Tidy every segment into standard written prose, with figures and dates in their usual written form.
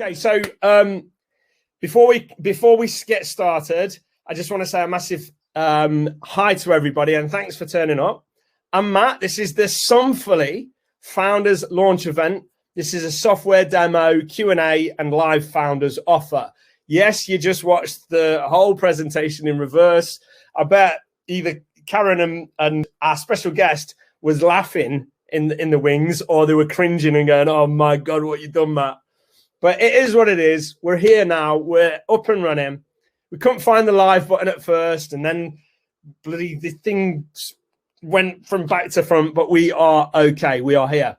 Okay, so before we get started, I just want to say a massive hi to everybody and thanks for turning up. I'm Matt. This is the Sumfully Founders Launch Event. This is a software demo, Q&A, and live founders offer. Yes, you just watched the whole presentation in reverse. I bet either Karen and our special guest was laughing in the wings, or they were cringing and going, "Oh my God, what you done, Matt?" But it is what it is. We're here now. We're up and running. We couldn't find the live button at first, and then bloody the thing went from back to front, but we are okay. We are here.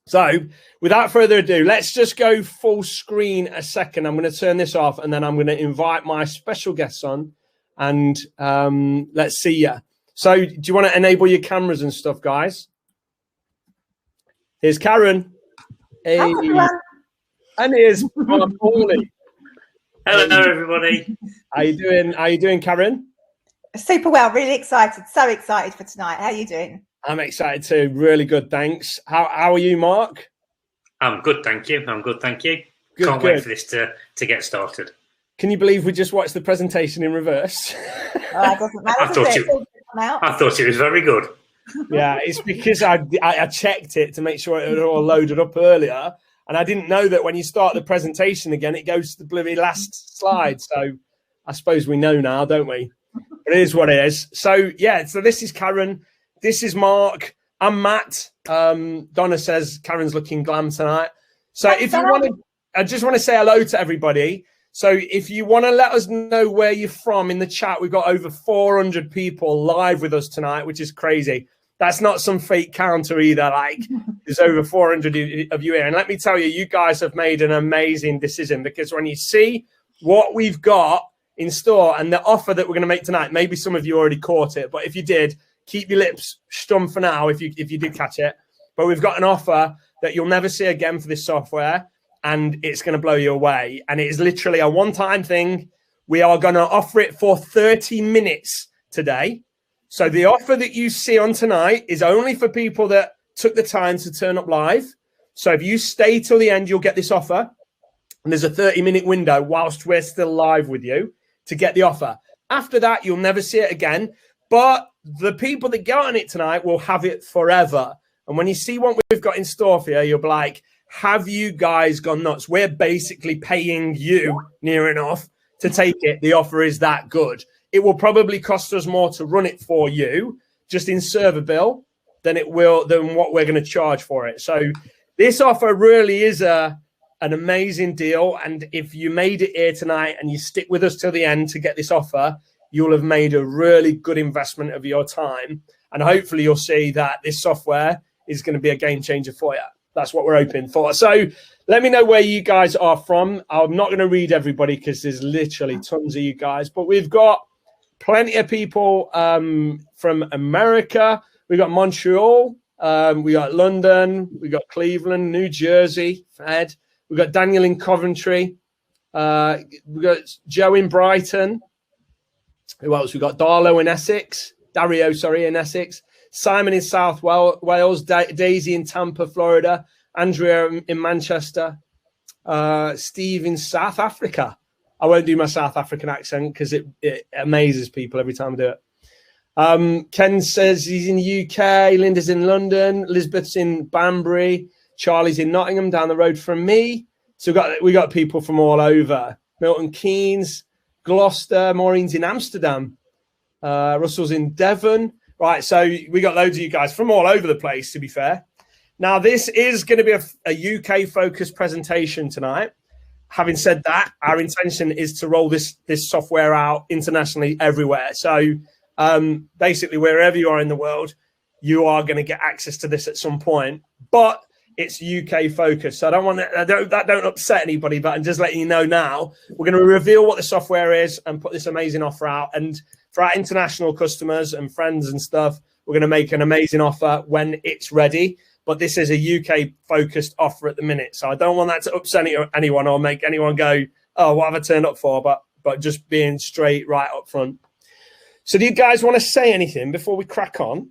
So without further ado, let's just go full screen a second. I'm going to turn this off, and then I'm going to invite my special guests on, and let's see ya. So do you want to enable your cameras and stuff, guys? Here's Karen. Hey. And here's Paulie. Hello, everybody. How you doing? How you doing, Karen? Super well. Really excited. So excited for tonight. How are you doing? I'm excited too. Really good, thanks. How are you, Mark? I'm good, thank you. Good, Can't wait for this to get started. Can you believe we just watched the presentation in reverse? It doesn't matter. I thought it was very good. Yeah, it's because I checked it to make sure it had all loaded up earlier. And I didn't know that when you start the presentation again, it goes to the bloody last slide. So I suppose we know now, don't we? It is what it is. So, yeah, so this is Karen. This is Mark. I'm Matt. Donna says Karen's looking glam tonight. So if you want to, I just want to say hello to everybody. So if you want to let us know where you're from in the chat, we've got over 400 people live with us tonight, which is crazy. That's not some fake counter either. Like, there's over 400 of you here. And let me tell you, you guys have made an amazing decision, because when you see what we've got in store and the offer that we're going to make tonight, maybe some of you already caught it, but if you did, keep your lips stum for now if you did catch it. But we've got an offer that you'll never see again for this software, and it's going to blow you away. And it is literally a one-time thing. We are going to offer it for 30 minutes today. So the offer that you see on tonight is only for people that took the time to turn up live. So if you stay till the end, you'll get this offer. And there's a 30-minute window whilst we're still live with you to get the offer. After that, you'll never see it again. But the people that get on it tonight will have it forever. And when you see what we've got in store for you, you'll be like, have you guys gone nuts? We're basically paying you near enough to take it. The offer is that good. It will probably cost us more to run it for you, just in server bill, than what we're going to charge for it. So this offer really is an amazing deal. And if you made it here tonight and you stick with us till the end to get this offer, you'll have made a really good investment of your time. And hopefully you'll see that this software is going to be a game changer for you. That's what we're hoping for. So let me know where you guys are from. I'm not going to read everybody because there's literally tons of you guys, but we've got plenty of people from America. We got Montreal, we got London, we got Cleveland, New Jersey, Ed. We got Daniel in Coventry. We got Joe in Brighton. Who else? We got Dario in Essex. Simon in South Wales. Daisy in Tampa, Florida. Andrea in Manchester. Steve in South Africa. I won't do my South African accent because it amazes people every time I do it. Ken says he's in the UK. Linda's in London. Elizabeth's in Banbury. Charlie's in Nottingham, down the road from me. So we got people from all over. Milton Keynes, Gloucester. Maureen's in Amsterdam. Russell's in Devon. Right, so we got loads of you guys from all over the place, to be fair. Now, this is going to be a UK-focused presentation tonight. Having said that, our intention is to roll this software out internationally everywhere. So basically, wherever you are in the world, you are going to get access to this at some point. But it's UK focused. So that don't upset anybody, but I'm just letting you know now, we're going to reveal what the software is and put this amazing offer out. And for our international customers and friends and stuff, we're going to make an amazing offer when it's ready. But this is a UK-focused offer at the minute. So I don't want that to upset anyone or make anyone go, oh, what have I turned up for? But just being straight right up front. So do you guys want to say anything before we crack on?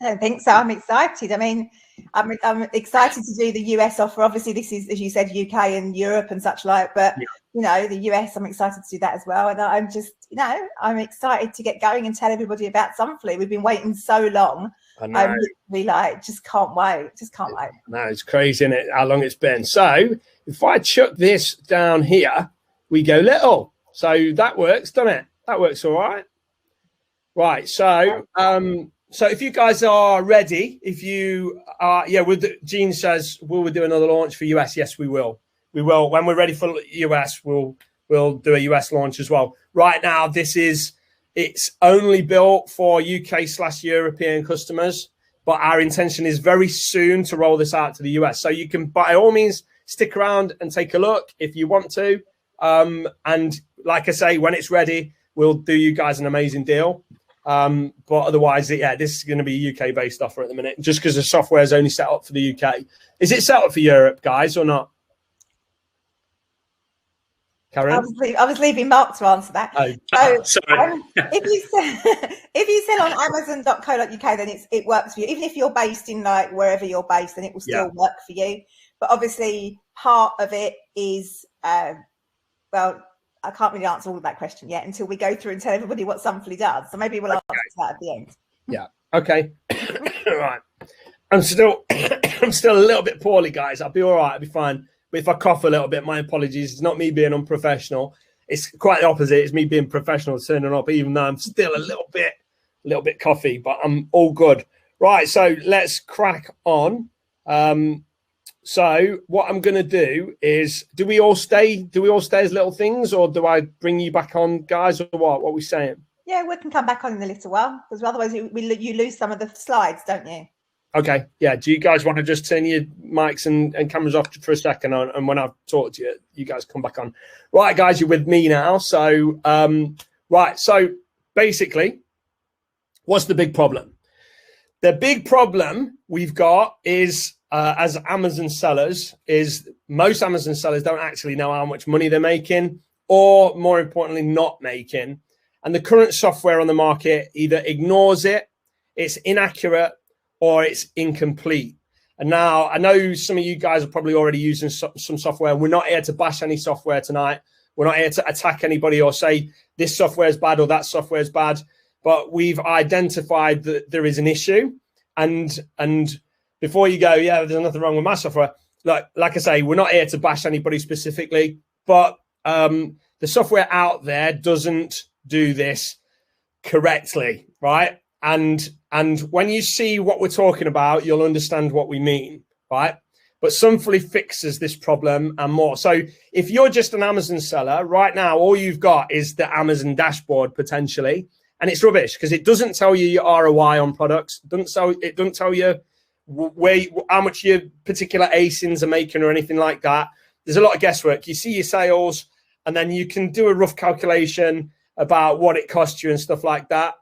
I don't think so. I'm excited. I mean, I'm excited to do the US offer. Obviously, this is, as you said, UK and Europe and such like. But you know, the US, I'm excited to do that as well. And I'm just, you know, I'm excited to get going and tell everybody about Sumfully. We've been waiting so long. I know. We like just can't wait. Just can't wait. No, it's crazy, isn't it? How long it's been. So if I chuck this down here, we go little. So that works, doesn't it? That works all right. Right. So so if you guys are ready, if you are, Jean says, will we do another launch for US? Yes, we will. We will. When we're ready for US, we'll do a US launch as well. Right now, it's only built for UK/European customers, but our intention is very soon to roll this out to the US. So you can, by all means, stick around and take a look if you want to. And like I say, when it's ready, we'll do you guys an amazing deal. But otherwise, this is going to be a UK-based offer at the minute, just because the software is only set up for the UK. Is it set up for Europe, guys, or not? Karen? I was leaving Mark to answer that. Oh, so sorry. if you sell on Amazon.co.uk, then it works for you. Even if you're based in like wherever you're based, then it will still work for you. But obviously, part of it is well, I can't really answer all of that question yet until we go through and tell everybody what Sumfully does. So maybe we'll answer that at the end. Yeah. Okay. Right. I'm still a little bit poorly, guys. I'll be all right. I'll be fine. But if I cough a little bit, my apologies. It's not me being unprofessional. It's quite the opposite. It's me being professional, turning up, even though I'm still a little bit coffee, but I'm all good. Right. So let's crack on. So what I'm going to do is, do we all stay as little things, or do I bring you back on, guys, or what? What are we saying? Yeah, we can come back on in a little while, because otherwise you lose some of the slides, don't you? Okay. Yeah. Do you guys want to just turn your mics and cameras off for a second, and when I've talked to you, you guys come back on? Right, guys, you're with me now. So, right. So basically, what's the big problem? The big problem we've got is, as Amazon sellers, is most Amazon sellers don't actually know how much money they're making, or more importantly, not making. And the current software on the market either ignores it, it's inaccurate, or it's incomplete. And now I know some of you guys are probably already using some software. We're not here to bash any software tonight. We're not here to attack anybody or say this software is bad or that software is bad. But we've identified that there is an issue. And before you go, there's nothing wrong with my software. Like I say, we're not here to bash anybody specifically, but the software out there doesn't do this correctly, right? And when you see what we're talking about, you'll understand what we mean, right? But Sumfully fixes this problem and more. So if you're just an Amazon seller right now, all you've got is the Amazon dashboard potentially, and it's rubbish because it doesn't tell you your ROI on products. It doesn't tell you how much your particular ASINs are making or anything like that. There's a lot of guesswork. You see your sales, and then you can do a rough calculation about what it costs you and stuff like that.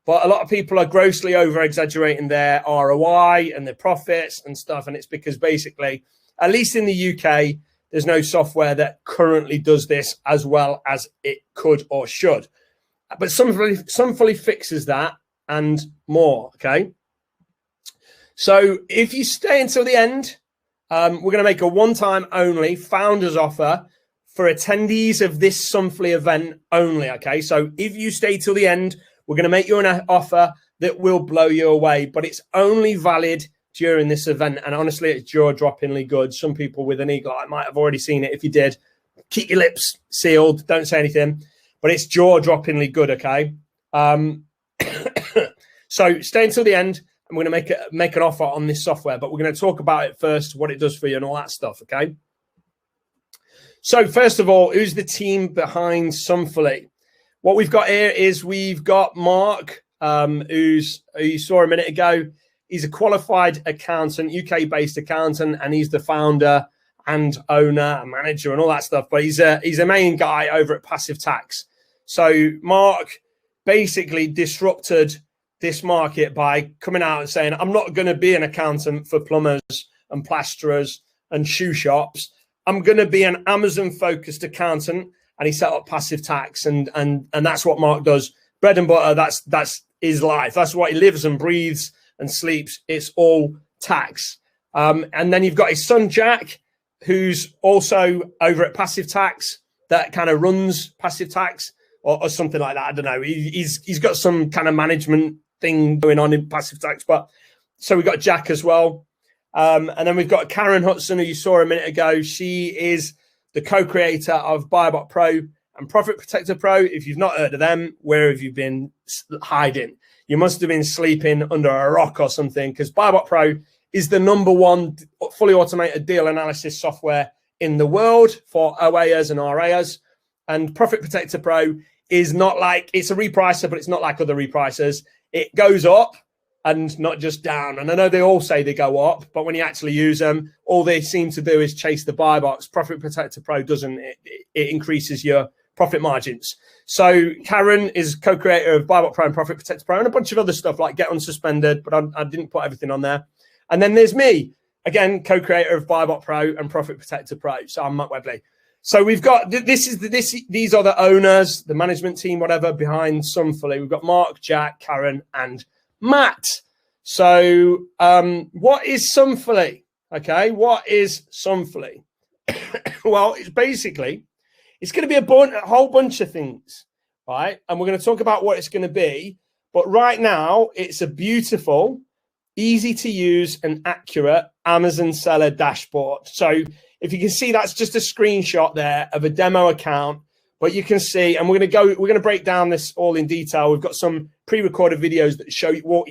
But a lot of people are grossly over-exaggerating their ROI and their profits and stuff. And it's because basically, at least in the UK, there's no software that currently does this as well as it could or should. But Sumfully fixes that and more, okay? So if you stay until the end, we're going to make a one-time only founders offer for attendees of this Sumfully event only, okay? So if you stay till the end, we're going to make you an offer that will blow you away, but it's only valid during this event. And honestly, it's jaw-droppingly good. Some people with an eagle eye might have already seen it. If you did, keep your lips sealed. Don't say anything. But it's jaw-droppingly good, okay? So stay until the end. I'm going to make an offer on this software, but we're going to talk about it first, what it does for you and all that stuff, okay? So first of all, who's the team behind Sumfully? What we've got here is we've got Mark, who you saw a minute ago. He's a qualified accountant, UK-based accountant, and he's the founder and owner and manager and all that stuff. But he's a main guy over at Passive Tax. So Mark basically disrupted this market by coming out and saying, I'm not going to be an accountant for plumbers and plasterers and shoe shops. I'm going to be an Amazon-focused accountant. And he set up Passive Tax, and that's what Mark does. Bread and butter, that's his life. That's what he lives and breathes. and sleeps, it's all tax. And then you've got his son, Jack, who's also over at Passive Tax, that kind of runs Passive Tax or something like that. I don't know. He's got some kind of management thing going on in Passive Tax. But so we've got Jack as well. And then we've got Karen Hudson, who you saw a minute ago. She is the co-creator of Buyback Pro and Profit Protector Pro. If you've not heard of them, where have you been hiding? You must have been sleeping under a rock or something, because Buyback Pro is the #1 fully automated deal analysis software in the world for OAers and RAers. And Profit Protector Pro is not like, it's a repricer, but it's not like other repricers. It goes up and not just down. And I know they all say they go up, but when you actually use them, all they seem to do is chase the buy box. Profit Protector Pro doesn't. It increases your profit margins. So Karen is co-creator of Buyback Pro and Profit Protector Pro and a bunch of other stuff like Get Unsuspended, but I didn't put everything on there. And then there's me, again, co-creator of Buyback Pro and Profit Protector Pro. So I'm Matt Webley. So we've got these are the owners, the management team, whatever, behind Sumfully. We've got Mark, Jack, Karen, and Matt. So what is Sumfully? Okay, what is Sumfully? Well, it's basically, it's going to be a whole bunch of things, right? And we're going to talk about what it's going to be. But right now, it's a beautiful, easy to use and accurate Amazon seller dashboard. So if you can see, that's just a screenshot there of a demo account. But you can see, and we're going to break down this all in detail. We've got some pre-recorded videos that show you walk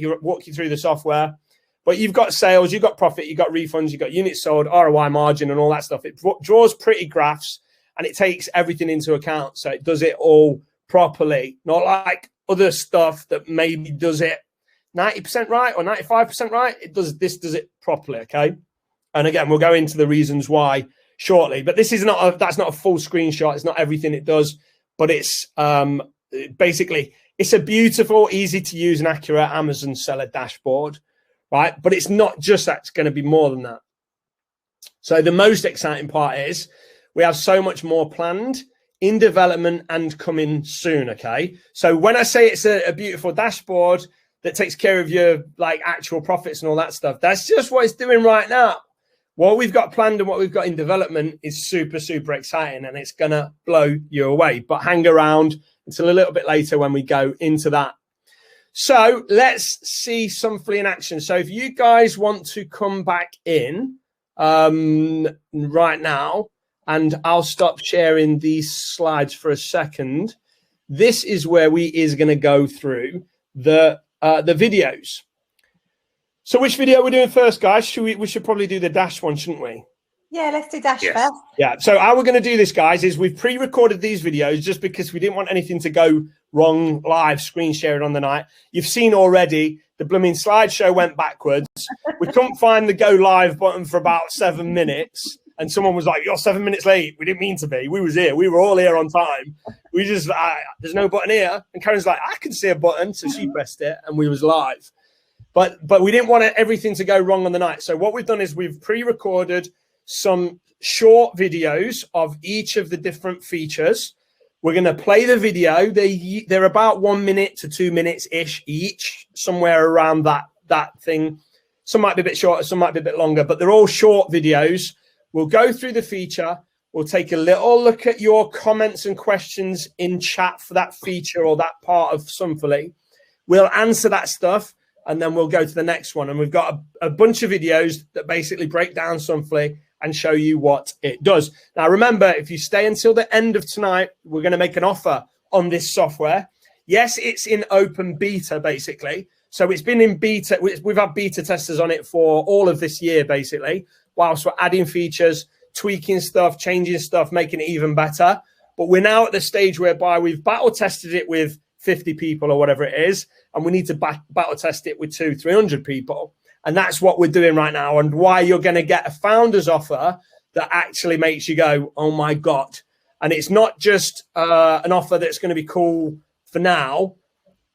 you through the software. But you've got sales, you've got profit, you've got refunds, you've got units sold, ROI margin, and all that stuff. It draws pretty graphs and it takes everything into account. So it does it all properly, not like other stuff that maybe does it 90% right or 95% right. This does it properly, okay? And again, we'll go into the reasons why shortly. But this is that's not a full screenshot. It's not everything it does, but it's basically, it's a beautiful, easy to use and accurate Amazon seller dashboard, right? But it's not just that, it's going to be more than that. So the most exciting part is we have so much more planned in development and coming soon, okay? So when I say it's a beautiful dashboard that takes care of your like actual profits and all that stuff, that's just what it's doing right now. What we've got planned and what we've got in development is super, super exciting, and it's going to blow you away. But hang around until a little bit later when we go into that. So let's see Sumfully in action. So if you guys want to come back in right now, and I'll stop sharing these slides for a second. This is where we is going to go through the videos. So which video are we doing first, guys? We should probably do the Dash one, shouldn't we? Yeah, let's do Dash first. Yeah, so how we're going to do this, guys, is we've pre-recorded these videos just because we didn't want anything to go wrong live, screen sharing on the night. You've seen already the blooming slideshow went backwards. We couldn't find the go live button for about 7 minutes. And someone was like, you're 7 minutes late. We didn't mean to be. We was here. We were all here on time. We just, there's no button here. And Karen's like, I can see a button. So she pressed it and we was live. But we didn't want everything to go wrong on the night. So what we've done is we've pre-recorded some short videos of each of the different features. We're going to play the video. They're about 1 minute to 2 minutes-ish each, somewhere around that thing. Some might be a bit shorter, some might be a bit longer, but they're all short videos. We'll go through the feature. We'll take a little look at your comments and questions in chat for that feature or that part of Sumfully. We'll answer that stuff. And then we'll go to the next one. And we've got a bunch of videos that basically break down Sumfully and show you what it does. Now, remember, if you stay until the end of tonight, we're going to make an offer on this software. Yes, it's in open beta, basically. So it's been in beta. We've had beta testers on it for all of this year, basically, whilst we're adding features, tweaking stuff, changing stuff, making it even better. But we're now at the stage whereby we've battle tested it with 50 people or whatever it is, and we need to battle test it with 200-300 people. And that's what we're doing right now, and why you're going to get a founder's offer that actually makes you go, oh my God. And it's not just an offer that's going to be cool for now.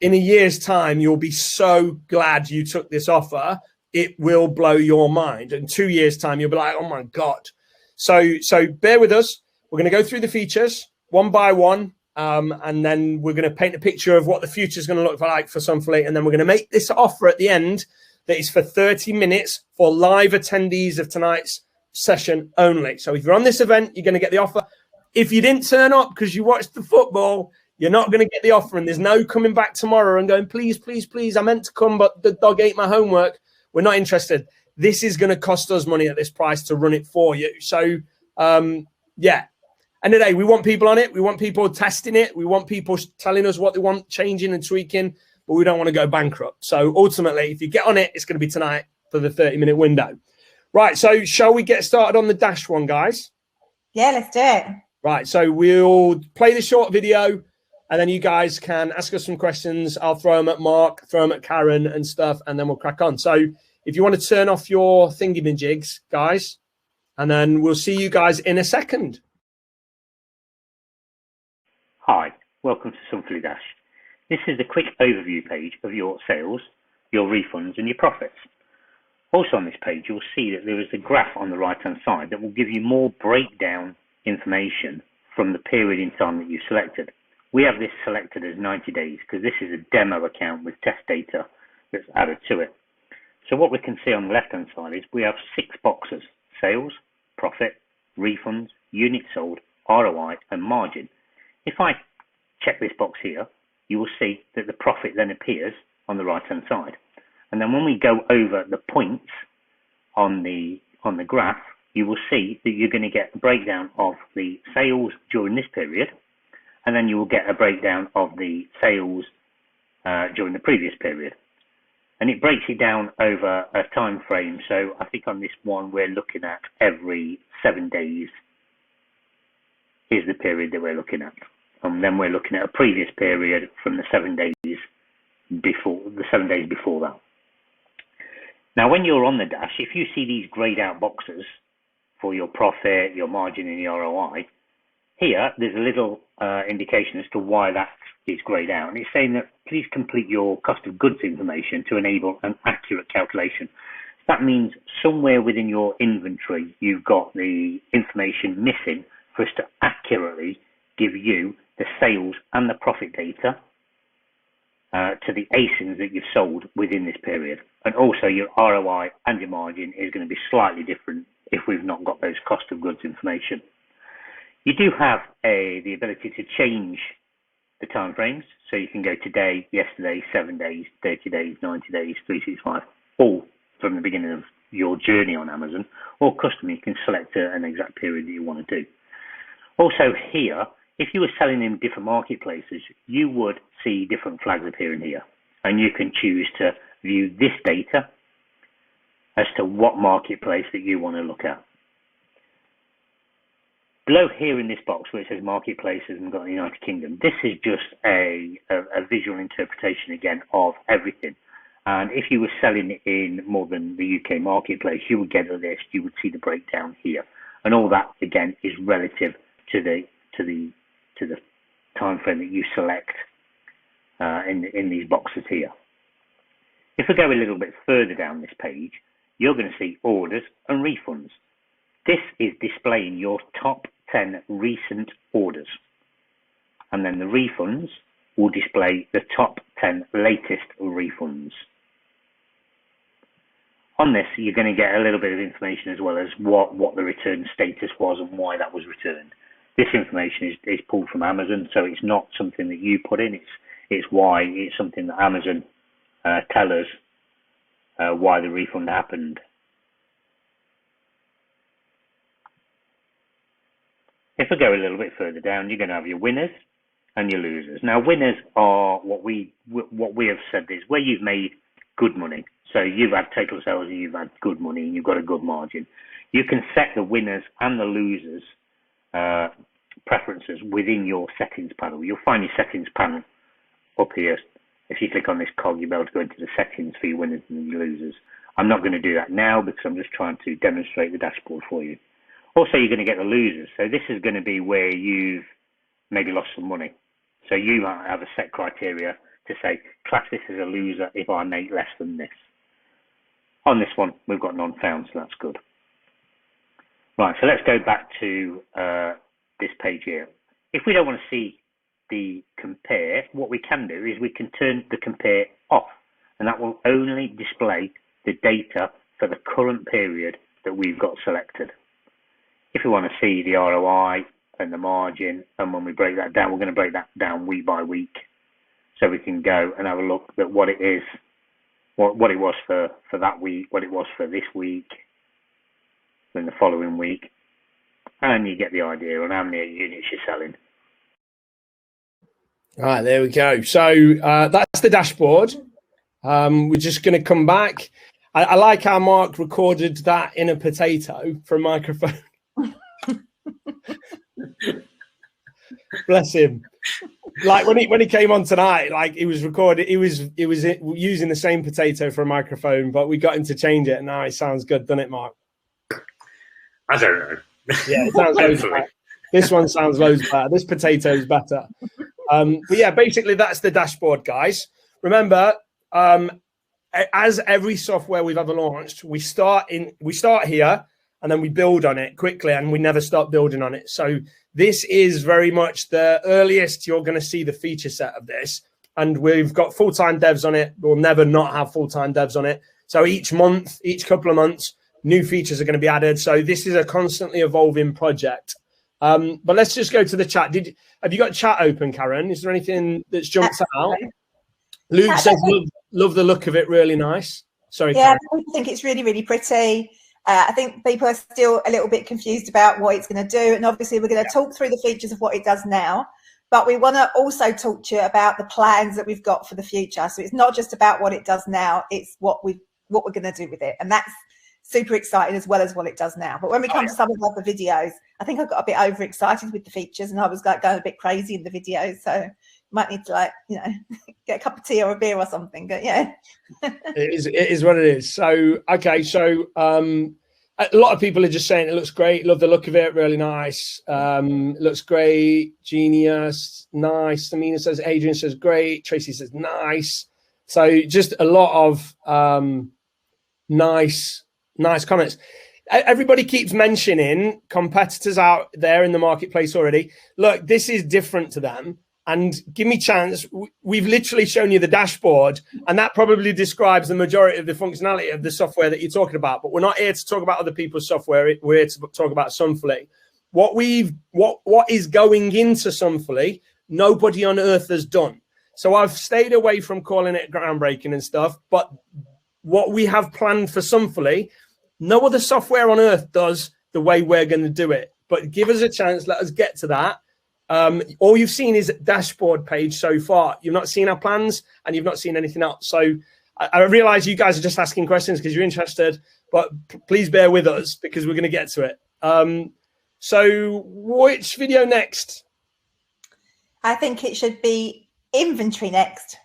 In a year's time, you'll be so glad you took this offer. It will blow your mind. In 2 years' time, you'll be like, oh my God. So bear with us. We're going to go through the features one by one. And then we're going to paint a picture of what the future is going to look like for Sumfully. And then we're going to make this offer at the end that is for 30 minutes for live attendees of tonight's session only. So if you're on this event, you're going to get the offer. If you didn't turn up because you watched the football, you're not going to get the offer. And there's no coming back tomorrow and going, please, please, please, I meant to come, but the dog ate my homework. We're not interested. This is going to cost us money at this price to run it for you. So, yeah. And today we want people on it. We want people testing it. We want people telling us what they want changing and tweaking, but we don't want to go bankrupt. So ultimately, if you get on it, it's going to be tonight for the 30-minute window. Right. So shall we get started on the Dash one, guys? Yeah, let's do it. Right. So we'll play the short video and then you guys can ask us some questions. I'll throw them at Mark, throw them at Karen and stuff, and then we'll crack on. So if you want to turn off your thingy-majigs, guys, and then we'll see you guys in a second. Hi, welcome to Sumfully Dash. This is the quick overview page of your sales, your refunds and your profits. Also on this page, you'll see that there is a graph on the right-hand side that will give you more breakdown information from the period in time that you selected. We have this selected as 90 days because this is a demo account with test data that's added to it. So what we can see on the left-hand side is we have 6 boxes: sales, profit, refunds, units sold, ROI and margin. If I check this box here, you will see that the profit then appears on the right-hand side. And then when we go over the points on the graph, you will see that you're going to get a breakdown of the sales during this period, and then you will get a breakdown of the sales during the previous period. And it breaks it down over a time frame. So I think on this one, we're looking at every 7 days is the period that we're looking at. And then we're looking at a previous period from the 7 days before that. Now, when you're on the dash, if you see these grayed out boxes for your profit, your margin and your ROI, here there's a little indication as to why that is grayed out. And it's saying that please complete your cost of goods information to enable an accurate calculation. That means somewhere within your inventory, you've got the information missing for us to accurately give you the sales and the profit data to the ASINs that you've sold within this period. And also your ROI and your margin is going to be slightly different if we've not got those cost of goods information. You do have the ability to change the time frames. So you can go today, yesterday, 7 days, 30 days, 90 days, 365, all from the beginning of your journey on Amazon. Or custom, you can select an exact period that you want to do. Also here, if you were selling in different marketplaces, you would see different flags appearing here. And you can choose to view this data as to what marketplace that you want to look at. Below here in this box where it says marketplaces and got the United Kingdom, this is just a visual interpretation again of everything. And if you were selling in more than the UK marketplace, you would get a list, you would see the breakdown here. And all that again is relative to the time frame that you select in these boxes here. If we go a little bit further down this page, you're going to see orders and refunds. This is displaying your top 10 recent orders. And then the refunds will display the top 10 latest refunds. On this, you're going to get a little bit of information as well as what the return status was and why that was returned. This information is pulled from Amazon, so it's not something that you put in. It's why it's something that Amazon tell us why the refund happened. If we go a little bit further down, you're going to have your winners and your losers. Now, winners are what we have said is where you've made good money. So you've had total sales and you've had good money and you've got a good margin. You can set the winners and the losers preferences within your settings panel. You'll find your settings panel up here. If you click on this cog, you'll be able to go into the settings for your winners and your losers. I'm not going to do that now because I'm just trying to demonstrate the dashboard for you. Also, you're going to get the losers. So this is going to be where you've maybe lost some money. So you have a set criteria to say, class this as a loser if I make less than this. On this one, we've got none found, so that's good. Right, so let's go back to this page here. If we don't want to see the compare, what we can do is we can turn the compare off, and that will only display the data for the current period that we've got selected. If we want to see the ROI and the margin, and when we break that down, we're going to break that down week by week, so we can go and have a look at what it is, what it was for that week, what it was for this week, then the following week, and you get the idea on how many units you're selling. All right, there we go. So that's the dashboard. We're just going to come back. I like how Mark recorded that in a potato for a microphone. Bless him. Like when he came on tonight, like he was recorded, he was using the same potato for a microphone, but we got him to change it, and now it sounds good, doesn't it, Mark? I don't know. Yeah, it sounds loads better. This one sounds loads better. This potato is better. But yeah, basically that's the dashboard, guys. Remember, as every software we've ever launched, we start here and then we build on it quickly, and we never stop building on it. So this is very much the earliest you're going to see the feature set of this. And we've got full-time devs on it. We'll never not have full-time devs on it. So each month, each couple of months, new features are going to be added. So this is a constantly evolving project. But let's just go to the chat. Have you got chat open, Karen? Is there anything that's jumped out? Luke says, love the look of it. Really nice. Sorry, yeah, Karen. I think it's really, really pretty. I think people are still a little bit confused about what it's going to do. And obviously, we're going to talk through the features of what it does now. But we want to also talk to you about the plans that we've got for the future. So it's not just about what it does now. It's what we're going to do with it. And that's super exciting as well as what it does now. But when we come to some of the other videos, I think I got a bit overexcited with the features, and I was like going a bit crazy in the videos. So might need to get a cup of tea or a beer or something. But yeah, it is what it is. So okay, so a lot of people are just saying it looks great. Love the look of it. Really nice. It looks great. Genius. Nice. Tamina says. Adrian says great. Tracy says nice. So just a lot of nice comments. Everybody keeps mentioning competitors out there in the marketplace already. Look, this is different to them. And give me chance. We've literally shown you the dashboard, and that probably describes the majority of the functionality of the software that you're talking about. But we're not here to talk about other people's software. We're here to talk about Sumfully. What is going into Sumfully, nobody on earth has done. So I've stayed away from calling it groundbreaking and stuff. But what we have planned for Sumfully, no other software on earth does the way we're going to do it. But give us a chance. Let us get to that. All you've seen is a dashboard page so far. You've not seen our plans, and you've not seen anything else. So I realize you guys are just asking questions because you're interested, but please bear with us because we're going to get to it. So which video next? I think it should be inventory next.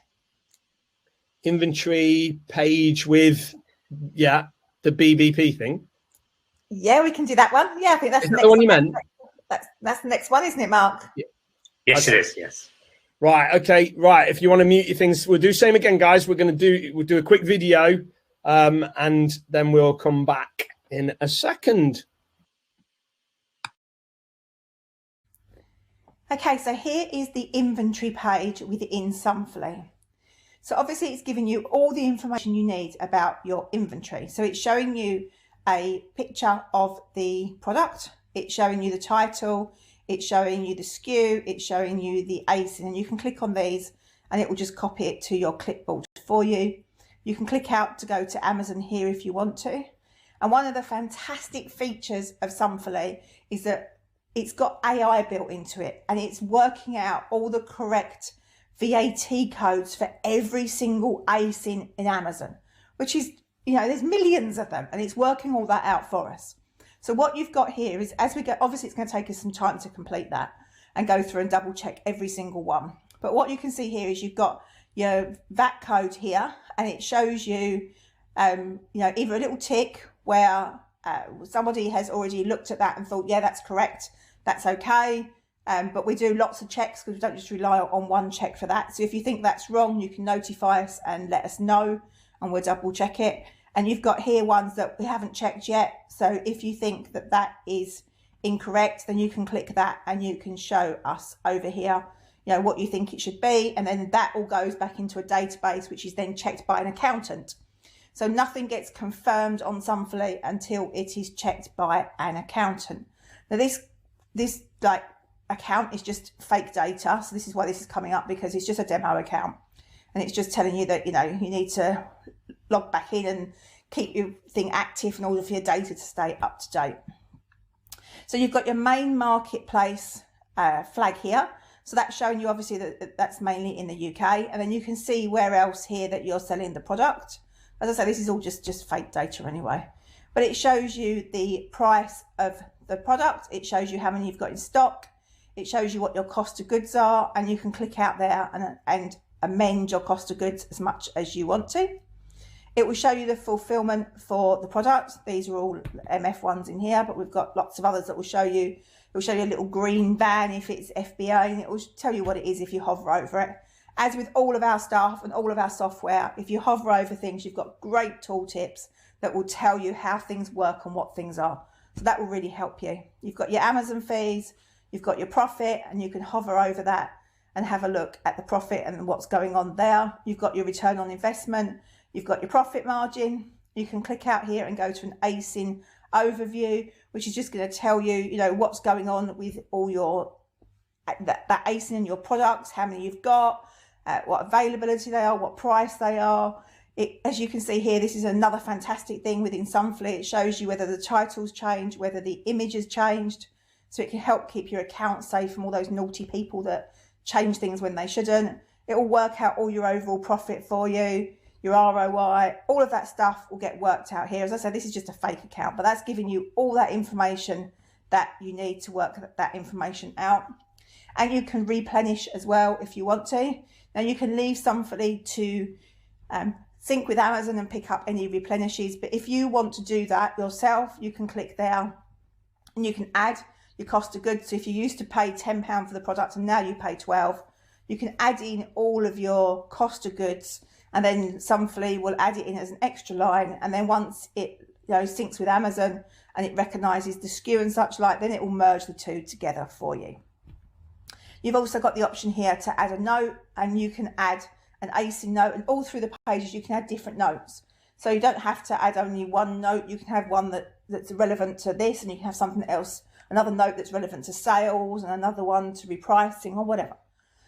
Inventory page with, the BBP thing. Yeah, we can do that one. Yeah, I think that's the one you meant. That's the next one, isn't it, Mark? Yeah. Yes, okay. It is. Yes. Right. Okay. Right. If you want to mute your things, we'll do same again, guys. We'll do a quick video, and then we'll come back in a second. Okay. So here is the inventory page within Sumfully. So obviously, it's giving you all the information you need about your inventory. So it's showing you a picture of the product. It's showing you the title, it's showing you the SKU, it's showing you the ASIN, and you can click on these and it will just copy it to your clipboard for you. You can click out to go to Amazon here if you want to. And one of the fantastic features of Sumfully is that it's got AI built into it, and it's working out all the correct VAT codes for every single ASIN in Amazon, which is, there's millions of them, and it's working all that out for us. So what you've got here is, as we go, obviously it's going to take us some time to complete that and go through and double check every single one. But what you can see here is you've got your VAT code here, and it shows you, either a little tick where somebody has already looked at that and thought, yeah, that's correct, that's okay. But we do lots of checks because we don't just rely on one check for that. So if you think that's wrong, you can notify us and let us know, and we'll double check it. And you've got here ones that we haven't checked yet. So if you think that that is incorrect, then you can click that and you can show us over here, what you think it should be. And then that all goes back into a database, which is then checked by an accountant. So nothing gets confirmed on Sumfully until it is checked by an accountant. Now this like account is just fake data. So this is why this is coming up, because it's just a demo account. And it's just telling you that, you know, you need to log back in and keep your thing active in order for your data to stay up to date. So you've got your main marketplace flag here. So that's showing you obviously that that's mainly in the UK. And then you can see where else here that you're selling the product. As I say, this is all just fake data anyway. But it shows you the price of the product. It shows you how many you've got in stock. It shows you what your cost of goods are. And you can click out there and amend your cost of goods as much as you want to. It will show you the fulfillment for the product. These are all MF ones in here, but we've got lots of others that will show you. It will show you a little green van if it's FBA, and it will tell you what it is if you hover over it. As with all of our stuff and all of our software, if you hover over things, you've got great tooltips that will tell you how things work and what things are. So that will really help you. You've got your Amazon fees, you've got your profit, and you can hover over that and have a look at the profit and what's going on there. You've got your return on investment, you've got your profit margin. You can click out here and go to an ASIN overview, which is just going to tell you, you know, what's going on with all your that ASIN in your products, how many you've got, what availability they are, what price they are. As you can see here, this is another fantastic thing within Sunfully. It shows you whether the titles change, whether the image has changed, so it can help keep your account safe from all those naughty people that change things when they shouldn't. It will work out all your overall profit for you, your ROI, all of that stuff will get worked out here. As I said, this is just a fake account, but that's giving you all that information that you need to work that information out. And you can replenish as well if you want to. Now you can leave Sumfully to sync with Amazon and pick up any replenishes, but if you want to do that yourself, you can click there and you can add your cost of goods. So if you used to pay £10 for the product and now you pay 12, you can add in all of your cost of goods, and then Sumfully will add it in as an extra line. And then once it syncs with Amazon and it recognises the SKU and such like, then it will merge the two together for you. You've also got the option here to add a note, and you can add an ASIN note, and all through the pages you can add different notes. So you don't have to add only one note. You can have one that's relevant to this, and you can have something else, another note that's relevant to sales, and another one to repricing or whatever.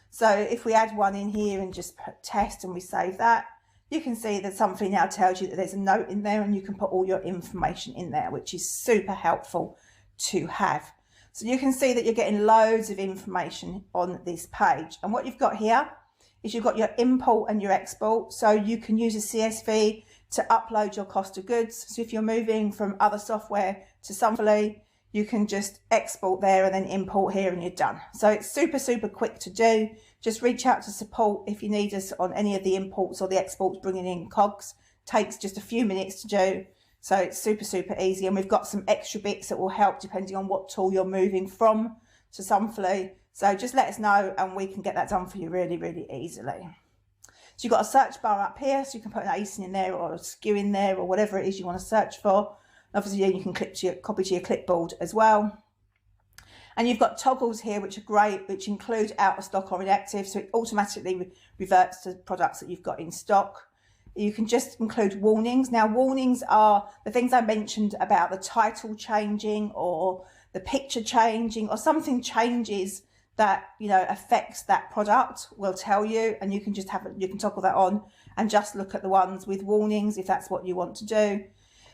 So if we add one in here and just put test and we save that, you can see that Sumfully now tells you that there's a note in there, and you can put all your information in there, which is super helpful to have. So you can see that you're getting loads of information on this page. And what you've got here is you've got your import and your export. So you can use a CSV to upload your cost of goods. So if you're moving from other software to Sumfully, you can just export there and then import here and you're done. So it's super, super quick to do. Just reach out to support if you need us on any of the imports or the exports bringing in cogs. Takes just a few minutes to do. So it's super, super easy. And we've got some extra bits that will help depending on what tool you're moving from to Sumfully. So just let us know and we can get that done for you really, really easily. So you've got a search bar up here, so you can put an ASIN in there or a SKU in there or whatever it is you want to search for. Obviously, you can copy to your clipboard as well. And you've got toggles here, which are great, which include out of stock or inactive. So it automatically reverts to products that you've got in stock. You can just include warnings. Now, warnings are the things I mentioned about the title changing or the picture changing or something changes that, affects that product will tell you, and you can just you can toggle that on and just look at the ones with warnings if that's what you want to do.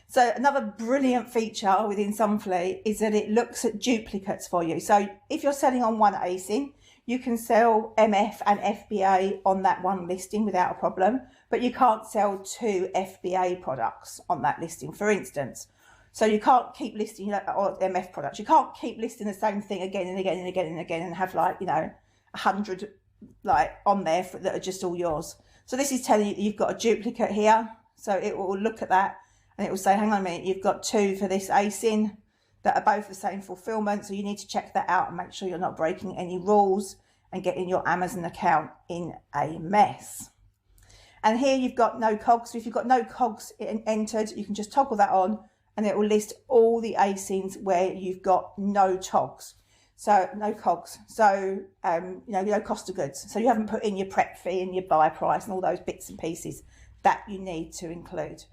So another brilliant feature within Sumfully is that it looks at duplicates for you. So if you're selling on one ASIN, you can sell MF and FBA on that one listing without a problem, but you can't sell two FBA products on that listing, for instance. So you can't keep listing or MF products. You can't keep listing the same thing again and again and again and again and have 100 on there that are just all yours. So this is telling you that you've got a duplicate here. So it will look at that and it will say, hang on a minute, you've got two for this ASIN that are both the same fulfillment. So you need to check that out and make sure you're not breaking any rules and getting your Amazon account in a mess. And here you've got no cogs. So if you've got no cogs entered, you can just toggle that on and it will list all the ASINs where you've got no togs. So no cogs. So, no cost of goods. So you haven't put in your prep fee and your buy price and all those bits and pieces that you need to include.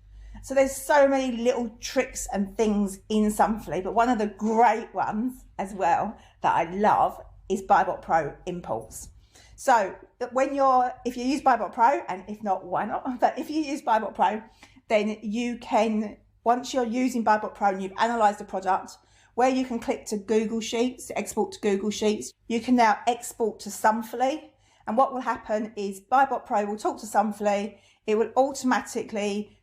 So there's so many little tricks and things in Sumfully, but one of the great ones as well that I love is Buybot Pro imports. So if you use Buybot Pro, and if not, why not? But if you use Buybot Pro, then you can, once you're using Buybot Pro and you've analysed the product, where you can click to Google Sheets, export to Google Sheets, you can now export to Sumfully. And what will happen is Buybot Pro will talk to Sumfully. It will automatically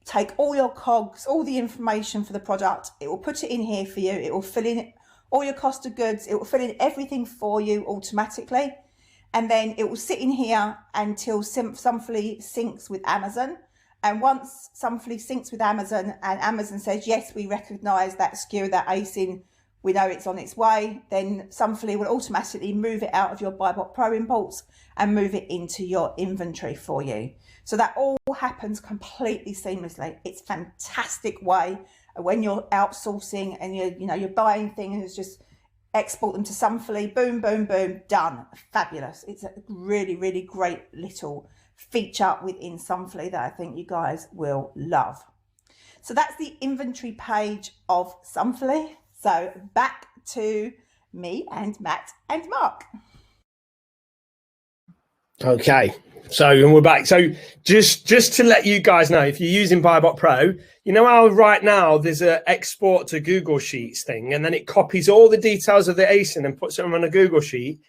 take all your COGS, all the information for the product. It will put it in here for you. It will fill in all your cost of goods. It will fill in everything for you automatically. And then it will sit in here until Sumfully syncs with Amazon. And once Sumfully syncs with Amazon and Amazon says, yes, we recognise that SKU, that ASIN, we know it's on its way, then Sumfully will automatically move it out of your Buybot Pro imports and move it into your inventory for you. So that all happens completely seamlessly. It's a fantastic way when you're outsourcing and you're buying things, just export them to Sumfully, boom, boom, boom, done. Fabulous. It's a really, really great little feature within Sumfully that I think you guys will love. So that's the inventory page of Sumfully. So back to me and Matt and Mark. Okay, and we're back. So just to let you guys know, if you're using Buybot Pro, you know how right now there's an export to Google Sheets thing, and then it copies all the details of the ASIN and puts them on a Google Sheet.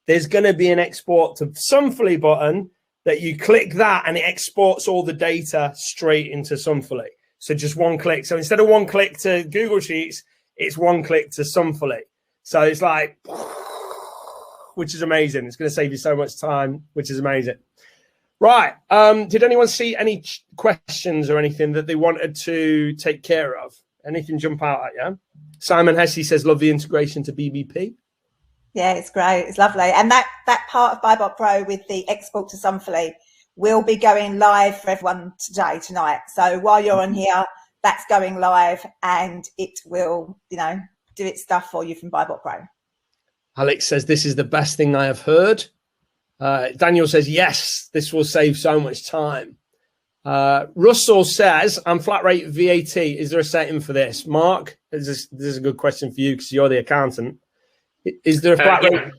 There's going to be an export to Sumfully button that you click that and it exports all the data straight into Sumfully. So just one click. So instead of one click to Google Sheets, it's one click to Sumfully. So it's like, which is amazing. It's going to save you so much time, which is amazing. Right. Did anyone see any questions or anything that they wanted to take care of? Anything jump out at you? Simon Hesse says, love the integration to BBP. Yeah, it's great. It's lovely. And that part of Buybot Pro with the export to Sumfully will be going live for everyone tonight. So while you're on here, that's going live and it will, do its stuff for you from Buybot Pro. Alex says, this is the best thing I have heard. Daniel says, yes, this will save so much time. Russell says, I'm flat rate VAT. Is there a setting for this? Mark, this is a good question for you because you're the accountant. Is there a flat rate?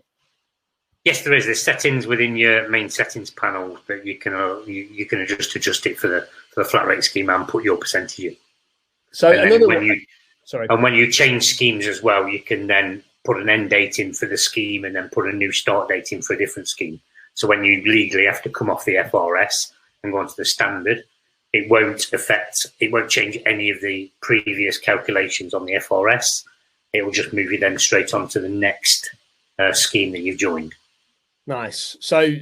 Yes, there is. There's settings within your main settings panel that you can adjust it for the flat rate scheme and put your percentage in. So when you change schemes as well, you can then put an end date in for the scheme and then put a new start date in for a different scheme. So when you legally have to come off the FRS and go onto the standard, it won't change any of the previous calculations on the FRS. It will just move you then straight on to the next scheme that you've joined. Nice. So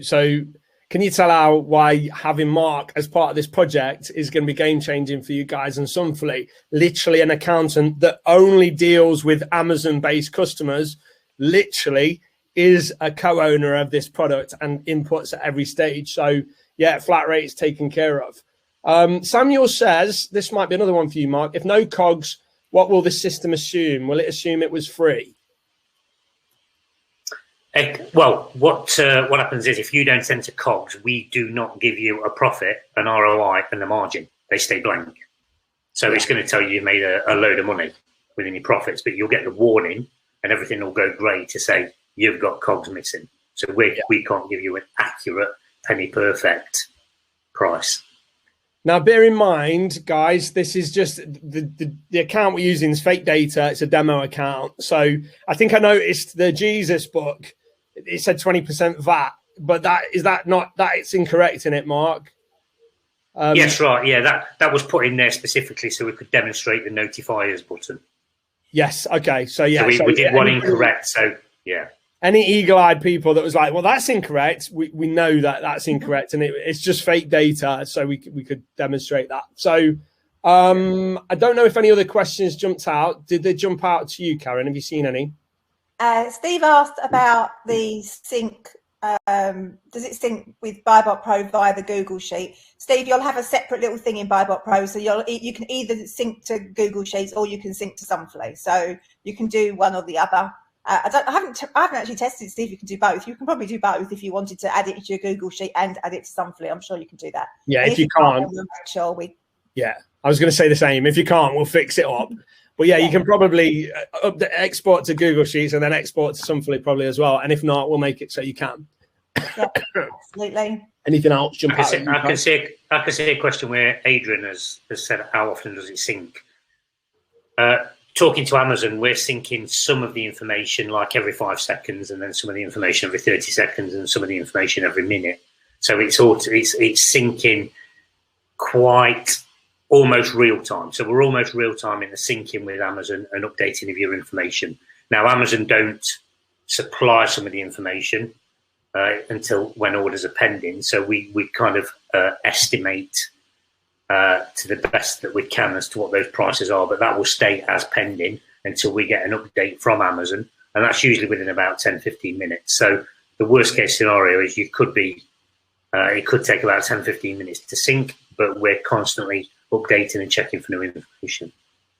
can you tell why having Mark as part of this project is going to be game changing for you guys and Sumfully? Literally an accountant that only deals with Amazon based customers, literally is a co-owner of this product and inputs at every stage. So yeah, flat rate is taken care of. Samuel says, this might be another one for you, Mark. If no COGS, what will the system assume? Will it assume it was free? Well, what happens is if you don't enter COGS, we do not give you a profit, an ROI, and a margin. They stay blank. So it's going to tell you made a load of money within your profits, but you'll get the warning and everything will go grey to say you've got COGS missing. So we can't give you an accurate penny perfect price. Now, bear in mind, guys, this is just the account we're using is fake data. It's a demo account. So I think I noticed the Jesus book, it said 20% VAT, but it's incorrect in it, Mark. Yes, right. Yeah, that was put in there specifically so we could demonstrate the notifiers button. Yes. Okay. So yeah, we did one incorrect. So yeah. Any eagle-eyed people that was like, well, that's incorrect. We know that's incorrect, and it's just fake data, so we could demonstrate that. So I don't know if any other questions jumped out. Did they jump out to you, Karen? Have you seen any? Steve asked about the sync. Does it sync with Buybot Pro via the Google Sheet? Steve, you'll have a separate little thing in Buybot Pro, so you can either sync to Google Sheets or you can sync to Sumfully. So you can do one or the other. I haven't actually tested to see if you can do both. You can probably do both if you wanted to add it to your Google Sheet and add it to Sumfully. I'm sure you can do that. Yeah, and if you can't, we'll make sure yeah, I was going to say the same. If you can't, we'll fix it up. But yeah, you can probably export to Google Sheets and then export to Sumfully probably as well. And if not, we'll make it so you can. Yeah, absolutely. Anything else? Jump out. I can see a question where Adrian has said, how often does it sync? Talking to Amazon, we're syncing some of the information like every 5 seconds, and then some of the information every 30 seconds, and some of the information every minute. So it's syncing quite almost real time. So we're almost real time in the syncing with Amazon and updating of your information. Now, Amazon don't supply some of the information until when orders are pending. So we kind of estimate to the best that we can as to what those prices are, but that will stay as pending until we get an update from Amazon. And that's usually within about 10-15 minutes. So the worst case scenario is it could take about 10-15 minutes to sync, but we're constantly updating and checking for new information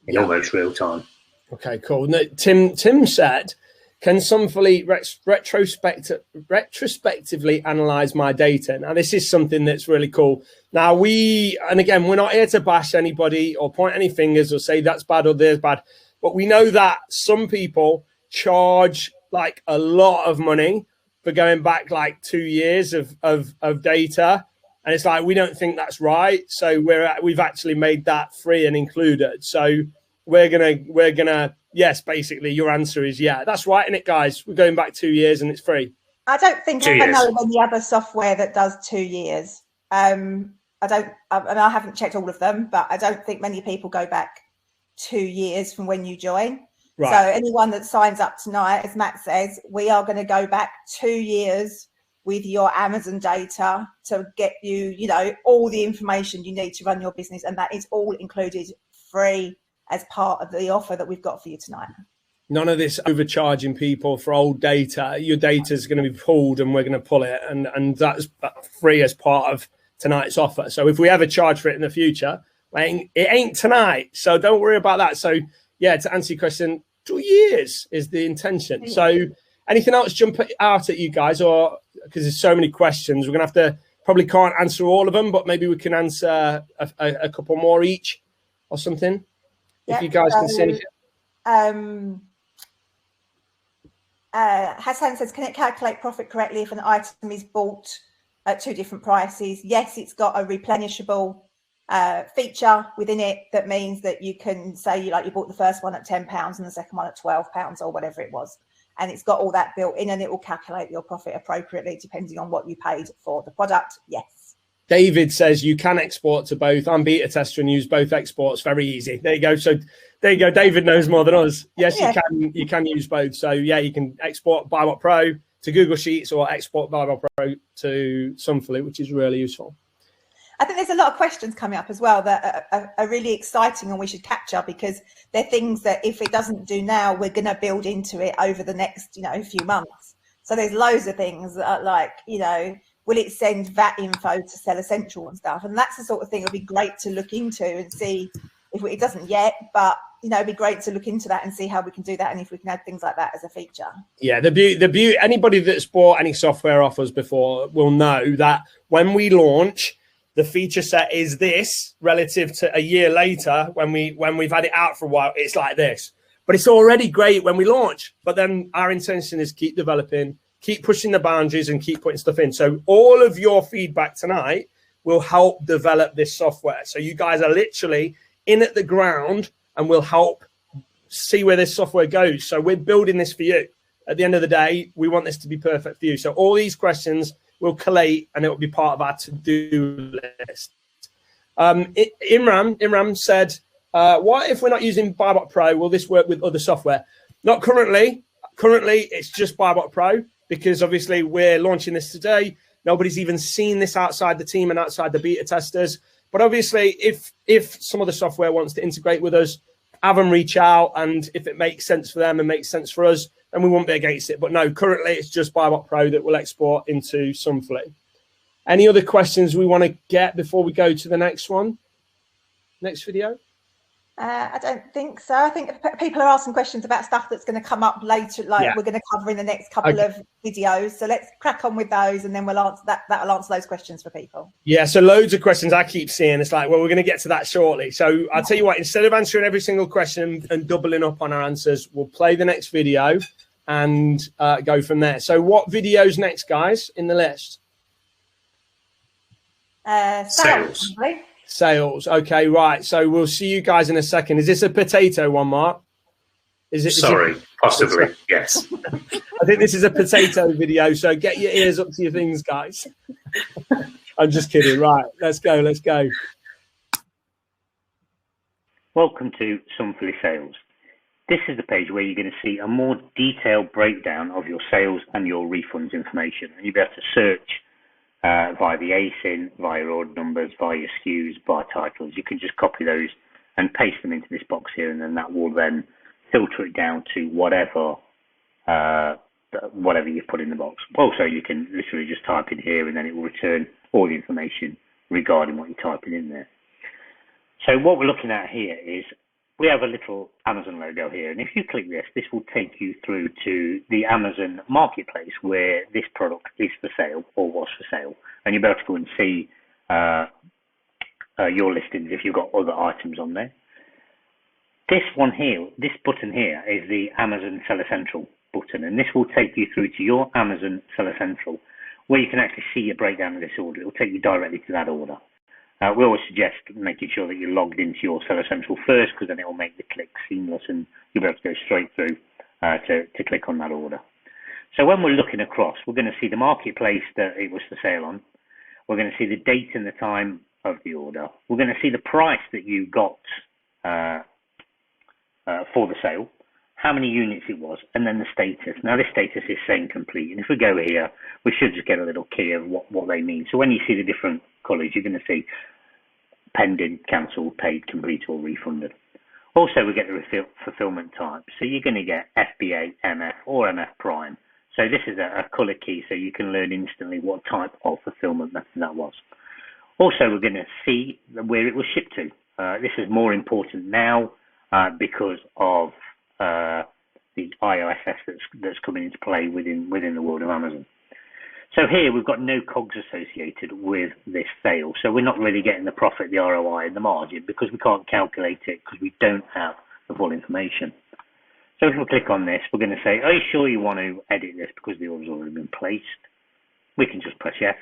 in almost real time. Okay, cool. No, Tim said, can Sumfully retrospectively analyze my data? Now, this is something that's really cool. Now, and again, we're not here to bash anybody or point any fingers or say that's bad or there's bad, but we know that some people charge like a lot of money for going back like 2 years of data. And it's like, we don't think that's right. So we've actually made that free and included. So we're gonna, yes, basically your answer is yeah. That's right, isn't it, guys? We're going back 2 years and it's free. I don't think I know of any other software that does 2 years. I haven't checked all of them, but I don't think many people go back 2 years from when you join. Right. So anyone that signs up tonight, as Matt says, we are going to go back 2 years with your Amazon data to get you, all the information you need to run your business. And that is all included free as part of the offer that we've got for you tonight. None of this overcharging people for old data. Your data is going to be pulled and we're going to pull it. And that's free as part of tonight's offer. So if we ever charge for it in the future, it ain't tonight. So don't worry about that. So yeah, to answer your question, 2 years is the intention. Yeah. So anything else jump out at you guys, or because there's so many questions, we're going to have to probably can't answer all of them, but maybe we can answer a couple more each or something. If you guys can see anything. Hassan says, can it calculate profit correctly if an item is bought at 2 different prices? Yes, it's got a replenishable feature within it that means that you can say you bought the first one at £10 and the second one at £12 or whatever it was. And it's got all that built in and it will calculate your profit appropriately depending on what you paid for the product. Yes. David says you can export to both. I'm beta tester and use both exports. Very easy. There you go. So there you go. David knows more than us. Yes, yeah. You can use both. So yeah, you can export Buyback Pro to Google Sheets or export Buyback Pro to Sumfully, which is really useful. I think there's a lot of questions coming up as well that are really exciting and we should capture, because they're things that if it doesn't do now, we're going to build into it over the next, few months. So there's loads of things that are like, will it send VAT info to Seller Central and stuff? And that's the sort of thing it would be great to look into and see if it doesn't yet, but it'd be great to look into that and see how we can do that and if we can add things like that as a feature. Yeah, the beauty. Anybody that's bought any software offers before will know that when we launch, the feature set is this relative to a year later when we've had it out for a while. It's like this, but it's already great when we launch. But then our intention is keep developing, keep pushing the boundaries, and keep putting stuff in. So all of your feedback tonight will help develop this software. So you guys are literally in at the ground and will help see where this software goes. So we're building this for you. At the end of the day, we want this to be perfect for you. So all these questions will collate and it will be part of our to-do list. Imran said, what if we're not using Buyback Pro? Will this work with other software? Not currently. Currently, it's just Buyback Pro because obviously we're launching this today. Nobody's even seen this outside the team and outside the beta testers. But obviously, if some of the software wants to integrate with us, have them reach out. And if it makes sense for them and makes sense for us, then we won't be against it. But no, currently it's just Buyback Pro that will export into Sumfully. Any other questions we want to get before we go to the next one? Next video? I don't think so. I think people are asking questions about stuff that's going to come up later, like we're going to cover in the next couple of videos. So let's crack on with those, and then we'll answer that. That'll answer those questions for people. Yeah, so loads of questions I keep seeing. It's like, well, we're going to get to that shortly. So I'll tell you what, instead of answering every single question and doubling up on our answers, we'll play the next video and go from there. So what video's next, guys, in the list? Sales. Sales. Okay, right. So we'll see you guys in a second. Is this a potato one, Mark? Sorry, possibly, yes. I think this is a potato video, so get your ears up to your things, guys. I'm just kidding. Right, let's go. Welcome to Sumfully Sales. This is the page where you're going to see a more detailed breakdown of your sales and your refunds information. And you'll be able to search via the ASIN, via your order numbers, via your SKUs, by titles. You can just copy those and paste them into this box here, and then that will then filter it down to whatever you've put in the box. Also, you can literally just type in here, and then it will return all the information regarding what you're typing in there. So what we're looking at here is we have a little Amazon logo here, and if you click this will take you through to the Amazon marketplace where this product is for sale or was for sale, and you'll be able to go and see your listings if you've got other items on there. This one here, this button here, is the Amazon Seller Central button, and this will take you through to your Amazon Seller Central where you can actually see a breakdown of this order. It will take you directly to that order. We always suggest making sure that you're logged into your Seller Central first, because then it will make the click seamless and you'll be able to go straight through to click on that order. So when we're looking across, we're going to see the marketplace that it was for sale on. We're going to see the date and the time of the order. We're going to see the price that you got for the sale, how many units it was, and then the status. Now this status is saying complete, and if we go here, we should just get a little key of what they mean. So when you see the different colours, you're going to see pending, cancelled, paid, complete, or refunded. Also, we get the fulfillment type. So you're going to get FBA, MF, or MF Prime. So this is a colour key, so you can learn instantly what type of fulfillment method that was. Also, we're going to see where it was shipped to. This is more important now because of the IOSS that's coming into play within the world of Amazon. So here we've got no cogs associated with this sale. So we're not really getting the profit, the ROI, and the margin because we can't calculate it because we don't have the full information. So if we click on this, we're going to say, are you sure you want to edit this because the order's already been placed? We can just press yes.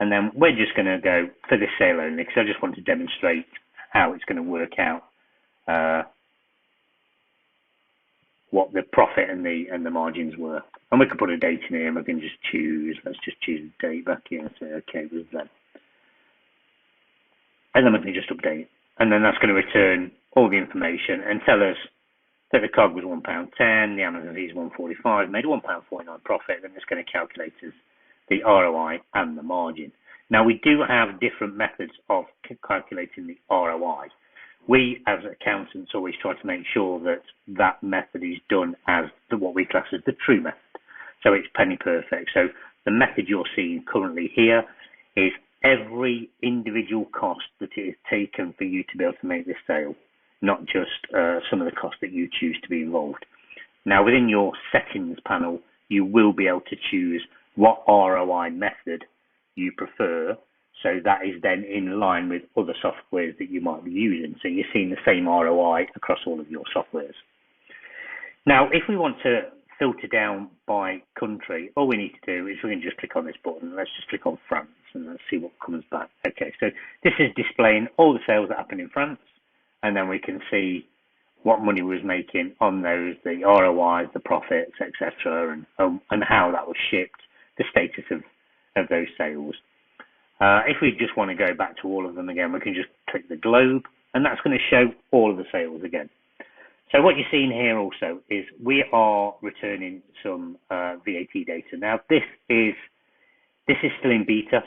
And then we're just going to go for this sale only because I just want to demonstrate how it's going to work out what the profit and the margins were. And we can put a date in here and we can just choose, let's just choose the date back here and say, okay, it was then. And then we can just update. And then that's going to return all the information and tell us that the cog was £1.10, the Amazon fee is £1.45, made a £1.49 profit, then it's going to calculate us the ROI and the margin. Now we do have different methods of calculating the ROI. We, as accountants, always try to make sure that that method is done as what we class as the true method. So it's penny perfect. So the method you're seeing currently here is every individual cost that it has taken for you to be able to make this sale, not just some of the costs that you choose to be involved. Now, within your settings panel, you will be able to choose what ROI method you prefer. So that is then in line with other softwares that you might be using. So you're seeing the same ROI across all of your softwares. Now, if we want to filter down by country, all we need to do is we can just click on this button. Let's just click on France and let's see what comes back. Okay, so this is displaying all the sales that happen in France. And then we can see what money we was making on those, the ROIs, the profits, etc., and how that was shipped, the status of those sales. If we just want to go back to all of them again, we can just click the globe, and that's going to show all of the sales again. So what you're seeing here also is we are returning some VAT data. Now this is still in beta,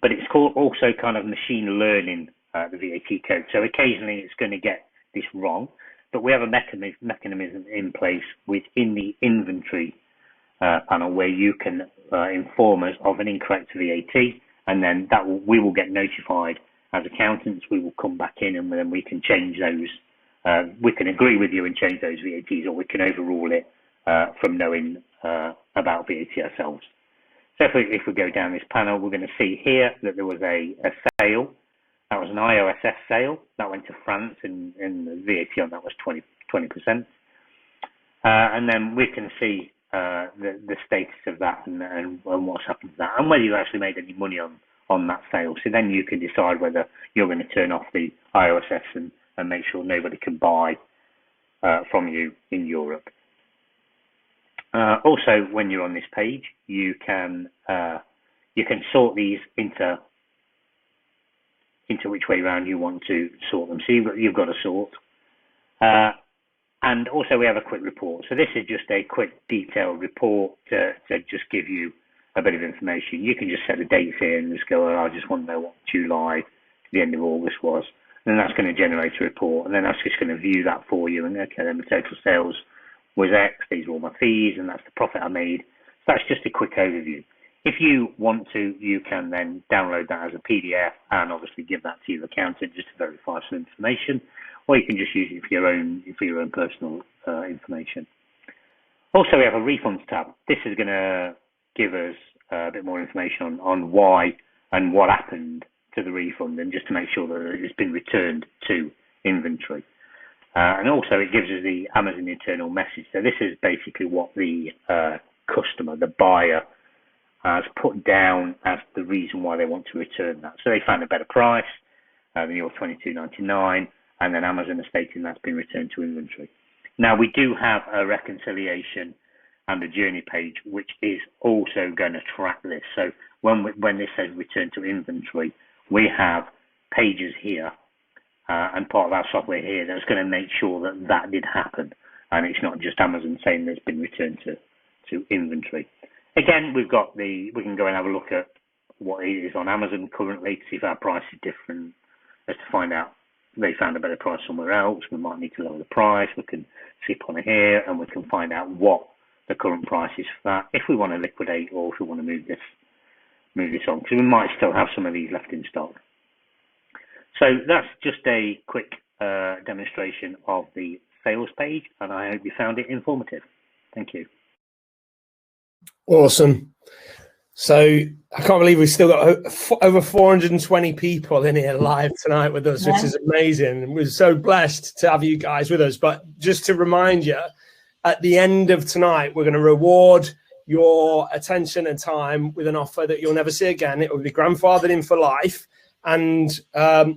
but it's called also kind of machine learning the VAT code. So occasionally it's going to get this wrong, but we have a mechanism in place within the inventory panel where you can inform us of an incorrect VAT. And then we will get notified as accountants, we will come back in and then we can change those. We can agree with you and change those VATs, or we can overrule it from knowing about VAT ourselves. So if we go down this panel, we're going to see here that there was a sale. That was an IOSS sale. That went to France, and the VAT on that was 20%. And then we can see the status of that and what's happened to that, and whether you actually made any money on that sale. So then you can decide whether you're going to turn off the IOSS and make sure nobody can buy from you in Europe. Also, when you're on this page, you can sort these into which way round you want to sort them. So you've got to sort. And also we have a quick report. So this is just a quick detailed report to just give you a bit of information. You can just set the dates here and just go, I just want to know what July to the end of August was. And then that's going to generate a report. And then that's just going to view that for you. And okay, then the total sales was X, these were all my fees, and that's the profit I made. So that's just a quick overview. If you want to, you can then download that as a PDF and obviously give that to your accountant just to verify some information, or you can just use it for your own personal information. Also, we have a refunds tab. This is going to give us a bit more information on why and what happened to the refund, and just to make sure that it's been returned to inventory. And also it gives us the Amazon internal message. So this is basically what the customer, the buyer, has put down as the reason why they want to return that. So they found a better price than your $22.99, and then Amazon is stating that's been returned to inventory. Now we do have a reconciliation and a journey page, which is also going to track this. So when this says return to inventory, we have pages here and part of our software here that's going to make sure that that did happen, and it's not just Amazon saying that it's been returned to inventory. Again, we can go and have a look at what it is on Amazon currently to see if our price is different, as to find out they found a better price somewhere else. We might need to lower the price. We can click on it here and we can find out what the current price is for that, if we want to liquidate or if we want to move this on, because we might still have some of these left in stock. So that's just a quick demonstration of the sales page, and I hope you found it informative. Thank you. Awesome. So I can't believe we've still got over 420 people in here live tonight with us, which is amazing. We're so blessed to have you guys with us. But just to remind you, at the end of tonight, we're going to reward your attention and time with an offer that you'll never see again. It will be grandfathered in for life, and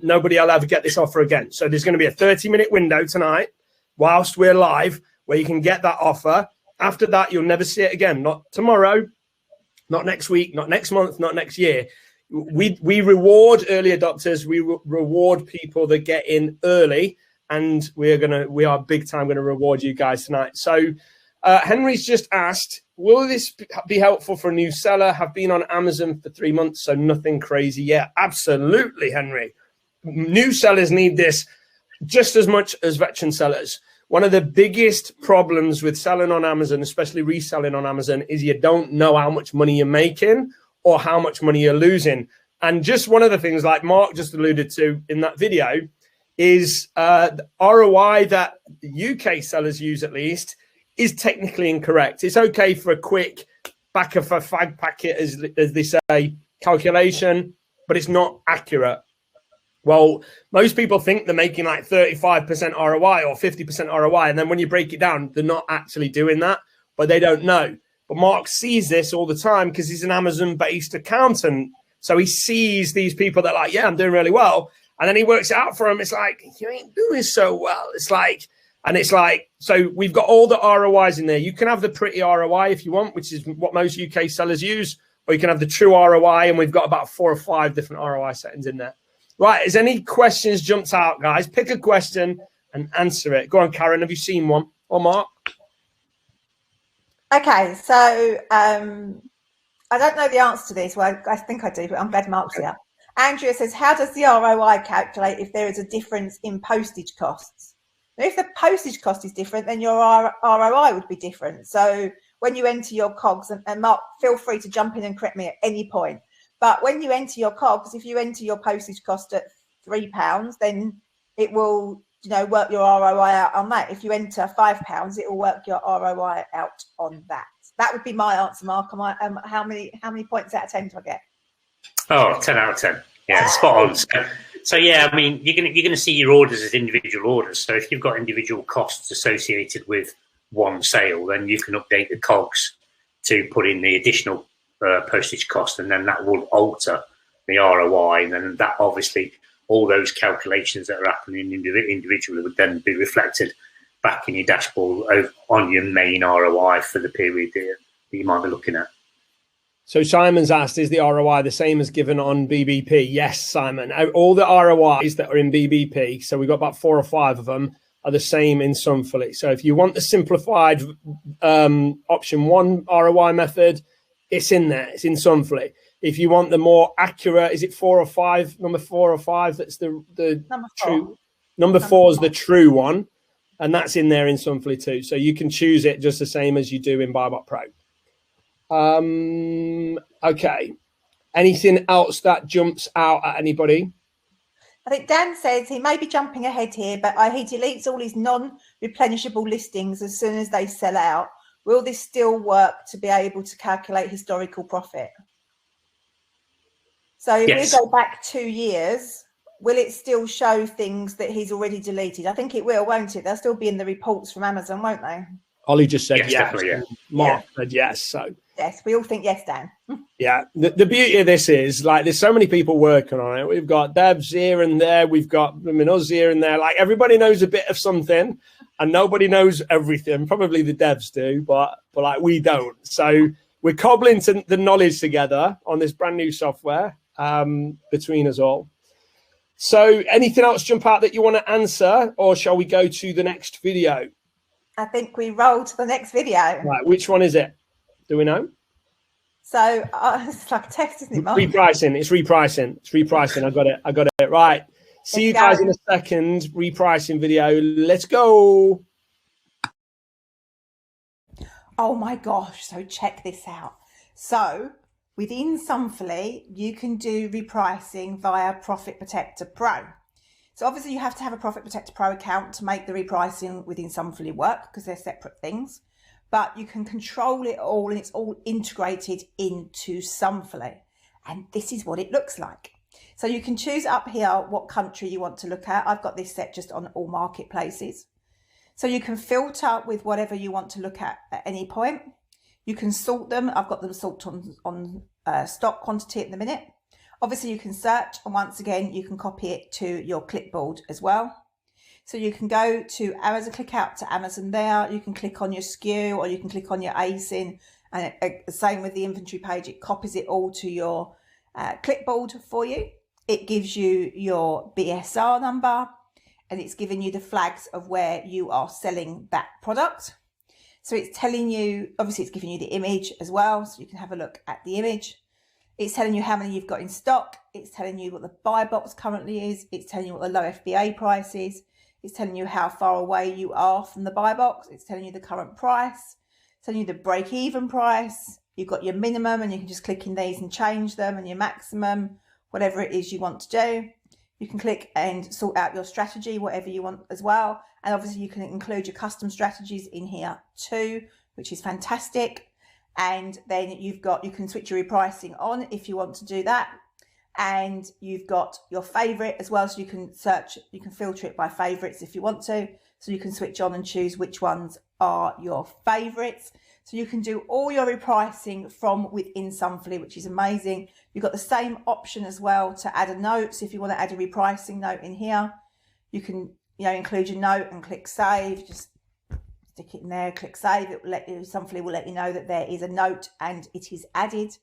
nobody will ever get this offer again. So there's going to be a 30-minute window tonight whilst we're live where you can get that offer. After that, you'll never see it again. Not tomorrow, not next week, not next month, not next year. We reward early adopters. We reward people that get in early, and we are big time going to reward you guys tonight. So Henry's just asked, will this be helpful for a new seller? Have been on Amazon for 3 months, so nothing crazy yet. Absolutely, Henry. New sellers need this just as much as veteran sellers. One of the biggest problems with selling on Amazon, especially reselling on Amazon, is you don't know how much money you're making or how much money you're losing. And just one of the things, like Mark just alluded to in that video, is the ROI that UK sellers use, at least, is technically incorrect. It's okay for a quick back of a fag packet, as they say, calculation, but it's not accurate. Well, most people think they're making like 35% ROI or 50% ROI. And then when you break it down, they're not actually doing that, but they don't know. But Mark sees this all the time because he's an Amazon-based accountant. So he sees these people that are like, yeah, I'm doing really well. And then he works it out for them. It's like, you ain't doing so well. It's like, so we've got all the ROIs in there. You can have the pretty ROI if you want, which is what most UK sellers use, or you can have the true ROI. And we've got about 4 or 5 different ROI settings in there. Right, has any questions jumped out, guys? Pick a question and answer it. Go on, Karen, have you seen one? Or Mark? Okay, so I don't know the answer to this. Well, I think I do, but I'm glad Mark's here. Andrea says, how does the ROI calculate if there is a difference in postage costs? Now, if the postage cost is different, then your ROI would be different. So when you enter your COGS, and Mark, feel free to jump in and correct me at any point. But when you enter your COGS, if you enter your postage cost at £3, then it will, work your ROI out on that. If you enter £5, it will work your ROI out on that. That would be my answer, Mark. How many points out of 10 do I get? Oh, 10 out of 10. Yeah, spot on. So yeah, I mean, you're gonna see your orders as individual orders. So if you've got individual costs associated with one sale, then you can update the COGS to put in the additional postage cost, and then that will alter the ROI. And then that obviously, all those calculations that are happening individually would then be reflected back in your dashboard on your main ROI for the period that you might be looking at. So Simon's asked, is the ROI the same as given on BBP? Yes, Simon. All the ROIs that are in BBP, so we've got about 4 or 5 of them, are the same in Sumfully. So if you want the simplified option 1 ROI method, it's in there. It's in Sumfully. If you want the more accurate, is it 4 or 5? Number 4 or 5? That's the number 4. True. Number 4 is the true one, and that's in there in Sumfully too. So you can choose it just the same as you do in Buyback Pro. Okay. Anything else that jumps out at anybody? I think Dan says he may be jumping ahead here, but he deletes all his non-replenishable listings as soon as they sell out. Will this still work to be able to calculate historical profit? So if we go back 2 years, will it still show things that he's already deleted? I think it will, won't it? They'll still be in the reports from Amazon, won't they? Ollie just said yes. Yeah. Mark said yes. So yes, we all think yes, Dan. Yeah. The beauty of this is, like, there's so many people working on it. We've got devs here and there. We've got us here and there. Like, everybody knows a bit of something, and nobody knows everything. Probably the devs do, but like, we don't. So we're cobbling the knowledge together on this brand new software between us all. So anything else jump out that you want to answer, or shall we go to the next video? I think we roll to the next video. Right, which one is it? Do we know? So it's like a text, isn't it, Mark? Repricing. It's repricing. I got it. Right. See you guys in a second. Repricing video. Let's go. Oh my gosh. So check this out. So within Sumfully, you can do repricing via Profit Protector Pro. So obviously you have to have a Profit Protector Pro account to make the repricing within Sumfully work, because they're separate things. But you can control it all, and it's all integrated into Sumfully. And this is what it looks like. So you can choose up here what country you want to look at. I've got this set just on all marketplaces. So you can filter with whatever you want to look at any point. You can sort them. I've got them sorted on stock quantity at the minute. Obviously you can search, and once again, you can copy it to your clipboard as well. So you can go to Amazon, click out to Amazon there. You can click on your SKU, or you can click on your ASIN, and same with the inventory page. It copies it all to your clipboard for you. It gives you your BSR number, and it's giving you the flags of where you are selling that product. So it's telling you, obviously it's giving you the image as well, so you can have a look at the image. It's telling you how many you've got in stock. It's telling you what the buy box currently is. It's telling you what the low FBA price is. It's telling you how far away you are from the buy box. It's telling you the current price. It's telling you the break-even price. You've got your minimum, and you can just click in these and change them, and your maximum, whatever it is you want to do. You can click and sort out your strategy, whatever you want as well. And obviously you can include your custom strategies in here too, which is fantastic. And then you can switch your repricing on if you want to do that. And you've got your favorite as well, so you can search, you can filter it by favorites if you want to, so you can switch on and choose which ones are your favorites. So you can do all your repricing from within Sumfully, which is amazing. You've got the same option as well to add a note. So if you want to add a repricing note in here, you can include your note and click save. Just stick it in there, click save. It will let you, Sumfully will let you know that there is a note and it is added.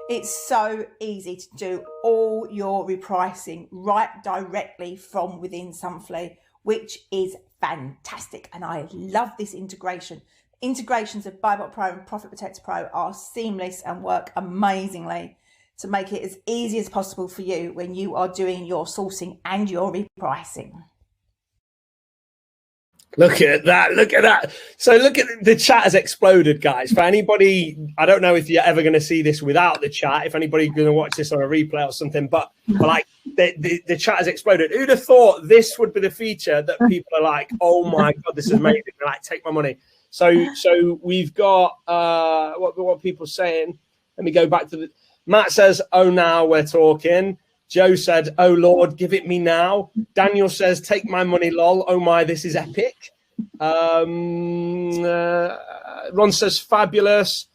It's so easy to do all your repricing right directly from within Sumfully, which is fantastic. And I love this integration. Integrations of Buyback Pro and Profit Protector Pro are seamless and work amazingly to make it as easy as possible for you when you are doing your sourcing and your repricing. Look at that. Look at that. So look at the chat has exploded, guys. For anybody, I don't know if you're ever going to see this without the chat, if anybody's going to watch this on a replay or something, but like the chat has exploded. Who'd have thought this would be the feature that people are like, oh my God, this is amazing. They're like, take my money. So we've got what people saying. Let me go back to Matt says, oh, now we're talking. Joe said, oh, Lord, give it me now. Daniel says, take my money, lol. Oh, my, this is epic. Ron says, fabulous.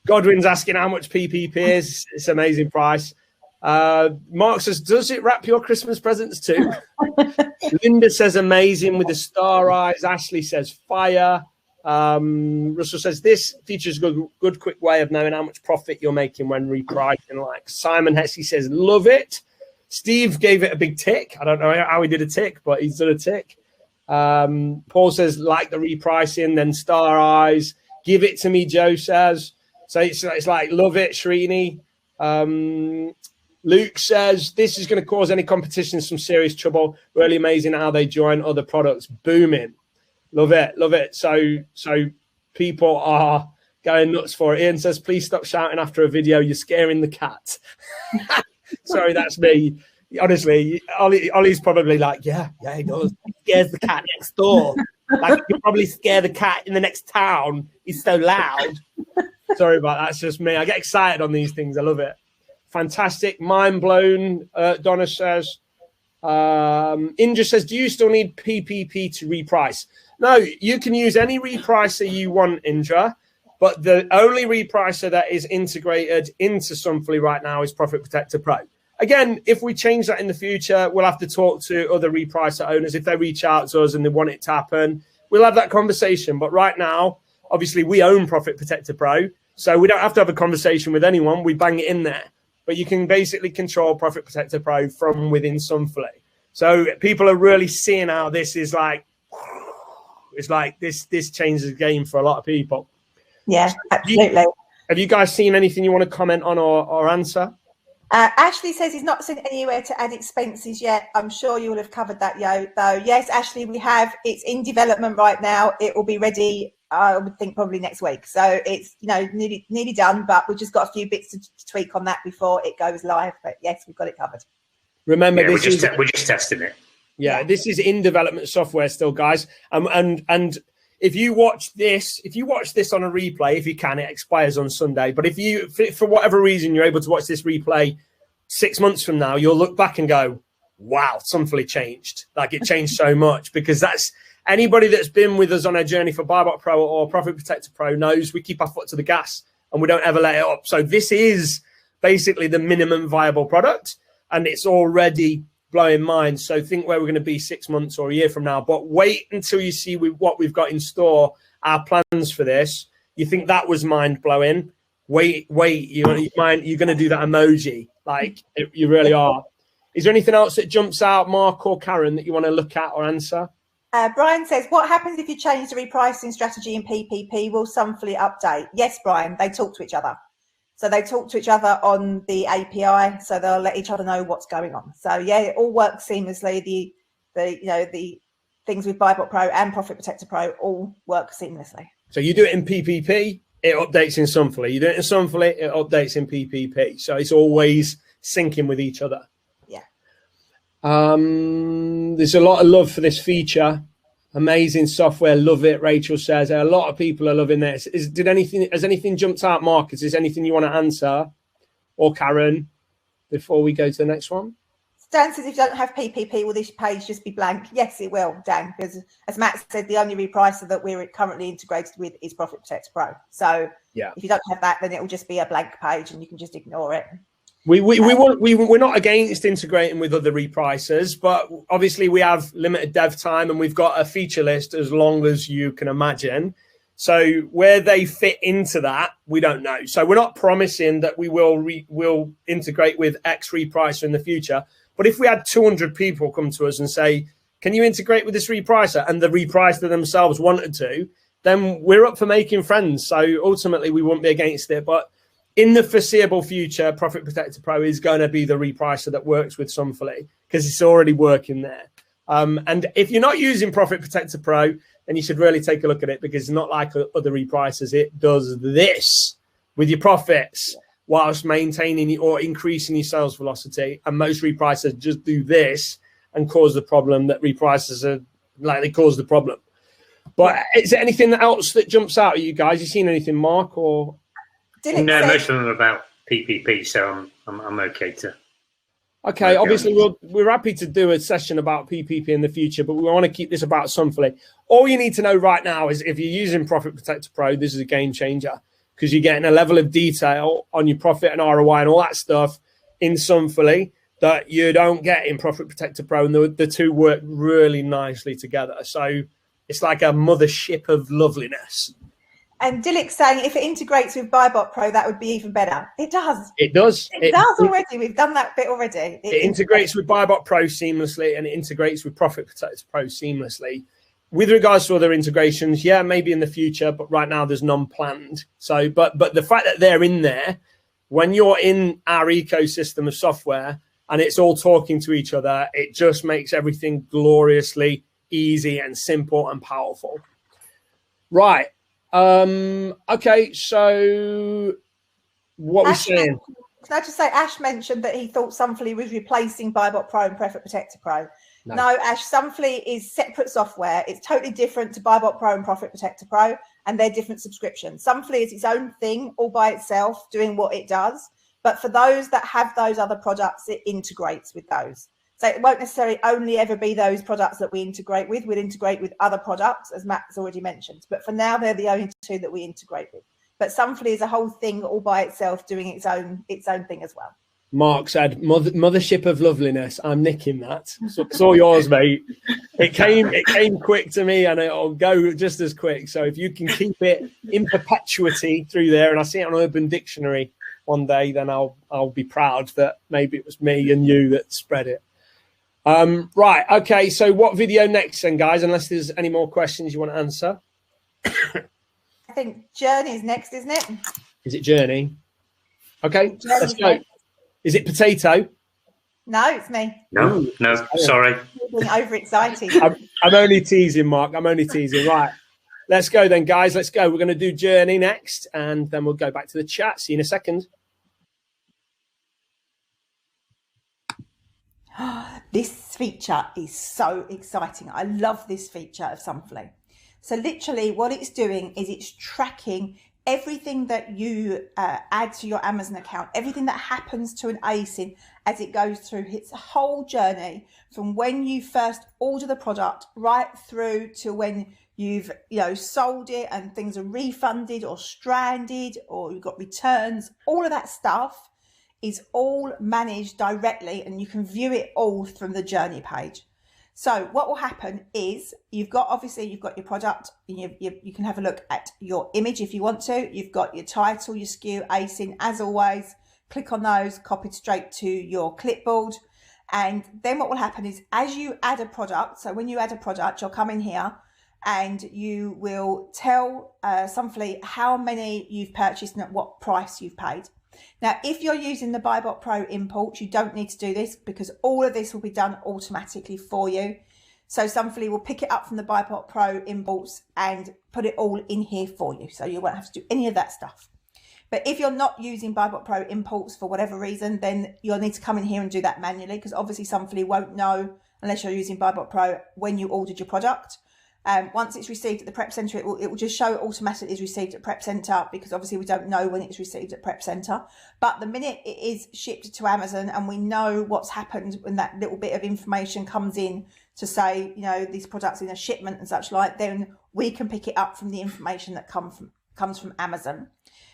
Godwin's asking how much PPP is. It's an amazing price. Mark says, does it wrap your Christmas presents too? Linda says, amazing with the star eyes. Ashley says, fire. Russell says, this features a good quick way of knowing how much profit you're making when repricing. Like Simon Hesse says, love it. Steve gave it a big tick. I don't know how he did a tick, but he's done a tick. Paul says, like the repricing, then star eyes. Give it to me, Joe says. So it's like, love it, Srini. Luke says, this is going to cause any competition some serious trouble. Really amazing how they join other products. Booming. Love it, love it. So people are going nuts for it. Ian says, please stop shouting after a video. You're scaring the cat. Sorry, that's me. Honestly, Ollie's probably like, yeah, he does. He scares the cat next door. Like, you probably scare the cat in the next town. He's so loud. Sorry about that. That's just me. I get excited on these things. I love it. Fantastic. Mind blown, Donna says. Indra says, do you still need PPP to reprice? No, you can use any repricer you want, Indra, but the only repricer that is integrated into Sumfully right now is Profit Protector Pro. Again, if we change that in the future, we'll have to talk to other repricer owners. If they reach out to us and they want it to happen, we'll have that conversation. But right now, obviously, we own Profit Protector Pro, so we don't have to have a conversation with anyone. We bang it in there. But you can basically control Profit Protector Pro from within Sumfully. So people are really seeing how this is like, it's like this changes the game for a lot of people. Yeah, absolutely. Have you guys seen anything you want to comment on or answer? Ashley says he's not seen anywhere to add expenses yet. I'm sure you will have covered that, though. Yes, Ashley, we have. It's in development right now. It will be ready, I would think, probably next week. So it's nearly done, but we've just got a few bits to tweak on that before it goes live. But yes, we've got it covered. Remember, we're just testing it. Yeah, this is in development software still, guys. And if you watch this on a replay, if you can, it expires on Sunday. But if you, for whatever reason, you're able to watch this replay 6 months from now, you'll look back and go, wow, Sumfully changed. Like, it changed so much, because that's anybody that's been with us on our journey for Buyback Pro or Profit Protector Pro knows we keep our foot to the gas and we don't ever let it up. So this is basically the minimum viable product, and it's already blowing minds. So think where we're going to be 6 months or a year from now. But wait until you see what we've got in store, our plans for this. You think that was mind blowing? Wait. You're going to do that emoji. Like, you really are. Is there anything else that jumps out, Mark or Karen, that you want to look at or answer? Brian says, what happens if you change the repricing strategy in PPP? Will Sumfully update? Yes, Brian, they talk to each other. So they talk to each other on the API, so they'll let each other know what's going on. So yeah, it all works seamlessly. The things with Buyback Pro and Profit Protector Pro all work seamlessly. So you do it in PPP, it updates in Sumfully. You do it in Sumfully, it updates in PPP. So it's always syncing with each other. Yeah. There's a lot of love for this feature. Amazing software, love it. Rachel says a lot of people are loving this. Has anything jumped out, Mark? Is there anything you want to answer, or Karen, before we go to the next one? Dan says, if you don't have PPP, will this page just be blank? Yes, it will, Dan, because as Matt said, the only repricer that we're currently integrated with is Profit Protector Pro. So yeah, if you don't have that, then it will just be a blank page and you can just ignore it. We're not against integrating with other repricers, but obviously we have limited dev time and we've got a feature list as long as you can imagine. So where they fit into that, we don't know. So we're not promising that we will integrate with X repricer in the future. But if we had 200 people come to us and say, can you integrate with this repricer? And the repricer themselves wanted to, then we're up for making friends. So ultimately we wouldn't be against it. But in the foreseeable future, Profit Protector Pro is going to be the repricer that works with Sumfully because it's already working there. And if you're not using Profit Protector Pro, then you should really take a look at it, because it's not like other repricers. It does this with your profits whilst maintaining or increasing your sales velocity. And most repricers just do this and cause the problem that repricers are like, they cause the problem. But is there anything else that jumps out at you guys? You seen anything, Mark? Or no, most of them are about PPP, so I'm okay to. Okay, obviously we're happy to do a session about PPP in the future, but we want to keep this about Sumfully. All you need to know right now is if you're using Profit Protector Pro, this is a game changer, because you're getting a level of detail on your profit and ROI and all that stuff in Sumfully that you don't get in Profit Protector Pro, and the two work really nicely together. So it's like a mothership of loveliness. And Dilek's saying if it integrates with Buybot Pro, that would be even better. It does. It does. It does already. We've done that bit already. It integrates with Buybot Pro seamlessly, and it integrates with Profit Protector Pro seamlessly. With regards to other integrations, yeah, maybe in the future, but right now there's none planned. So, but the fact that they're in there, when you're in our ecosystem of software and it's all talking to each other, it just makes everything gloriously easy and simple and powerful. Right. Okay, so what we're saying. Can I just say, Ash mentioned that he thought Sumfully was replacing Buybot Pro and Profit Protector Pro. No, Ash, Sumfully is separate software. It's totally different to Buybot Pro and Profit Protector Pro, and they're different subscriptions. Sumfully is its own thing all by itself, doing what it does. But for those that have those other products, it integrates with those. So it won't necessarily only ever be those products that we integrate with. We'll integrate with other products, as Matt's already mentioned. But for now, they're the only two that we integrate with. But Sumfully is a whole thing all by itself, doing its own thing as well. Mark said, "Mothership of loveliness." I'm nicking that. So it's all yours, mate. It came quick to me, and it'll go just as quick. So if you can keep it in perpetuity through there, and I see it on Urban Dictionary one day, then I'll be proud that maybe it was me and you that spread it. Right. Okay. So what video next then, guys? Unless there's any more questions you want to answer. I think Journey is next, isn't it? Is it Journey? Okay. Let's go. Next. Is it Potato? No, it's me. No, sorry. I'm overexcited. I'm only teasing, Mark. I'm only teasing. Right. Let's go then, guys. Let's go. We're going to do Journey next, and then we'll go back to the chat. See you in a second. This feature is so exciting. I love this feature of Sumfully. So literally what it's doing is it's tracking everything that you add to your Amazon account, everything that happens to an ASIN as it goes through its whole journey from when you first order the product right through to when you've sold it and things are refunded or stranded or you've got returns. All of that stuff is all managed directly, and you can view it all from the journey page. So what will happen is you've got your product, and you can have a look at your image if you want to. You've got your title, your SKU, ASIN, as always. Click on those, copied straight to your clipboard. And then what will happen is as you add a product, so when you add a product, you'll come in here and you will tell Sumfully how many you've purchased and at what price you've paid. Now, if you're using the Buybot Pro import, you don't need to do this because all of this will be done automatically for you. So Sumfully will pick it up from the Buybot Pro imports and put it all in here for you. So you won't have to do any of that stuff. But if you're not using Buybot Pro imports for whatever reason, then you'll need to come in here and do that manually, because obviously Sumfully won't know, unless you're using Buybot Pro, when you ordered your product. Once it's received at the prep center, it will just show it automatically is received at prep center, because obviously we don't know when it's received at prep center. But the minute it is shipped to Amazon and we know what's happened when that little bit of information comes in to say, these products in a shipment and such like, then we can pick it up from the information that comes from Amazon.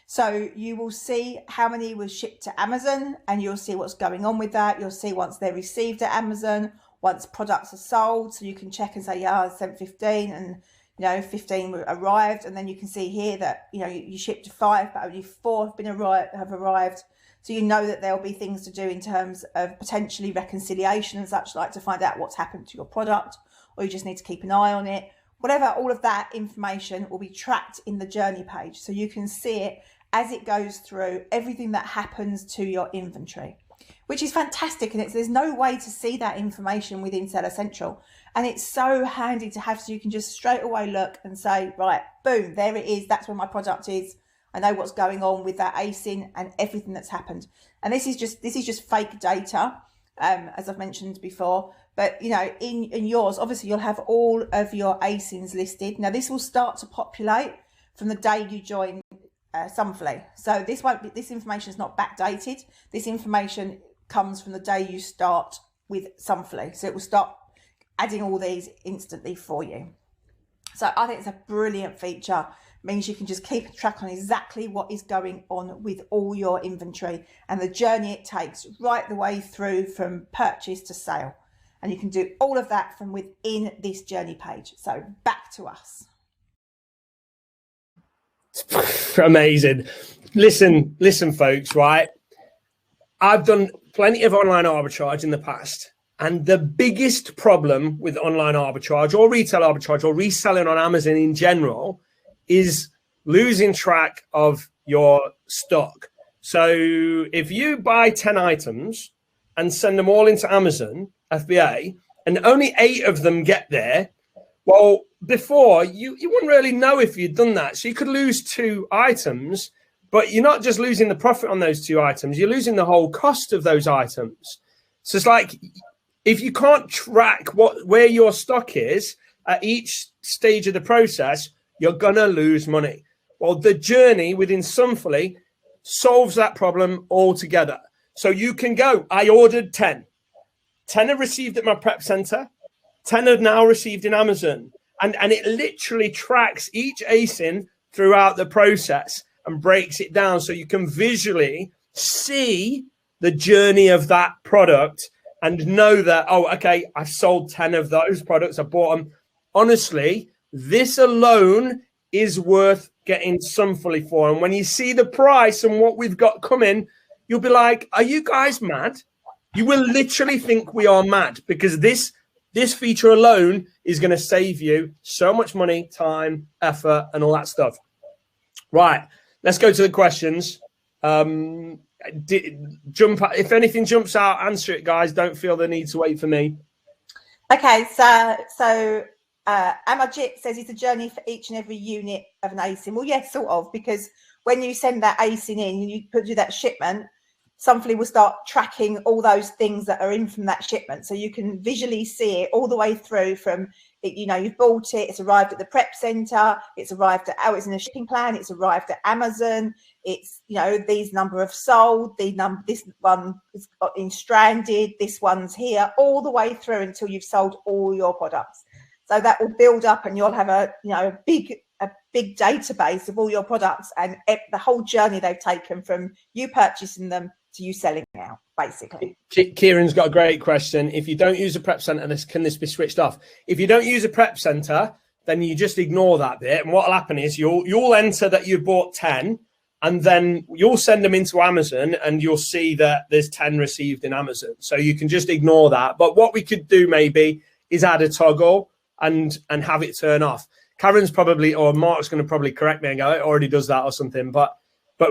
So you will see how many was shipped to Amazon, and you'll see what's going on with that. You'll see once they're received at Amazon, once products are sold, so you can check and say, yeah, I sent 15 and 15 arrived, and then you can see here that you shipped 5, but only 4 have arrived. So you know that there'll be things to do in terms of potentially reconciliation and such like, to find out what's happened to your product, or you just need to keep an eye on it. Whatever, all of that information will be tracked in the journey page, so you can see it as it goes through everything that happens to your inventory, which is fantastic. And there's no way to see that information within Seller Central And it's so handy to have, so you can just straight away look and say, right, boom, there it is. That's where my product is. I know what's going on with that ASIN and everything that's happened. And this is just fake data, as I've mentioned before. But, you know, in yours, obviously you'll have all of your ASINs listed. Now this will start to populate from the day you join Sumfully. So this information is not backdated. This information comes from the day you start with Sumfully. So it will start adding all these instantly for you. So I think it's a brilliant feature. It means you can just keep track on exactly what is going on with all your inventory and the journey it takes right the way through from purchase to sale. And you can do all of that from within this journey page. So back to us. Amazing. Listen, folks, right? I've done plenty of online arbitrage in the past. And the biggest problem with online arbitrage or retail arbitrage or reselling on Amazon in general is losing track of your stock. So if you buy 10 items and send them all into Amazon, FBA, and only 8 of them get there, well, before you wouldn't really know if you'd done that. So you could lose 2 items, but you're not just losing the profit on those 2 items, you're losing the whole cost of those items. So it's like, if you can't track where your stock is at each stage of the process, you're going to lose money. Well, the journey within Sumfully solves that problem altogether. So you can go, I ordered 10. 10 are received at my prep center. 10 are now received in Amazon. And it literally tracks each ASIN throughout the process and breaks it down so you can visually see the journey of that product and know that, oh, okay, I've sold 10 of those products. I bought them. Honestly, this alone is worth getting Sumfully for. And when you see the price and what we've got coming, you'll be like, are you guys mad? You will literally think we are mad, because this feature alone is going to save you so much money, time, effort, and all that stuff. Right, let's go to the questions. If anything jumps out, answer it, guys. Don't feel the need to wait for me. Okay, so Amajit says it's a journey for each and every unit of an ASIN. Well, yes, sort of, because when you send that ASIN in and you do that shipment, Sumfully will start tracking all those things that are in from that shipment. So you can visually see it all the way through from, you know, you've bought it, it's arrived at the prep center, it's arrived at, it's in a shipping plan, it's arrived at Amazon, it's, you know, these number of sold, this one is in stranded, this one's here, all the way through until you've sold all your products. So that will build up and you'll have a big database of all your products and the whole journey they've taken from you purchasing them to you selling out, basically. Kieran's got a great question. If you don't use a prep center, can this be switched off? If you don't use a prep center, then you just ignore that bit. And what will happen is you'll enter that you bought 10, and then you'll send them into Amazon and you'll see that there's 10 received in Amazon. So you can just ignore that. But what we could do maybe is add a toggle and have it turn off. Karen's probably, or Mark's going to probably correct me and go, it already does that or something. But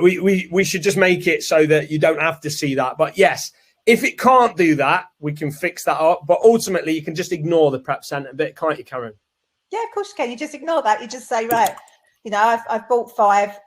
we should just make it so that you don't have to see that. But yes, if it can't do that, we can fix that up. But ultimately, you can just ignore the prep center bit, can't you, Karen? Yeah, of course you can. You just ignore that. You just say, right, you know, I've bought 5.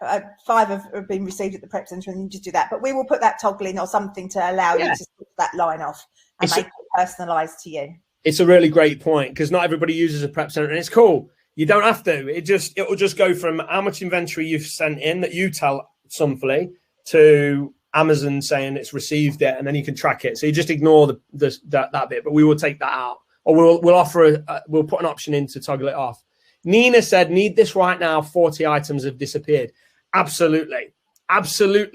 5 have been received at the prep center, and you just do that. But we will put that toggle in or something to allow you to switch that line off and make it personalized to you. It's a really great point, because not everybody uses a prep center, and it's cool. You don't have to. It will just go from how much inventory you've sent in that you tell Sumfully to Amazon saying it's received it, and then you can track it. So you just ignore that bit, but we will take that out, or we'll put an option in to toggle it off. Nina said, need this right now. 40 items have disappeared. Absolutely,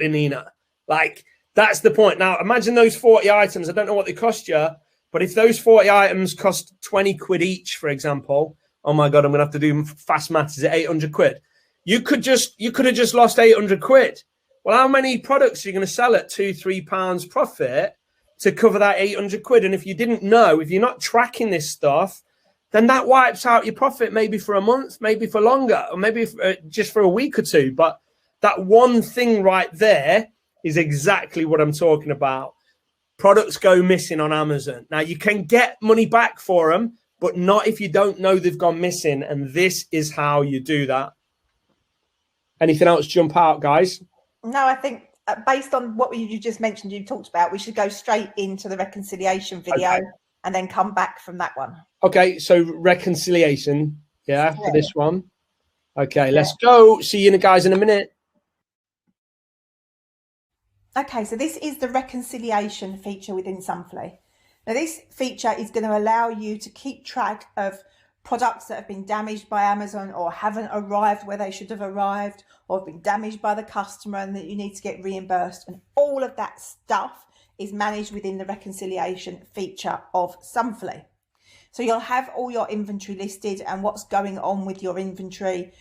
Nina. Like, that's the point. Now imagine those 40 items. I don't know what they cost you, but if those 40 items cost 20 quid each, for example, oh my God, I'm gonna have to do fast maths. Is it 800 quid? You could have just lost 800 quid. Well, how many products are you going to sell at £2-3 profit to cover that 800 quid? And if you didn't know, if you're not tracking this stuff, then that wipes out your profit maybe for a month, maybe for longer, or maybe just for a week or two. But that one thing right there is exactly what I'm talking about. Products go missing on Amazon. Now, you can get money back for them, but not if you don't know they've gone missing. And this is how you do that. Anything else jump out, guys? No, I think based on what you just mentioned, you talked about, we should go straight into the reconciliation video and then come back from that one. Okay, so reconciliation, for this one. Okay, let's go. See you guys in a minute. Okay, so this is the reconciliation feature within Sumfully. Now, this feature is going to allow you to keep track of products that have been damaged by Amazon or haven't arrived where they should have arrived, or have been damaged by the customer and that you need to get reimbursed. And all of that stuff is managed within the reconciliation feature of Sumfully. So you'll have all your inventory listed and what's going on with your inventory,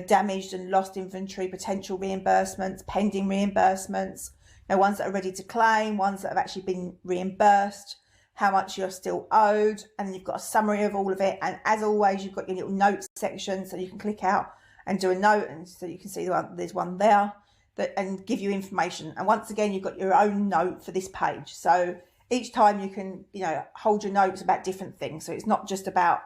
damaged and lost inventory, potential reimbursements, pending reimbursements, ones that are ready to claim, ones that have actually been reimbursed, how much you're still owed, and then you've got a summary of all of it. And as always, you've got your little notes section, so you can click out and do a note, and so you can see there's one there and give you information. And once again, you've got your own note for this page. So each time you can, hold your notes about different things. So it's not just about,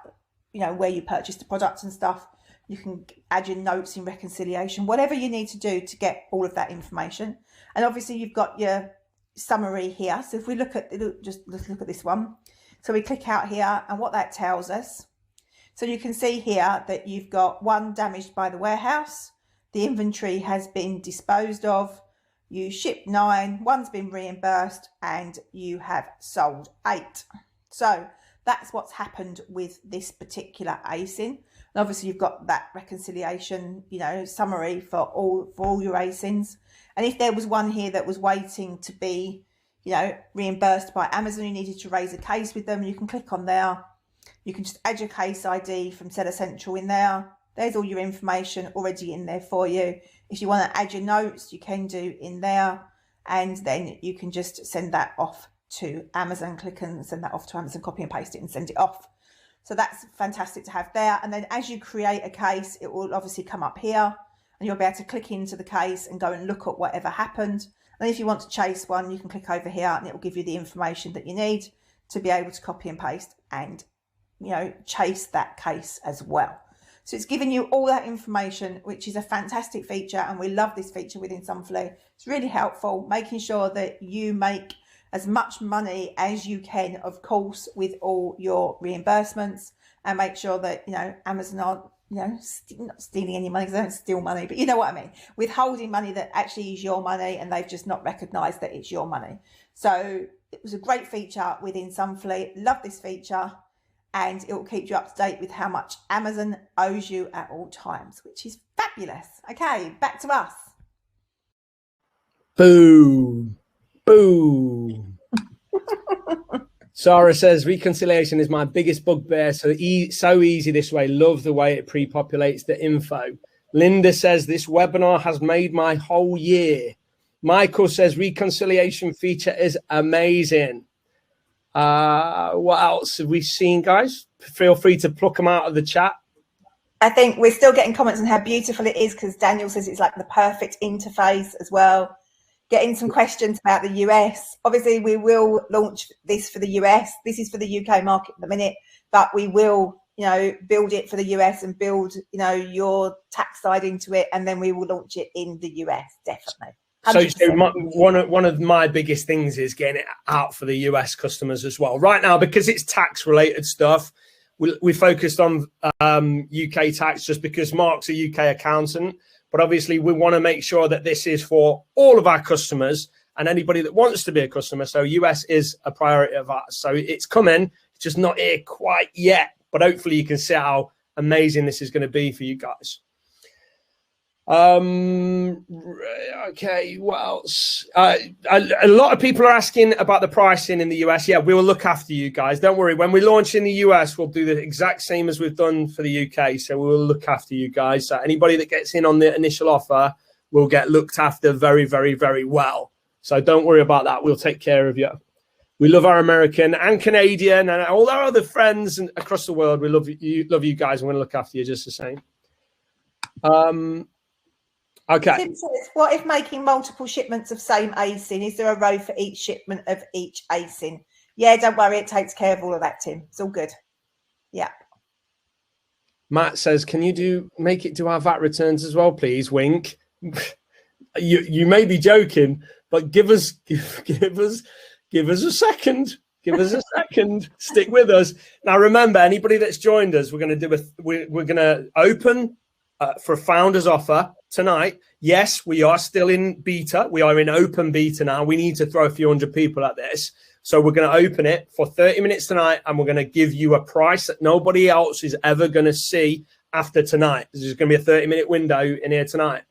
where you purchased the products and stuff. You can add your notes in reconciliation, whatever you need to do to get all of that information. And obviously you've got your summary here. So if we let's look at this one. So we click out here and what that tells us. So you can see here that you've got 1 damaged by the warehouse. The inventory has been disposed of. You shipped 9, 1's been reimbursed, and you have sold 8. So that's what's happened with this particular ASIN. And obviously you've got that reconciliation, summary for all your ASINs. And if there was one here that was waiting to be, reimbursed by Amazon, you needed to raise a case with them, you can click on there. You can just add your case ID from Seller Central in there. There's all your information already in there for you. If you want to add your notes, you can do in there. And then you can just send that off to Amazon, click and send that off to Amazon, copy and paste it and send it off. So that's fantastic to have there. And then as you create a case, it will obviously come up here and you'll be able to click into the case and go and look at whatever happened. And if you want to chase one, you can click over here and it will give you the information that you need to be able to copy and paste and, chase that case as well. So it's giving you all that information, which is a fantastic feature. And we love this feature within Sumfully. It's really helpful, making sure that you make as much money as you can, of course, with all your reimbursements, and make sure that, Amazon aren't, not stealing any money, because they don't steal money, but you know what I mean, withholding money that actually is your money and they've just not recognised that it's your money. So it was a great feature within Sumfully. Love this feature. And it will keep you up to date with how much Amazon owes you at all times, which is fabulous. Okay, back to us. Boom. Boom. Sarah says, reconciliation is my biggest bugbear. So easy this way. Love the way it pre-populates the info. Linda says, this webinar has made my whole year. Michael says, reconciliation feature is amazing. What else have we seen, guys? Feel free to pluck them out of the chat. I think we're still getting comments on how beautiful it is, because Daniel says it's like the perfect interface as well. Getting some questions about the US. Obviously, we will launch this for the US. This is for the UK market at the minute, but we will, build it for the US and build, your tax side into it, and then we will launch it in the US, definitely. So one of my biggest things is getting it out for the US customers as well. Right now, because it's tax related stuff, we focused on UK tax just because Mark's a UK accountant. But obviously, we want to make sure that this is for all of our customers and anybody that wants to be a customer. So US is a priority of ours. So it's coming, it's just not here quite yet. But hopefully you can see how amazing this is going to be for you guys. Okay, what else? A lot of people are asking about the pricing in the US. Yeah, we will look after you guys. Don't worry. When we launch in the US, we'll do the exact same as we've done for the UK. So we will look after you guys. So anybody that gets in on the initial offer will get looked after very, very, very well. So don't worry about that. We'll take care of you. We love our American and Canadian and all our other friends and across the world. We love you guys. And we'll look after you just the same. Okay. Tim says, what if making multiple shipments of same ASIN? Is there a row for each shipment of each ASIN? Yeah, don't worry. It takes care of all of that, Tim. It's all good. Yeah. Matt says, "Can you make it do our VAT returns as well, please?" Wink. You may be joking, but give us a second. Give us a second. Stick with us. Now, remember, anybody that's joined us, we're going to open for a founders offer tonight. Yes, we are still in beta. We are in open beta now. We need to throw a few hundred people at this. So we're going to open it for 30 minutes tonight, and we're going to give you a price that nobody else is ever going to see after tonight. There's going to be a 30-minute window in here tonight.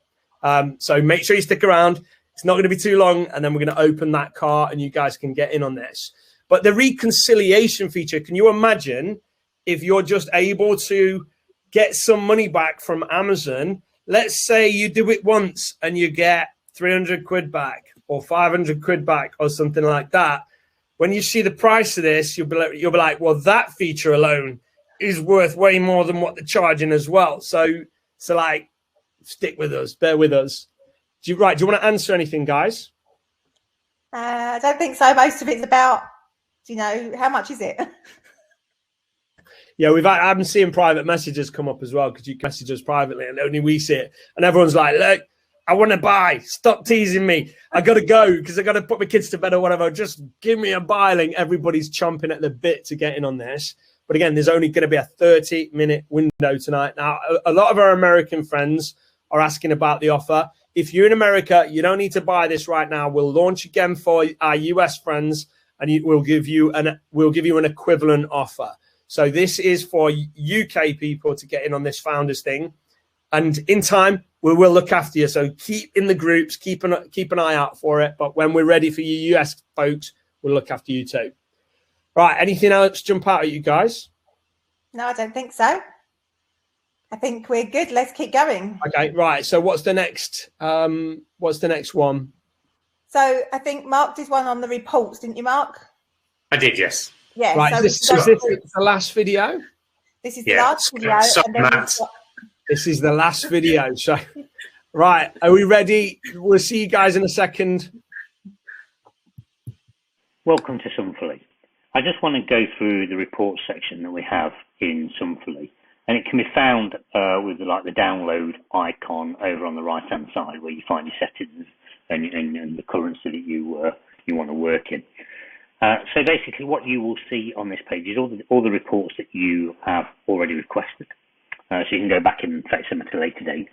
So make sure you stick around. It's not going to be too long, and then we're going to open that cart, and you guys can get in on this. But the reconciliation feature, can you imagine if you're just able to get some money back from Amazon? Let's say you do it once and you get 300 quid back or 500 quid back or something like that. When you see the price of this, you'll be like, well, that feature alone is worth way more than what they're charging as well. So like, stick with us, bear with us. Do you want to answer anything, guys? I don't think so. Most of it's about, how much is it? Yeah, I've been seeing private messages come up as well, because you can message us privately and only we see it. And everyone's like, look, I want to buy. Stop teasing me. I got to go because I got to put my kids to bed or whatever. Just give me a buy link. Everybody's chomping at the bit to get in on this. But again, there's only going to be a 30-minute window tonight. Now, a lot of our American friends are asking about the offer. If you're in America, you don't need to buy this right now. We'll launch again for our US friends, and we'll give you an equivalent offer. So this is for UK people to get in on this founders thing. And in time, we will look after you. So keep in the groups, keep an eye out for it. But when we're ready for you US folks, we'll look after you too. Right, anything else jump out at you guys? No, I don't think so. I think we're good. Let's keep going. Okay, right. So what's the next one? So I think Mark did one on the reports, didn't you, Mark? I did, yes. Yeah. Right. So Is this the last video? This is the last video. This is the last video. So, right. Are we ready? We'll see you guys in a second. Welcome to Sumfully. I just want to go through the report section that we have in Sumfully, and it can be found with the download icon over on the right hand side, where you find your settings and the currency that you want to work in. So basically, what you will see on this page is all the reports that you have already requested. So you can go back and fetch them at a later date,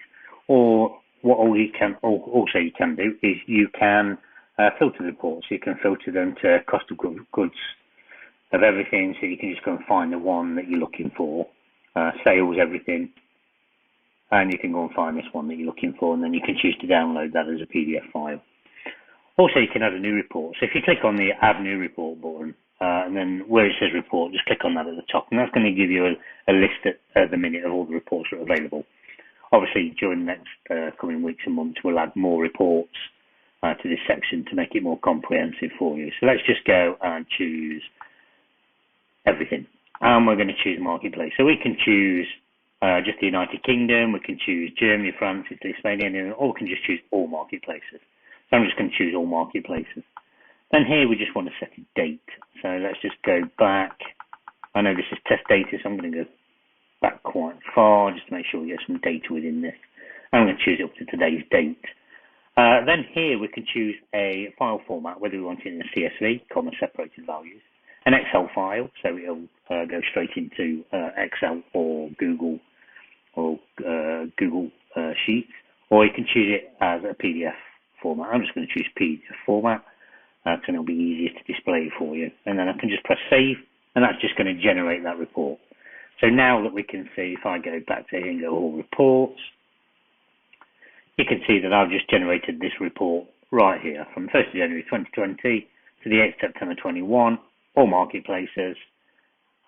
or what you can do is you can filter the reports. You can filter them to cost of goods of everything, so you can just go and find the one that you're looking for, sales, everything, and you can go and find this one that you're looking for, and then you can choose to download that as a PDF file. Also, you can add a new report. So if you click on the Add New Report button, and then where it says Report, just click on that at the top, and that's going to give you a list at the minute of all the reports that are available. Obviously, during the next coming weeks and months, we'll add more reports to this section to make it more comprehensive for you. So let's just go and choose everything. And we're going to choose Marketplace. So we can choose just the United Kingdom, we can choose Germany, France, Italy, Spain, or we can just choose all marketplaces. So I'm just going to choose all marketplaces. Then here we just want to set a date. So let's just go back. I know this is test data, so I'm going to go back quite far just to make sure we get some data within this. I'm going to choose it up to today's date. Then here we can choose a file format, whether we want it in a CSV, comma separated values, an Excel file, so it'll go straight into Excel or Google Sheets, or you can choose it as a PDF format. I'm just going to choose PDF format, and it'll be easier to display for you. And then I can just press save, and that's just going to generate that report. So now that we can see, if I go back to here and go all reports, you can see that I've just generated this report right here from 1st of January 2020 to the 8th of September 21, all marketplaces.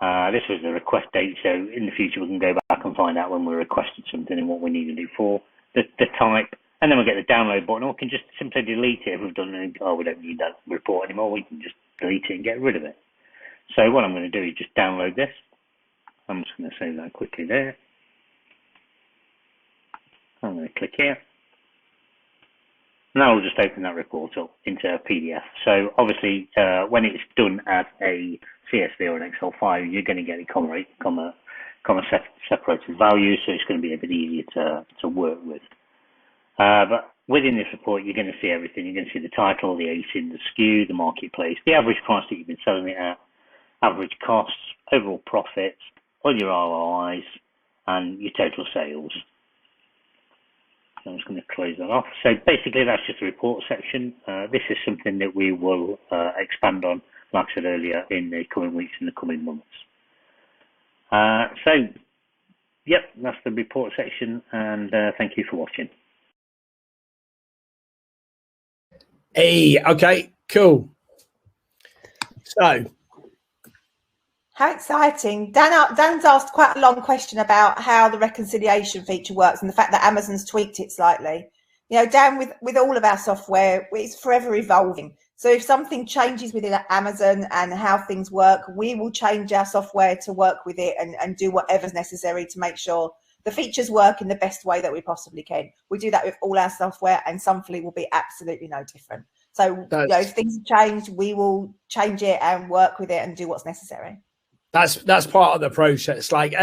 This was the request date, so in the future we can go back and find out when we requested something and what we needed it for, the type, and then we'll get the download button, or we can just simply delete it if we've done anything. Oh, we don't need that report anymore, we can just delete it and get rid of it. So what I'm going to do is just download this. I'm just going to save that quickly there. I'm going to click here. And that'll just open that report up into a PDF. So obviously, when it's done as a CSV or an Excel file, you're going to get a comma separated values, so it's going to be a bit easier to work with. But within this report, you're going to see everything. You're going to see the title, the ASIN, the SKU, the marketplace, the average price that you've been selling it at, average costs, overall profits, all your ROIs, and your total sales. So I'm just going to close that off. So basically, that's just the report section. This is something that we will expand on, like I said earlier, in the coming weeks and the coming months. So, yep, that's the report section, and thank you for watching. Hey, okay, cool. So, how exciting. Dan's asked quite a long question about how the reconciliation feature works and the fact that Amazon's tweaked it slightly. You know, Dan, with all of our software, it's forever evolving. So if something changes within Amazon and how things work, we will change our software to work with it and do whatever's necessary to make sure the features work in the best way that we possibly can. We do that with all our software, and Sumfully will be absolutely no different. So you know, if things change, we will change it and work with it and do what's necessary. That's part of the process. Like,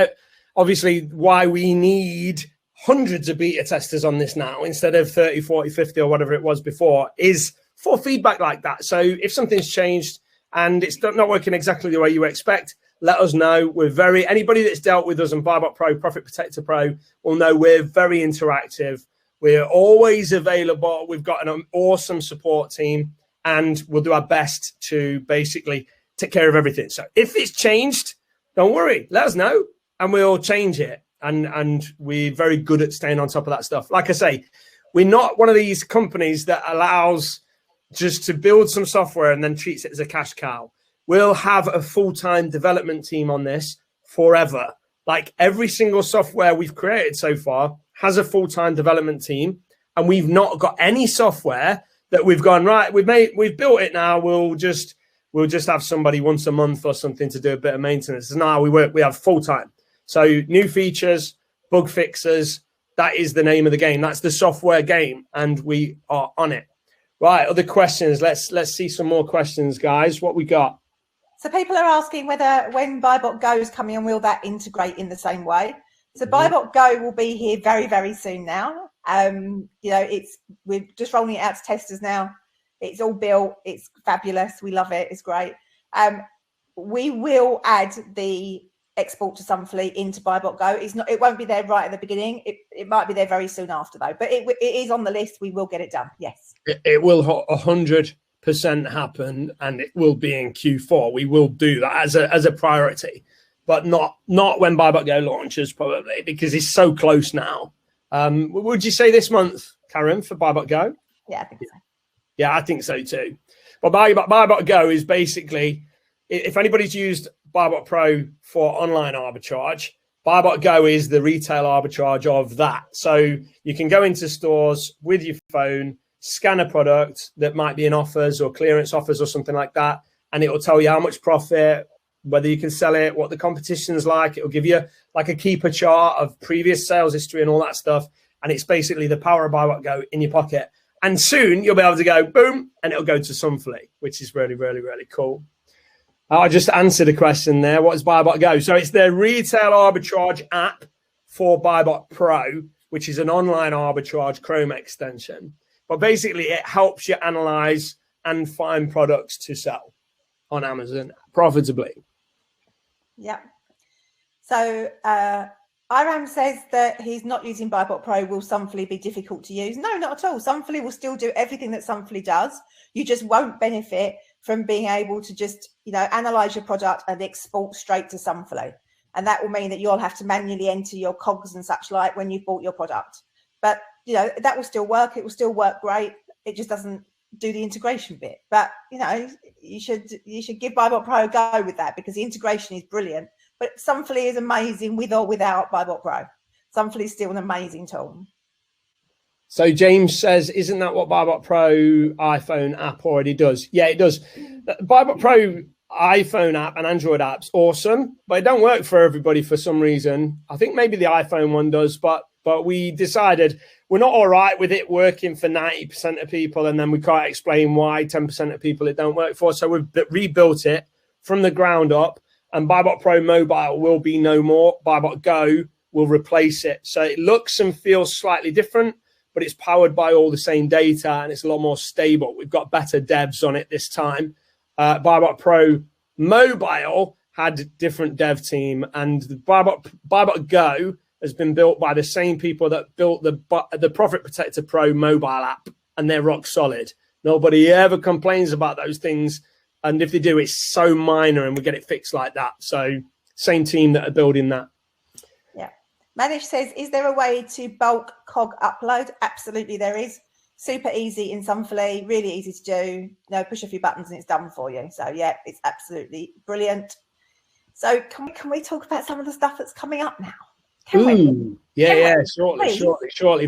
obviously, why we need hundreds of beta testers on this now instead of 30, 40, 50 or whatever it was before is for feedback like that. So if something's changed and it's not working exactly the way you expect, let us know. We're anybody that's dealt with us on Buyback Pro, Profit Protector Pro will know we're very interactive. We're always available. We've got an awesome support team, and we'll do our best to basically take care of everything. So if it's changed, don't worry, let us know and we'll change it. And we're very good at staying on top of that stuff. Like I say, we're not one of these companies that allows just to build some software and then treats it as a cash cow. We'll have a full-time development team on this forever. Like every single software we've created so far has a full-time development team, and we've not got any software that we've gone, right, we've built it now, we'll just have somebody once a month or something to do a bit of maintenance. No, we have full-time. So new features, bug fixes, that is the name of the game. That's the software game, and we are on it. Right, other questions. Let's see some more questions, guys. What we got? So people are asking whether when Buyback Go is coming on, will that integrate in the same way? So Buyback Go will be here very, very soon now. You know, we're just rolling it out to testers now. It's all built. It's fabulous. We love it. It's great. We will add the export to Sumfully into Buyback Go. It won't be there right at the beginning. It might be there very soon after though, but it is on the list. We will get it done. Yes. It will 100% happen, and it will be in Q4. We will do that as a priority, but not when Buyback Go launches, probably, because it's so close now. Would you say this month, Karen, for Buyback Go? Yeah, I think so. Yeah, I think so too. But Buyback Go is basically, if anybody's used Buyback Pro for online arbitrage, Buyback Go is the retail arbitrage of that. So you can go into stores with your phone, scan a product that might be in offers or clearance offers or something like that, and it will tell you how much profit, whether you can sell it, what the competition's like. It will give you like a keeper chart of previous sales history and all that stuff. And it's basically the power of Buyback Go in your pocket. And soon you'll be able to go boom, and it'll go to Sumfully, which is really, really, really cool. I just answered a question there. What is Buyback Go? So it's the retail arbitrage app for Buyback Pro, which is an online arbitrage Chrome extension. But basically, it helps you analyze and find products to sell on Amazon profitably. Yeah. So Iram says that he's not using Buyback Pro. Will Sumfully be difficult to use? No, not at all. Sumfully will still do everything that Sumfully does. You just won't benefit from being able to just, analyze your product and export straight to Sumfully. And that will mean that you'll have to manually enter your cogs and such like when you've bought your product. But, that will still work. It will still work great. It just doesn't do the integration bit. But, you should give Buyback Pro a go with that, because the integration is brilliant. But Sumfully is amazing with or without Buyback Pro. Sumfully is still an amazing tool. So James says, isn't that what Buyback Pro iPhone app already does? Yeah, it does. Buyback Pro iPhone app and Android app's awesome, but it don't work for everybody for some reason. I think maybe the iPhone one does, but but we decided we're not all right with it working for 90% of people, and then we can't explain why 10% of people it don't work for. So we've rebuilt it from the ground up, and Buybot Pro Mobile will be no more. Buybot Go will replace it. So it looks and feels slightly different, but it's powered by all the same data, and it's a lot more stable. We've got better devs on it this time. Buybot Pro Mobile had different dev team, and the Buybot Go has been built by the same people that built the Profit Protector Pro mobile app, and they're rock solid. Nobody ever complains about those things, and if they do, it's so minor, and we get it fixed like that. So same team that are building that. Yeah. Manish says, is there a way to bulk cog upload? Absolutely there is. Super easy in Sumfully, really easy to do. Push a few buttons and it's done for you. So yeah, it's absolutely brilliant. So can we talk about some of the stuff that's coming up now? Shortly.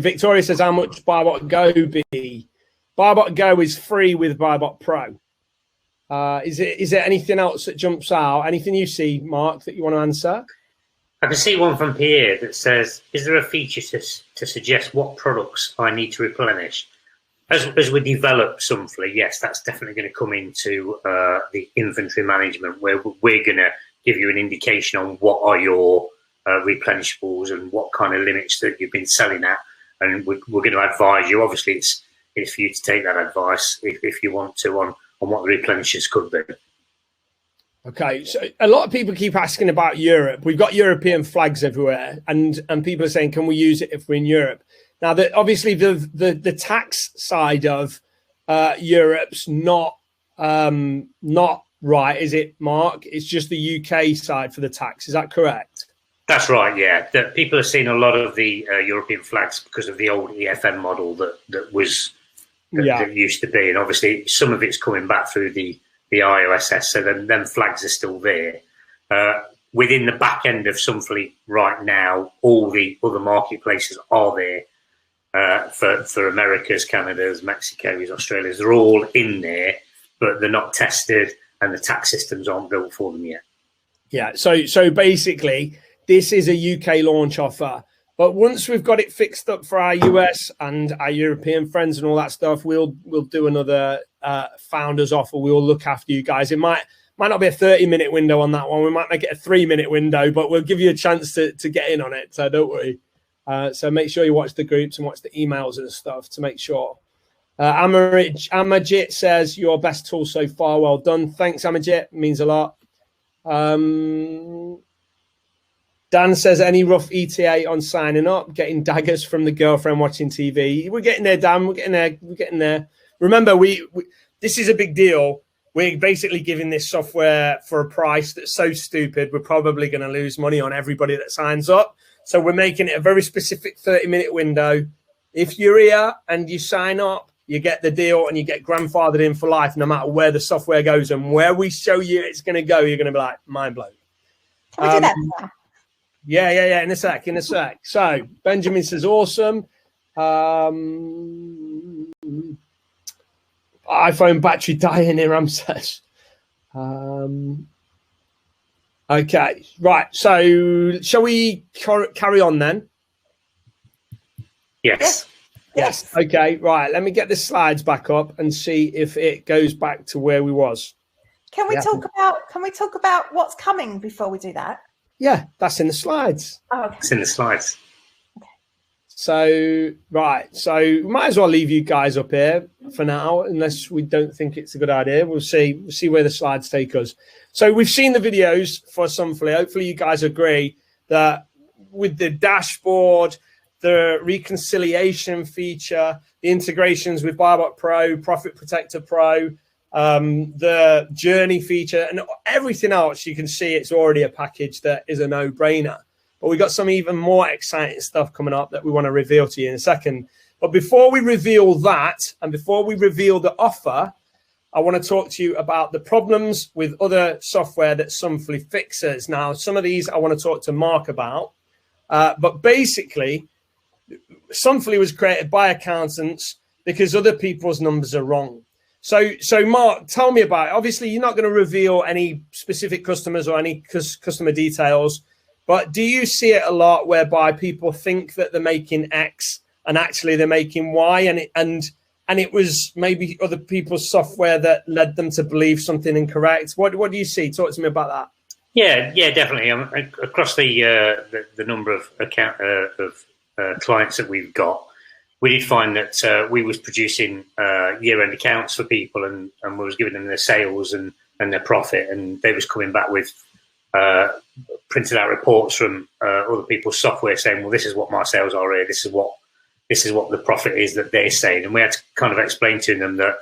Victoria says, how much Buybot Go be? Buybot Go is free with Buybot Pro. Is there anything else that jumps out? Anything you see, Mark, that you want to answer? I can see one from Pierre that says, is there a feature to suggest what products I need to replenish? As we develop Sumfully, yes, that's definitely going to come into the inventory management, where we're going to give you an indication on what are your replenishables and what kind of limits that you've been selling at, and we're going to advise you. Obviously, it's for you to take that advice if you want to on what the replenishers could be. Okay, so a lot of people keep asking about Europe. We've got European flags everywhere, and people are saying, can we use it if we're in Europe? Now, obviously, the tax side of Europe's not right, is it, Mark? It's just the UK side for the tax. Is that correct? That's right, yeah. People are seeing a lot of the European flags because of the old EFM model that used to be. And obviously, some of it's coming back through the IOSS, so then flags are still there. Within the back end of Sumfully right now, all the other marketplaces are there for Americas, Canadas, Mexicos, Australias. They're all in there, but they're not tested, and the tax systems aren't built for them yet. Yeah, so basically, this is a UK launch offer. But once we've got it fixed up for our US and our European friends and all that stuff, we'll do another founders offer. We'll look after you guys. It might not be a 30-minute window on that one. We might make it a 3-minute window, but we'll give you a chance to get in on it. So don't worry. So make sure you watch the groups and watch the emails and stuff to make sure. Amajit says, your best tool so far. Well done. Thanks, Amajit. Means a lot. Dan says, any rough ETA on signing up? Getting daggers from the girlfriend watching TV. We're getting there, Dan. We're getting there. Remember, this is a big deal. We're basically giving this software for a price that's so stupid, we're probably going to lose money on everybody that signs up. So we're making it a very specific 30-minute window. If you're here and you sign up, you get the deal and you get grandfathered in for life, no matter where the software goes. And where we show you it's going to go, you're going to be like, mind blown. Can we do that? Yeah. In a sec. So Benjamin says, awesome. iPhone battery dying here, Ram says. Okay, right. So shall we carry on then? Yes. Okay, right. Let me get the slides back up and see if it goes back to where we was. Can we talk about what's coming before we do that? Yeah, that's in the slides. Oh, okay. It's in the slides. Okay. So, right. So we might as well leave you guys up here for now, unless we don't think it's a good idea. We'll see where the slides take us. So we've seen the videos for Sumfully. Hopefully you guys agree that with the dashboard, the reconciliation feature, the integrations with Buybot Pro, Profit Protector Pro, the journey feature, and everything else, you can see it's already a package that is a no-brainer. But we've got some even more exciting stuff coming up that we want to reveal to you in a second. But before we reveal that, and before we reveal the offer, I want to talk to you about the problems with other software that Sumfully fixes. Now, some of these I want to talk to Mark about. But basically, Sumfully was created by accountants because other people's numbers are wrong. So Mark, tell me about it. Obviously, you're not going to reveal any specific customers or any customer details, But do you see it a lot whereby people think that they're making X and actually they're making Y, and it was maybe other people's software that led them to believe something incorrect? What do you see? Talk to me about that. Yeah, definitely. Across the number of clients that we've got, we did find that we was producing year-end accounts for people, and we was giving them their sales and their profit, and they was coming back with printed out reports from other people's software saying, well, this is what my sales are here, this is what the profit is that they're saying. And we had to kind of explain to them that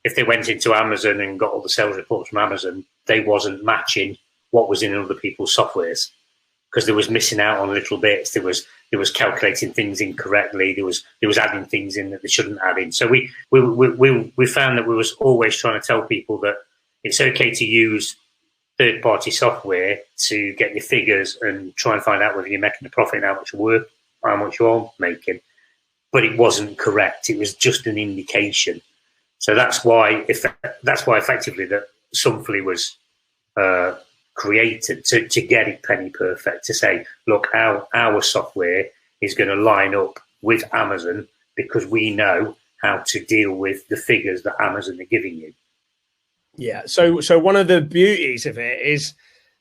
if they went into Amazon and got all the sales reports from Amazon, they wasn't matching what was in other people's softwares, because there was missing out on little bits. There was calculating things incorrectly. There was adding things in that they shouldn't add in. So we found that we was always trying to tell people that it's okay to use third-party software to get your figures and try and find out whether you're making a profit and how much you are making. But it wasn't correct. It was just an indication. So that's why effectively that Sumfully was created to get it penny perfect, to say, look, our software is going to line up with Amazon because we know how to deal with the figures that Amazon are giving you. Yeah. So one of the beauties of it is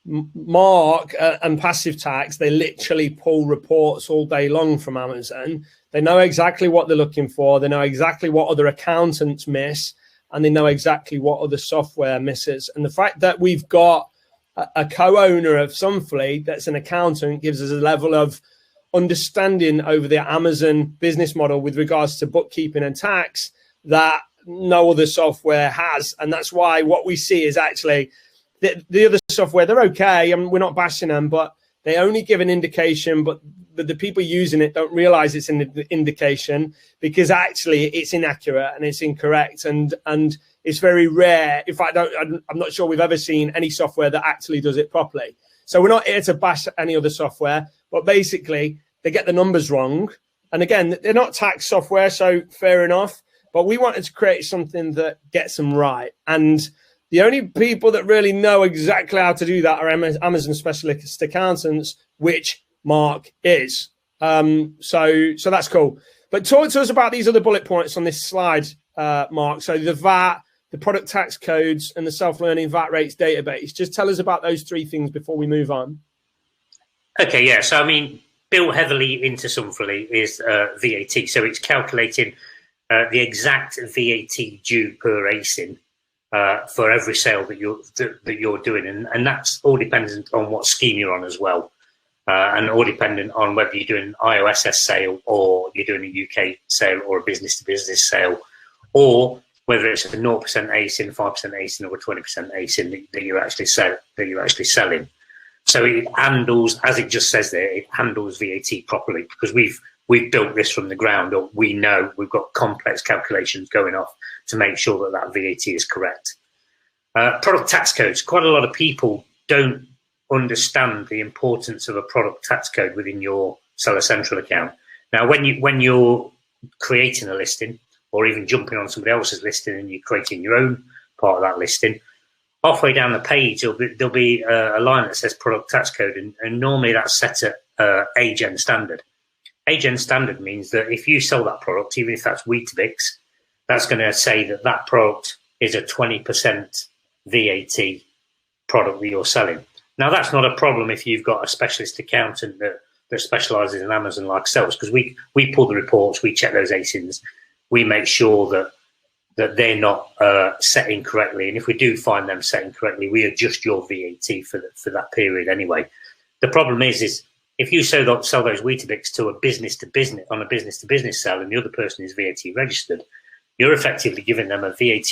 Mark and Passive Tax, they literally pull reports all day long from Amazon. They know exactly what they're looking for. They know exactly what other accountants miss, and they know exactly what other software misses. And the fact that we've got a co-owner of Sumfully that's an accountant gives us a level of understanding over the Amazon business model with regards to bookkeeping and tax that no other software has. And that's why what we see is actually the other software, they're okay, and we're not bashing them, but they only give an indication, but the people using it don't realize it's an indication, because actually it's inaccurate and it's incorrect, and it's very rare. In fact, I'm not sure we've ever seen any software that actually does it properly. So we're not here to bash any other software, but basically they get the numbers wrong. And again, they're not tax software, so fair enough. But we wanted to create something that gets them right. And the only people that really know exactly how to do that are Amazon specialist accountants, which Mark is. So that's cool. But talk to us about these other bullet points on this slide, Mark. So the VAT, the product tax codes, and the self-learning VAT rates database. Just tell us about those three things before we move on. Okay, yeah. So, I mean, built heavily into Sumfully is VAT. So it's calculating the exact VAT due per ASIN for every sale that you're doing, and that's all dependent on what scheme you're on as well, and all dependent on whether you're doing an IOSS sale or you're doing a UK sale or a business-to-business sale, or whether it's a 0% ASIN, 5% ASIN, or a 20% ASIN that you're actually selling. So it handles, as it just says there, it handles VAT properly, because we've built this from the ground up. We know we've got complex calculations going off to make sure that VAT is correct. Product tax codes. Quite a lot of people don't understand the importance of a product tax code within your Seller Central account. Now, when you're creating a listing, or even jumping on somebody else's listing and you're creating your own part of that listing, halfway down the page there'll be a line that says product tax code, and normally that's set at AGEN standard. AGEN standard means that if you sell that product, even if that's Weetabix, that's going to say that product is a 20% VAT product that you're selling. Now, that's not a problem if you've got a specialist accountant that specialises in Amazon like ourselves, because we pull the reports, we check those ASINs, we make sure that they're not set incorrectly. And if we do find them set incorrectly, we adjust your VAT for that period anyway. The problem is if you sell those Weetabix to a business-to-business on a business-to-business sale, and the other person is VAT registered, you're effectively giving them a VAT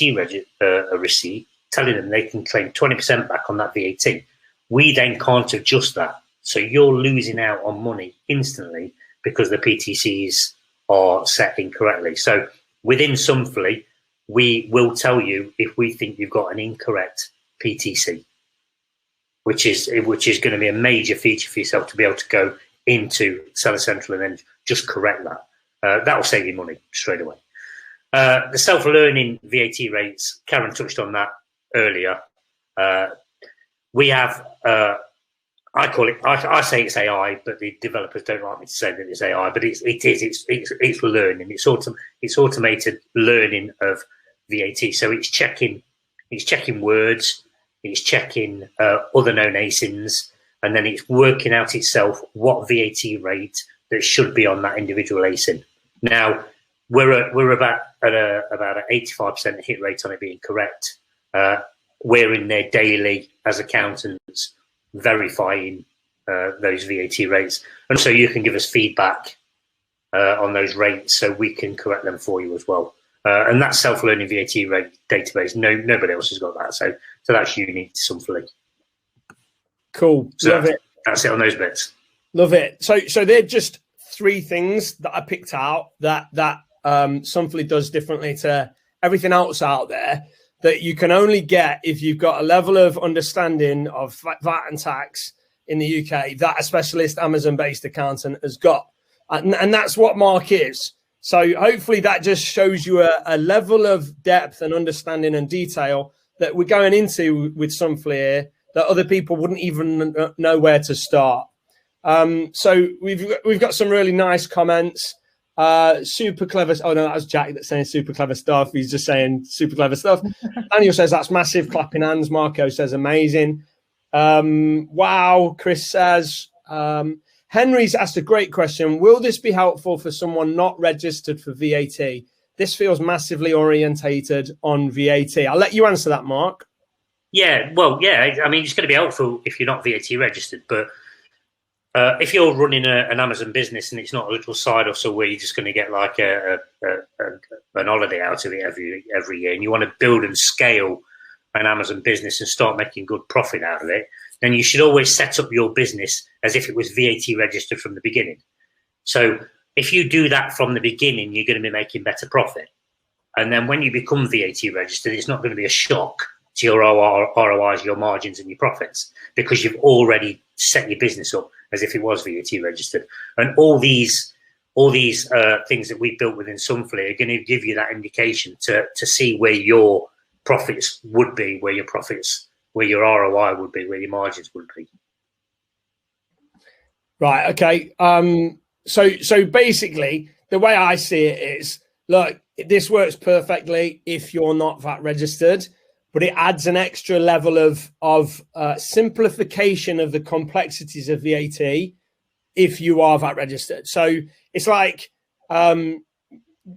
receipt, telling them they can claim 20% back on that VAT. We then can't adjust that. So you're losing out on money instantly because the PTCs are set incorrectly. So within Sumfully, we will tell you if we think you've got an incorrect PTC, which is going to be a major feature for yourself to be able to go into Seller Central and then just correct that. That will save you money straight away. The self-learning VAT rates, Karen touched on that earlier. We have I call it. I say it's AI, but the developers don't like me to say that it's AI. But it's learning. It's automated learning of VAT. So it's checking words, it's checking other known ASINs, and then it's working out itself what VAT rate that should be on that individual ASIN. Now we're about at an 85% hit rate on it being correct. We're in there daily as accountants verifying those VAT rates, and so you can give us feedback on those rates so we can correct them for you as well. And that self-learning VAT rate database, nobody else has got that. So that's unique to Sumfully. Cool. So Love it. That's it on those bits. Love it. So they're just 3 things that I picked out that Sumfully does differently to everything else out there that you can only get if you've got a level of understanding of VAT and tax in the UK that a specialist Amazon-based accountant has got. And that's what Mark is. So hopefully that just shows you a level of depth and understanding and detail that we're going into with Sunfla here that other people wouldn't even know where to start. So we've got some really nice comments. Super clever. Oh no, that was Jack that's saying super clever stuff. He's just saying super clever stuff. Daniel says that's massive. Clapping hands. Marco says amazing. Wow. Chris says. Henry's asked a great question. Will this be helpful for someone not registered for VAT? This feels massively orientated on VAT. I'll let you answer that, Mark. Yeah, well, yeah. I mean, it's going to be helpful if you're not VAT registered, but if you're running an Amazon business and it's not a little side hustle where you're just going to get like an holiday out of it every year, and you want to build and scale an Amazon business and start making good profit out of it, then you should always set up your business as if it was VAT registered from the beginning. So if you do that from the beginning, you're going to be making better profit. And then when you become VAT registered, it's not going to be a shock to your ROIs, your margins and your profits, because you've already set your business up as if it was VAT registered. And all these things that we built within Sumfully are going to give you that indication to see where your profits would be, where your ROI would be, where your margins would be. Right. Okay. So basically, the way I see it is, look, this works perfectly if you're not VAT registered, but it adds an extra level of simplification of the complexities of VAT if you are VAT registered. So it's like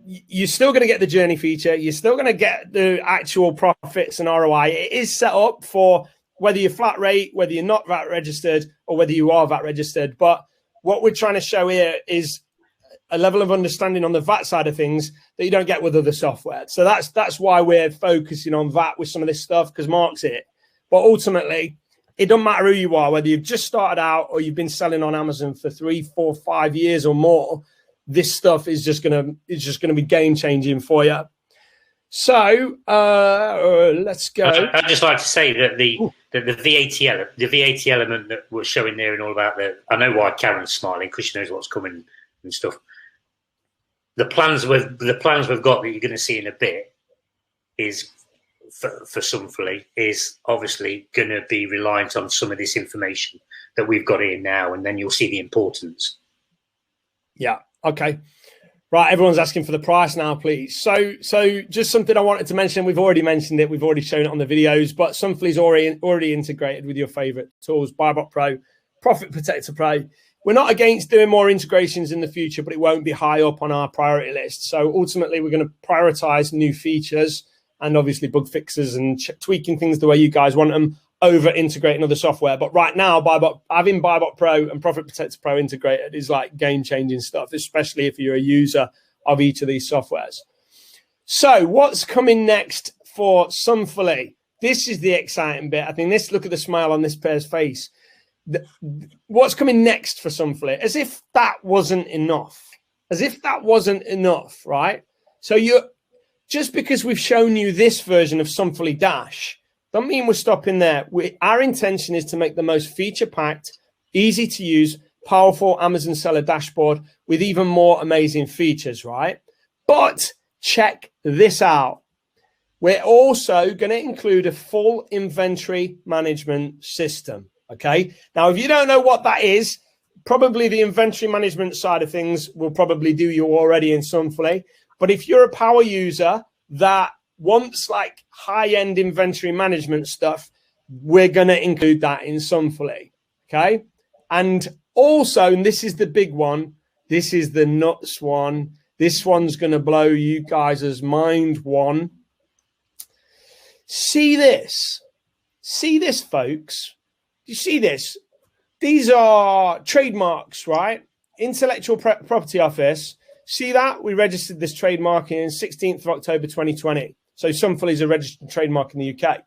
you're still going to get the journey feature. You're still going to get the actual profits and ROI. It is set up for whether you're flat rate, whether you're not VAT registered, or whether you are VAT registered. But what we're trying to show here is a level of understanding on the VAT side of things that you don't get with other software. So that's why we're focusing on VAT with some of this stuff, because Mark's it. But ultimately, it doesn't matter who you are, whether you've just started out or you've been selling on Amazon for 3, 4, 5 years or more. This stuff is just gonna be game changing for you. So let's go. I'd just like to say that the VAT element that we're showing there and all about that. I know why Karen's smiling, because she knows what's coming and stuff. The plans we've got that you're going to see in a bit is for Sumfully is obviously going to be reliant on some of this information that we've got here now, and then you'll see the importance. Yeah. Okay. Right. Everyone's asking for the price now, please. So just something I wanted to mention. We've already mentioned it. We've already shown it on the videos, but Sumfully's already integrated with your favorite tools, Buyback Pro, Profit Protector Pro. We're not against doing more integrations in the future, but it won't be high up on our priority list. So ultimately, we're going to prioritize new features and obviously bug fixes and tweaking things the way you guys want them over integrating other software. But right now, having Buyback Pro and Profit Protector Pro integrated is like game-changing stuff, especially if you're a user of each of these softwares. So what's coming next for Sumfully? This is the exciting bit. I think look at the smile on this pair's face. What's coming next for Sumfully? As if that wasn't enough. Right? So just because we've shown you this version of Sumfully Dash, don't mean we're stopping there. Our intention is to make the most feature-packed, easy-to-use, powerful Amazon seller dashboard with even more amazing features, right? But check this out. We're also going to include a full inventory management system. Okay. Now, if you don't know what that is, probably the inventory management side of things will probably do you already in Sumfully. But if you're a power user that wants like high-end inventory management stuff, we're going to include that in Sumfully. Okay. And also, and this is the big one, this is the nuts one. This one's going to blow you guys' mind one. See this, folks. You see this? These are trademarks, right? Intellectual Property Office. See that? We registered this trademark in 16th of October 2020. So Sumfully is a registered trademark in the UK.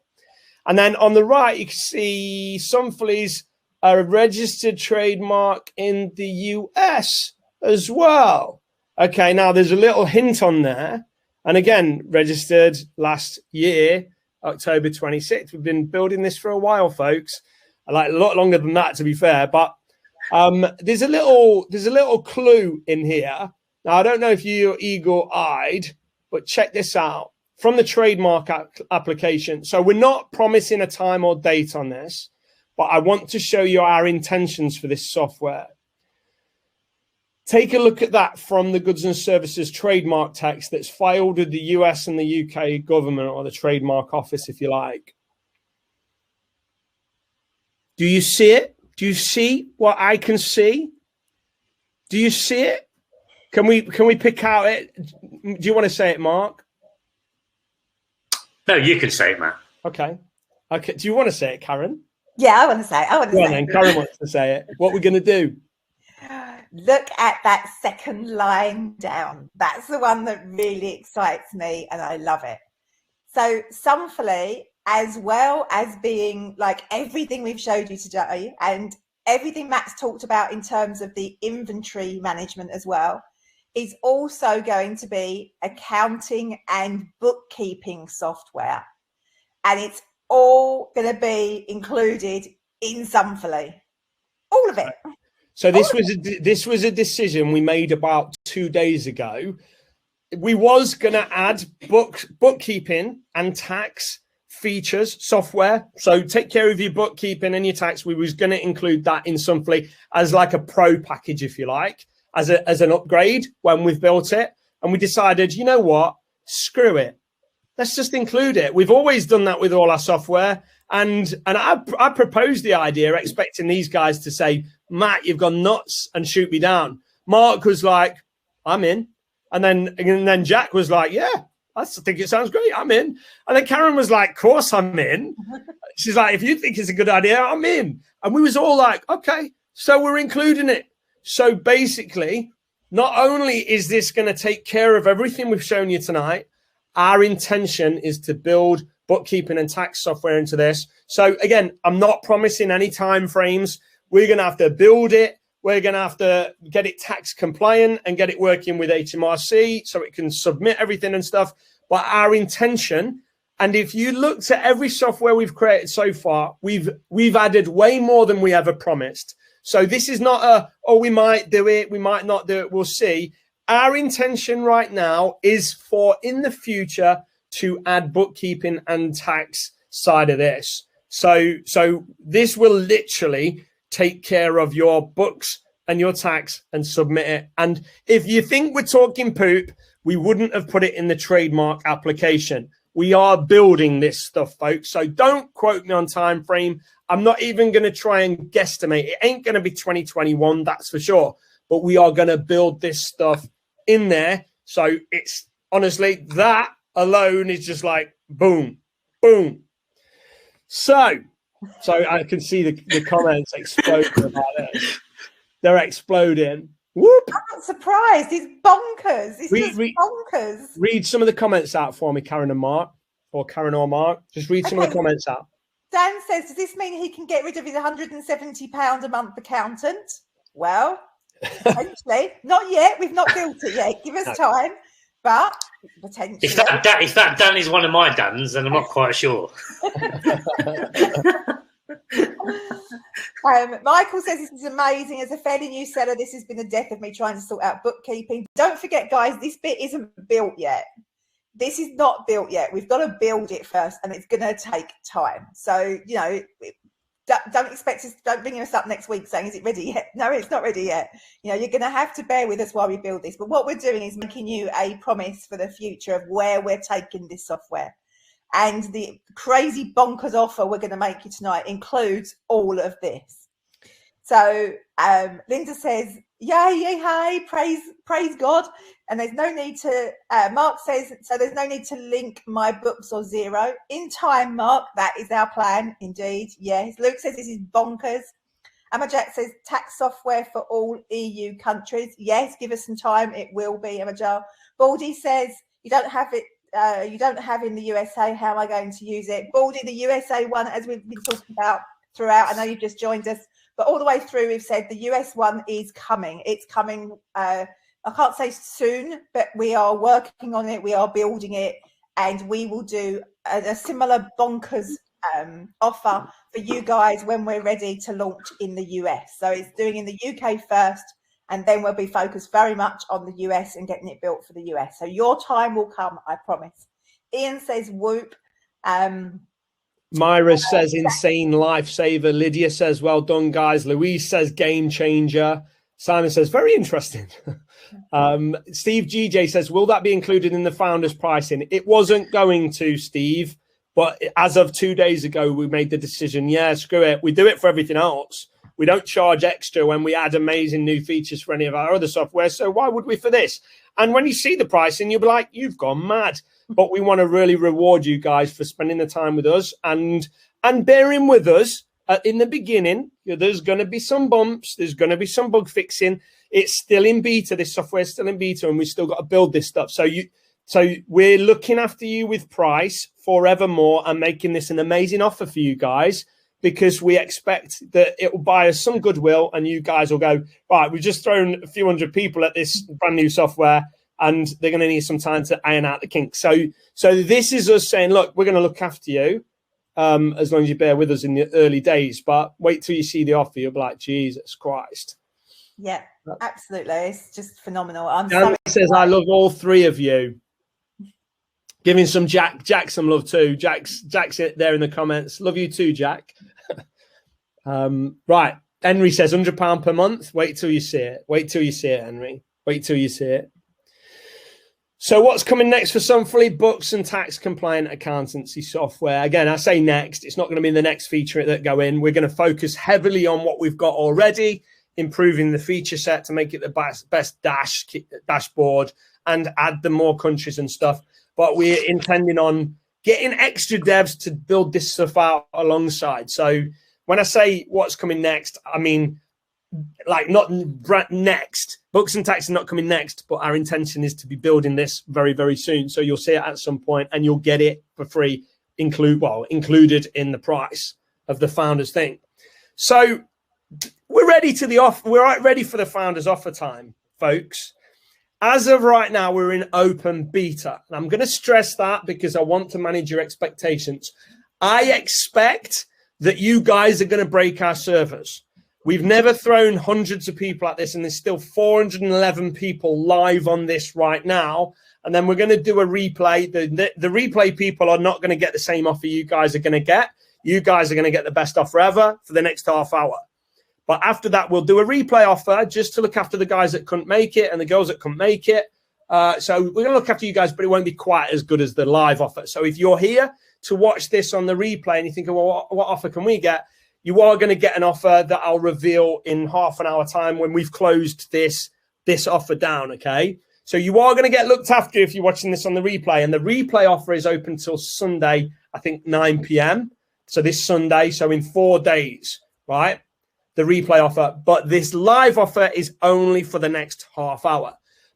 And then on the right, you can see Sumfully's a registered trademark in the US as well. Okay, now there's a little hint on there. And again, registered last year, October 26th. We've been building this for a while, folks. Like a lot longer than that, to be fair. But there's a little clue in here. Now, I don't know if you're eagle-eyed, but check this out. From the trademark application. So we're not promising a time or date on this, but I want to show you our intentions for this software. Take a look at that from the Goods and Services trademark text that's filed with the US and the UK government, or the trademark office, if you like. Do you see it? Do you see what I can see? Do you see it? Can we pick out it? Do you want to say it, Mark? No, you can say it, Matt. Okay. Okay. Do you want to say it, Karen? Yeah, I want to say it. I want to say it. Karen wants to say it. What we're going to do? Look at that second line down. That's the one that really excites me, and I love it. So Sumfully, as well as being like everything we've showed you today and everything Matt's talked about in terms of the inventory management as well, is also going to be accounting and bookkeeping software. And it's all going to be included in Sumfully. All of it. So this was a decision we made about 2 days ago. We was going to add bookkeeping and tax features, software. So take care of your bookkeeping and your tax. We was going to include that in Sumfully as like a pro package, if you like, as an upgrade when we've built it. And we decided, you know what, screw it. Let's just include it. We've always done that with all our software. And I proposed the idea expecting these guys to say, Matt, you've gone nuts, and shoot me down. Mark was like, I'm in. And then Jack was like, yeah, I think it sounds great. I'm in. And then Karen was like, of course I'm in. She's like, if you think it's a good idea, I'm in. And we was all like, okay, so we're including it. So basically, not only is this going to take care of everything we've shown you tonight, our intention is to build bookkeeping and tax software into this. So again, I'm not promising any time frames. We're going to have to build it. We're going to have to get it tax compliant and get it working with HMRC so it can submit everything and stuff. But our intention, and if you looked at every software we've created so far, we've added way more than we ever promised. So this is not we might do it, we might not do it, we'll see. Our intention right now is for in the future to add bookkeeping and tax side of this. So this will literally take care of your books and your tax and submit it. And if you think we're talking poop, we wouldn't have put it in the trademark application. We are building this stuff, folks. So don't quote me on time frame. I'm not even going to try and guesstimate. It ain't going to be 2021, that's for sure. But we are going to build this stuff in there. So it's honestly, that alone is just like boom, boom. So I can see the comments exploding about it. They're exploding. Whoop. I'm not surprised. It's bonkers. It's just bonkers. Read some of the comments out for me, Karen and Mark, or Karen or Mark. Just read some of the comments out. Dan says, does this mean he can get rid of his £170 a month accountant? Well, potentially. Not yet. We've not built it yet. Give us time. But potentially. If that Dan is one of my Dans, then I'm not quite sure. Michael says this is amazing. As a fairly new seller, this has been the death of me trying to sort out bookkeeping. Don't forget, guys, this bit isn't built yet. This is not built yet. We've got to build it first, and it's going to take time. So, don't expect us, don't bring us up next week saying, is it ready yet? No, it's not ready yet. You know, you're going to have to bear with us while we build this. But what we're doing is making you a promise for the future of where we're taking this software. And the crazy bonkers offer we're going to make you tonight includes all of this. So Linda says, yay, hey, praise God. And there's no need to, Mark says, so there's no need to link my books or Zero. In time, Mark, that is our plan, indeed. Yes. Luke says this is bonkers. Emma Jack says tax software for all EU countries. Yes, give us some time. It will be, Emma Jack. Baldy says you don't have it. You don't have in the USA. How am I going to use it? Baldy, the USA one, as we've been talking about throughout. I know you've just joined us, but all the way through, we've said the US one is coming. It's coming. I can't say soon, but we are working on it. We are building it, and we will do a similar bonkers offer for you guys when we're ready to launch in the US. So it's doing in the UK first, and then we'll be focused very much on the US and getting it built for the US. So your time will come, I promise. Ian says whoop. Myra says insane lifesaver. Lydia says well done, guys. Louise says game changer. Simon says very interesting. Steve GJ says, will that be included in the founders pricing? It wasn't going to, Steve, but as of 2 days ago, we made the decision. Yeah, screw it. We do it for everything else. We don't charge extra when we add amazing new features for any of our other software. So why would we for this? And when you see the pricing, you'll be like, you've gone mad. But we want to really reward you guys for spending the time with us and bearing with us in the beginning. There's going to be some bumps. There's going to be some bug fixing. It's still in beta. This software is still in beta, and we've still got to build this stuff. So we're looking after you with price forevermore and making this an amazing offer for you guys, because we expect that it will buy us some goodwill, and you guys will go, right, we've just thrown a few hundred people at this brand new software, and they're going to need some time to iron out the kinks. So this is us saying, look, we're going to look after you as long as you bear with us in the early days. But wait till you see the offer. You'll be like, Jesus Christ. Yeah, absolutely. It's just phenomenal. I'm Darren says, I love all three of you. Giving some Jack some love too. Jack's there in the comments. Love you too, Jack. Right. Henry says £100 per month. Wait till you see it. Wait till you see it, Henry. Wait till you see it. So what's coming next for Sumfully? Books and tax compliant accountancy software. Again, I say next. It's not going to be the next feature that go in. We're going to focus heavily on what we've got already, improving the feature set to make it the best dashboard and add the more countries and stuff. But we're intending on getting extra devs to build this stuff out alongside. So when I say what's coming next, I mean, like not next. Books and tax is not coming next, but our intention is to be building this very, very soon. So you'll see it at some point, and you'll get it for free, included in the price of the founders thing. So we're ready to the offer. We're ready for the founders offer time, folks. As of right now, we're in open beta. And I'm going to stress that because I want to manage your expectations. I expect that you guys are going to break our servers. We've never thrown hundreds of people at this, and there's still 411 people live on this right now. And then we're going to do a replay. The replay people are not going to get the same offer you guys are going to get. You guys are going to get the best offer ever for the next half hour. But after that, we'll do a replay offer just to look after the guys that couldn't make it and the girls that couldn't make it. So we're going to look after you guys, but it won't be quite as good as the live offer. So if you're here to watch this on the replay and you think, well, what offer can we get? You are going to get an offer that I'll reveal in half an hour time when we've closed this offer down, okay? So you are going to get looked after if you're watching this on the replay. And the replay offer is open till Sunday, I think 9 p.m. So this Sunday, so in 4 days, right? The replay offer. But this live offer is only for the next half hour.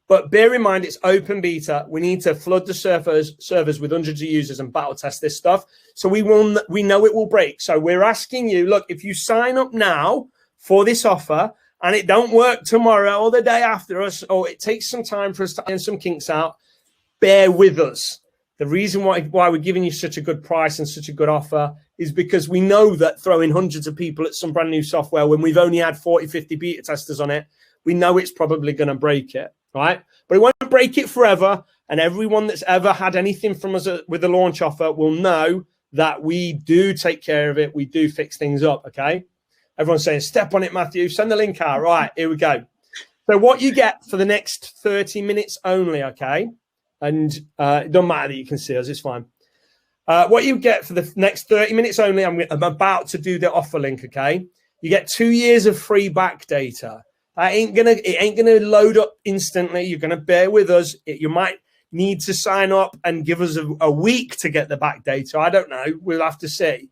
But bear in mind, it's open beta. We need to flood the servers with hundreds of users and battle test this stuff. So we know it will break. So we're asking you, look, if you sign up now for this offer and it don't work tomorrow or the day after us, or it takes some time for us to iron some kinks out, bear with us. The reason why we're giving you such a good price and such a good offer is because we know that throwing hundreds of people at some brand new software when we've only had 40, 50 beta testers on it, we know it's probably going to break it. Right? But it won't break it forever. And everyone that's ever had anything from us with a launch offer will know that we do take care of it. We do fix things up, okay? Everyone's saying, step on it, Matthew. Send the link out. Right, here we go. So what you get for the next 30 minutes only, okay? And it doesn't matter that you can see us. It's fine. What you get for the next 30 minutes only, I'm about to do the offer link, okay? You get 2 years of free back data. It ain't gonna load up instantly. You're gonna bear with us. You might need to sign up and give us a week to get the back data. I don't know. We'll have to see.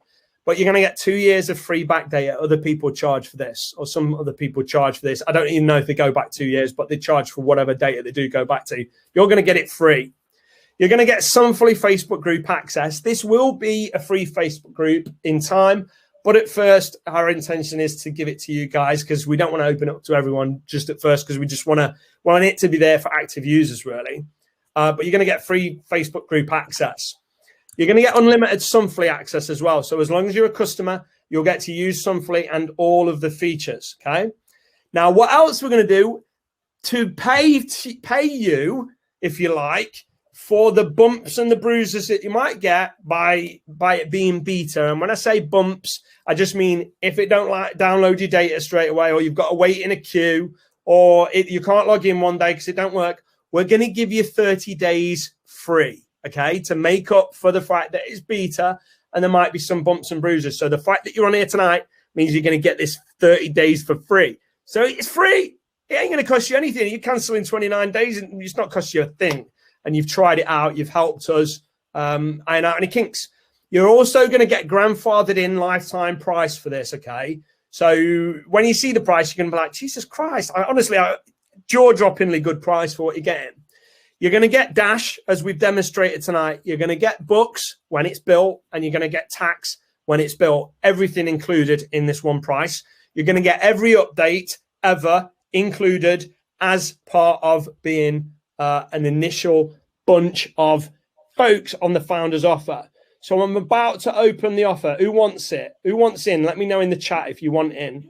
But you're going to get 2 years of free back data. Other people charge for this, or some other people charge for this. I don't even know if they go back 2 years, but they charge for whatever data they do go back to. You're going to get it free. You're going to get Sumfully Facebook group access. This will be a free Facebook group in time. But at first, our intention is to give it to you guys because we don't want to open it up to everyone just at first because we just want it to be there for active users, really. But you're going to get free Facebook group access. You're going to get unlimited Sumfully access as well. So as long as you're a customer, you'll get to use Sumfully and all of the features, okay? Now, what else we're going to do to pay you, if you like, for the bumps and the bruises that you might get by it being beta. And when I say bumps, I just mean if it don't download your data straight away, or you've got to wait in a queue, or you can't log in one day because it don't work, we're going to give you 30 days free. Okay, to make up for the fact that it's beta and there might be some bumps and bruises. So the fact that you're on here tonight means you're going to get this 30 days for free. So it's free. It ain't going to cost you anything. You cancel in 29 days and it's not cost you a thing. And you've tried it out. You've helped us iron out any kinks. You're also going to get grandfathered in lifetime price for this, okay? So when you see the price, you're going to be like, Jesus Christ. Honestly, jaw-droppingly good price for what you're getting. You're going to get Dash, as we've demonstrated tonight. You're going to get books when it's built, and you're going to get tax when it's built. Everything included in this one price. You're going to get every update ever included as part of being an initial bunch of folks on the founder's offer. So I'm about to open the offer. Who wants it? Who wants in? Let me know in the chat if you want in.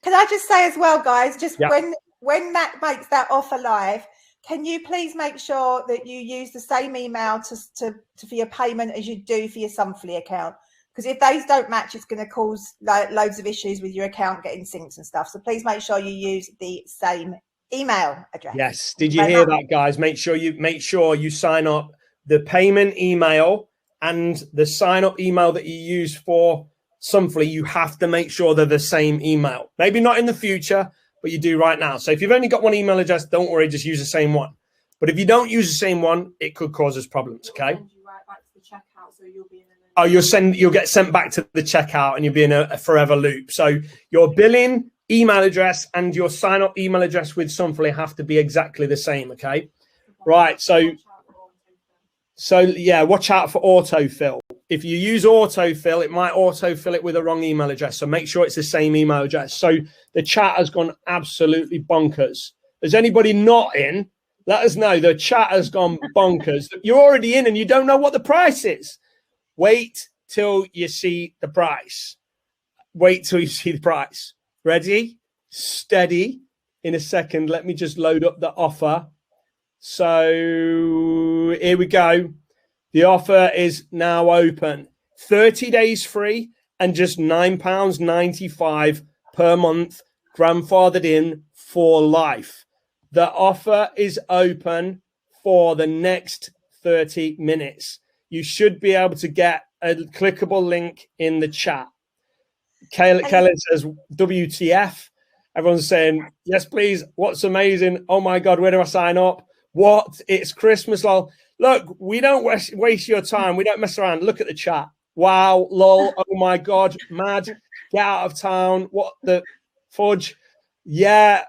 Can I just say as well, guys, just when Matt makes that offer live, can you please make sure that you use the same email for your payment as you do for your Sumfully account? Because if those don't match, it's going to cause loads of issues with your account getting synced and stuff. So please make sure you use the same email address. Yes. Did you hear that, guys? Make sure you sign up. The payment email and the sign up email that you use for Sumfully, you have to make sure they're the same email. Maybe not in the future, but you do right now. So if you've only got one email address, don't worry, just use the same one. But if you don't use the same one, it could cause us problems, okay? You'll get sent back to the checkout and you'll be in a forever loop. So your billing email address and your sign up email address with Sumfully have to be exactly the same, okay? Right, so yeah, watch out for autofill. If you use autofill, it might autofill it with a wrong email address. So make sure it's the same email address. So the chat has gone absolutely bonkers. Is anybody not in? Let us know. The chat has gone bonkers. You're already in and you don't know what the price is. Wait till you see the price. Wait till you see the price. Ready? Steady. In a second, let me just load up the offer. So here we go. The offer is now open. 30 days free and just £9.95 per month, grandfathered in for life. The offer is open for the next 30 minutes. You should be able to get a clickable link in the chat. Kayla says, WTF? Everyone's saying, yes, please. What's amazing? Oh, my God, where do I sign up? What? It's Christmas, lol. Look, we don't waste your time. We don't mess around. Look at the chat. Wow, lol. Oh, my God. Mad. Get out of town. What the fudge? Yeah.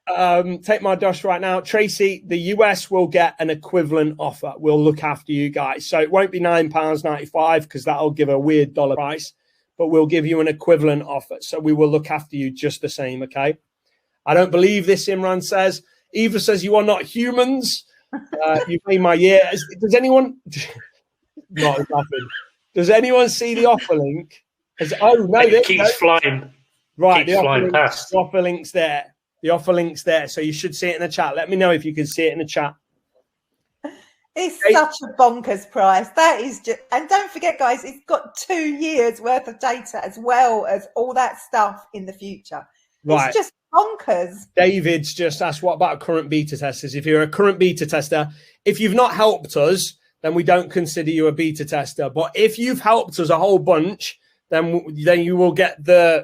Take my dash right now. Tracy, the US will get an equivalent offer. We'll look after you guys. So it won't be £9.95 because that'll give a weird dollar price, but we'll give you an equivalent offer. So we will look after you just the same, okay? I don't believe this, Imran says. Eva says, you are not humans. You've made my year. Does anyone... Not nothing. Does anyone see the offer link? It keeps flying. Right, keeps flying past. The offer link's there. The offer link's there. So you should see it in the chat. Let me know if you can see it in the chat. It's such a bonkers price. That is just, and don't forget, guys, it's got 2 years worth of data as well as all that stuff in the future. Right. It's just bonkers. David's just asked, what about current beta testers? If you're a current beta tester, if you've not helped us, then we don't consider you a beta tester. But if you've helped us a whole bunch, then you will get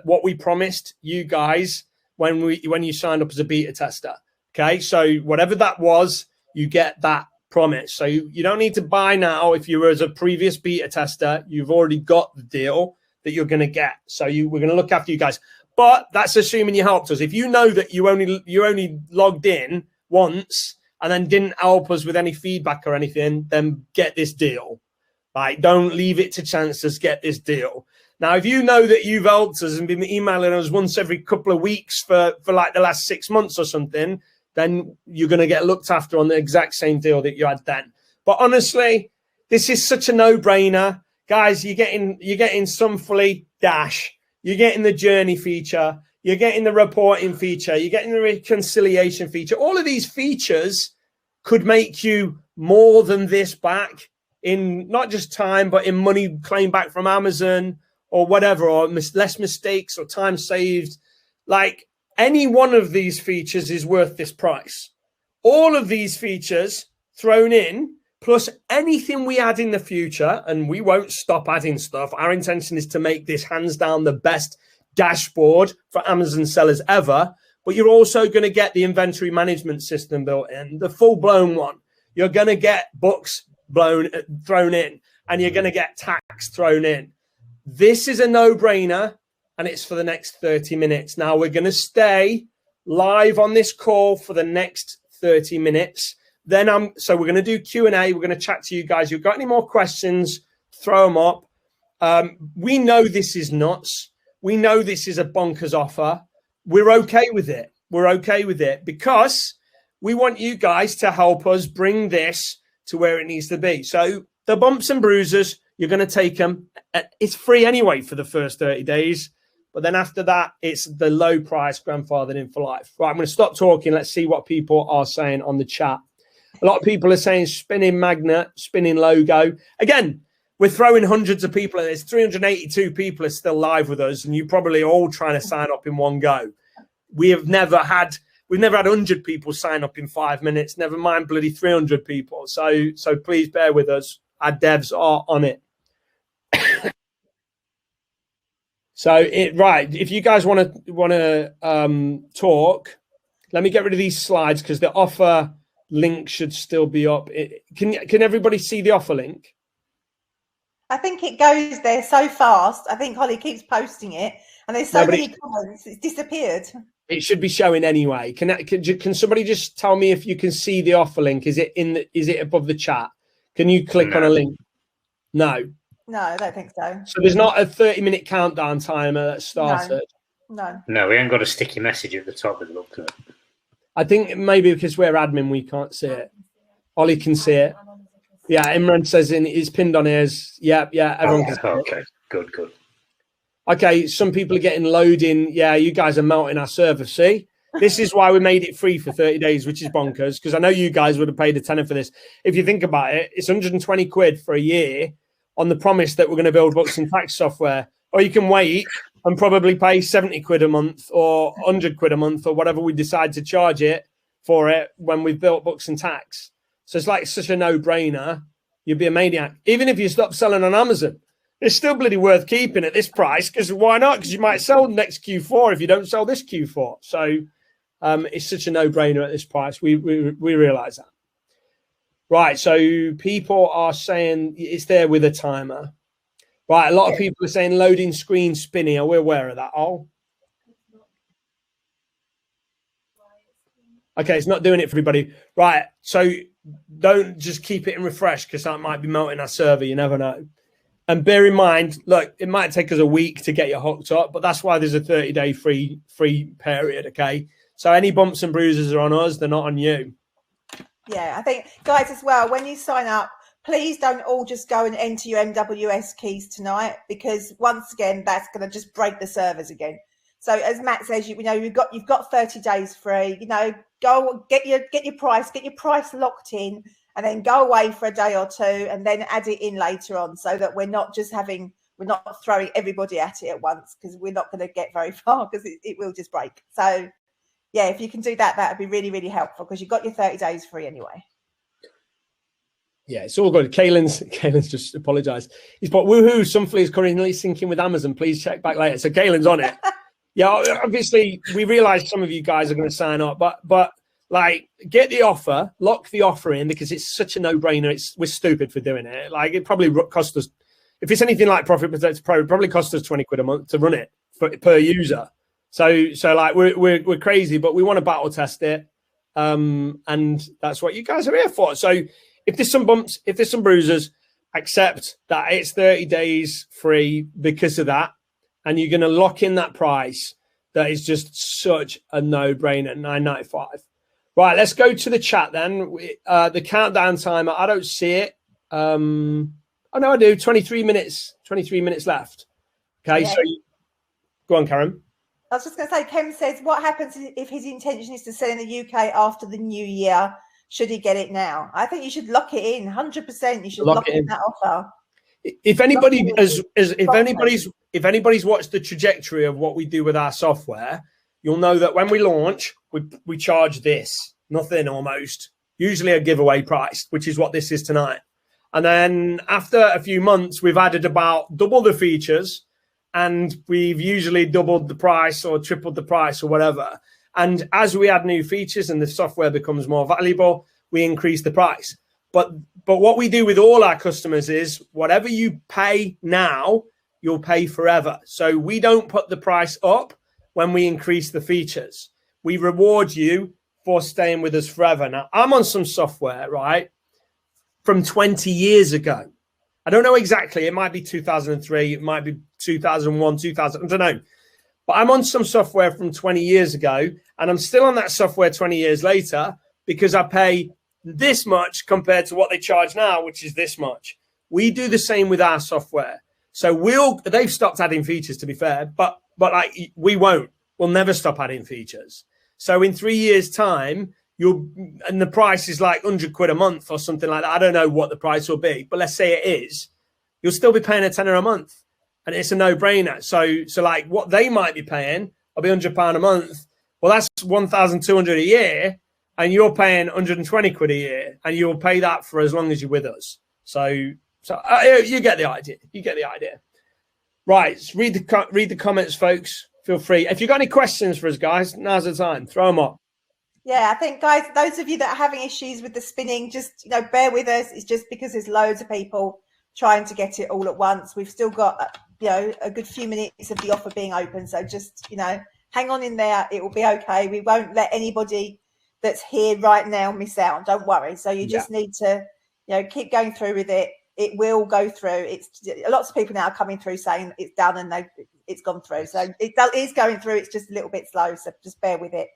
what we promised you guys when you signed up as a beta tester. Okay, so whatever that was, you get that promise. So you don't need to buy now. If you were as a previous beta tester, you've already got the deal that you're going to get. So we're going to look after you guys. But that's assuming you helped us. If you know that you only logged in once and then didn't help us with any feedback or anything, then get this deal. Right? Don't leave it to chance. Just get this deal. Now, if you know that you've helped us and been emailing us once every couple of weeks for like the last 6 months or something, then you're going to get looked after on the exact same deal that you had then. But honestly, this is such a no-brainer. Guys, you're getting Sumfully Dash. You're getting the journey feature. You're getting the reporting feature. You're getting the reconciliation feature. All of these features could make you more than this back in not just time, but in money claimed back from Amazon or whatever, or less mistakes or time saved. Like, any one of these features is worth this price. All of these features thrown in, plus anything we add in the future, and we won't stop adding stuff. Our intention is to make this hands down the best dashboard for Amazon sellers ever. But you're also going to get the inventory management system built in, the full-blown one. You're going to get books thrown in, and you're going to get tax thrown in. This is a no-brainer, and it's for the next 30 minutes. Now, we're going to stay live on this call for the next 30 minutes. Then so we're going to do Q&A. We're going to chat to you guys. If you've got any more questions, throw them up. We know this is nuts. We know this is a bonkers offer. We're okay with it. We're okay with it because we want you guys to help us bring this to where it needs to be. So the bumps and bruises, you're going to take them. It's free anyway for the first 30 days. But then after that, it's the low price grandfathered in for life. Right, I'm going to stop talking. Let's see what people are saying on the chat. A lot of people are saying spinning magnet, spinning logo. Again, we're throwing hundreds of people at this. 382 people are still live with us, and you're probably all trying to sign up in one go. We've never had 100 people sign up in 5 minutes, never mind bloody 300 people. So please bear with us. Our devs are on it. Right, if you guys want to talk, let me get rid of these slides because the offer link should still be up. Can everybody see the offer link? I think it goes there so fast. I think Holly keeps posting it, and there's so many comments. It's disappeared. It should be showing anyway. Can somebody just tell me if you can see the offer link? Is it above the chat? Can you click on a link? No. No, I don't think so. So there's not a 30-minute countdown timer that started? No. No, we ain't got a sticky message at the top of the look. I think maybe because we're admin, we can't see it. Ollie can see it. Yeah, Imran says it's pinned on his. Yeah, everyone can see it. Okay, good. Okay, some people are getting loading. Yeah, you guys are melting our server. See? This is why we made it free for 30 days, which is bonkers, because I know you guys would have paid a tenner for this. If you think about it, it's 120 quid for a year on the promise that we're going to build books and tax software. Or you can wait and probably pay 70 quid a month or 100 quid a month or whatever we decide to charge it for it when we've built books and tax. So it's like such a no-brainer. You'd be a maniac. Even if you stop selling on Amazon, it's still bloody worth keeping at this price, because why not? Because you might sell next Q4 if you don't sell this Q4. So it's such a no-brainer at this price. We realise that. Right, so people are saying it's there with a timer. Right, a lot of people are saying loading screen spinning. Are we aware of that? Oh, okay, it's not doing it for everybody. Right, so don't just keep it in refresh, because that might be melting our server. You never know. And bear in mind, look, it might take us a week to get you hooked up, but that's why there's a 30-day free period, okay? So any bumps and bruises are on us, they're not on you. Yeah, I think, guys, as well, when you sign up, please don't all just go and enter your MWS keys tonight, because once again, that's going to just break the servers again. So as Matt says, you've got 30 days free. Go get your price locked in, and then go away for a day or two and then add it in later on, so that we're not throwing everybody at it at once, because we're not going to get very far, because it will just break. So yeah, if you can do that, that would be really, really helpful, because you've got your 30 days free anyway. Yeah, it's all good. Kaylin's just apologised. He's put, woohoo, Sumfully is currently syncing with Amazon. Please check back later. So Kaylin's on it. Yeah, obviously, we realise some of you guys are going to sign up, but like, get the offer, lock the offer in, because it's such a no-brainer. We're stupid for doing it. Like, it probably cost us, if it's anything like Profit Protector Pro, it probably cost us 20 quid a month to run it per user. So like, we're crazy, but we want to battle test it, and that's what you guys are here for. So if there's some bumps, if there's some bruises, accept that it's 30 days free because of that, and you're going to lock in that price. That is just such a no-brainer, $9.95. Right, let's go to the chat then. The countdown timer, I don't see it. Oh, no, I do. 23 minutes left. Okay, yeah. So go on, Karen. I was just going to say, Ken says, what happens if his intention is to sell in the UK after the new year? Should he get it now? I think you should lock it in, 100%. You should lock in that offer. If anybody if anybody's watched the trajectory of what we do with our software, you'll know that when we launch, we charge this, nothing almost, usually a giveaway price, which is what this is tonight. And then after a few months, we've added about double the features, and we've usually doubled the price or tripled the price or whatever. And as we add new features and the software becomes more valuable, we increase the price. But what we do with all our customers is whatever you pay now, you'll pay forever. So we don't put the price up when we increase the features. We reward you for staying with us forever. Now, I'm on some software, right, from 20 years ago. I don't know exactly. It might be 2003. It might be 2001, 2000. I don't know. But I'm on some software from 20 years ago, and I'm still on that software 20 years later because I pay this much compared to what they charge now, which is this much. We do the same with our software. So they've stopped adding features, to be fair, but like, we won't. We'll never stop adding features. So in 3 years' time, and the price is like 100 quid a month or something like that. I don't know what the price will be, but let's say it is. You'll still be paying a tenner a month, and it's a no-brainer. So like, what they might be paying will be £100 a month. Well, that's 1,200 a year, and you're paying 120 quid a year, and you'll pay that for as long as you're with us. So you get the idea. You get the idea. Right, read the comments, folks. Feel free. If you've got any questions for us, guys, now's the time. Throw them up. Yeah, I think, guys, those of you that are having issues with the spinning, just, bear with us. It's just because there's loads of people trying to get it all at once. We've still got, a good few minutes of the offer being open. So just, hang on in there. It will be okay. We won't let anybody that's here right now miss out. Don't worry. So you just need to, keep going through with it. It will go through. Lots of people now are coming through saying it's done and it's gone through. So it is going through. It's just a little bit slow. So just bear with it,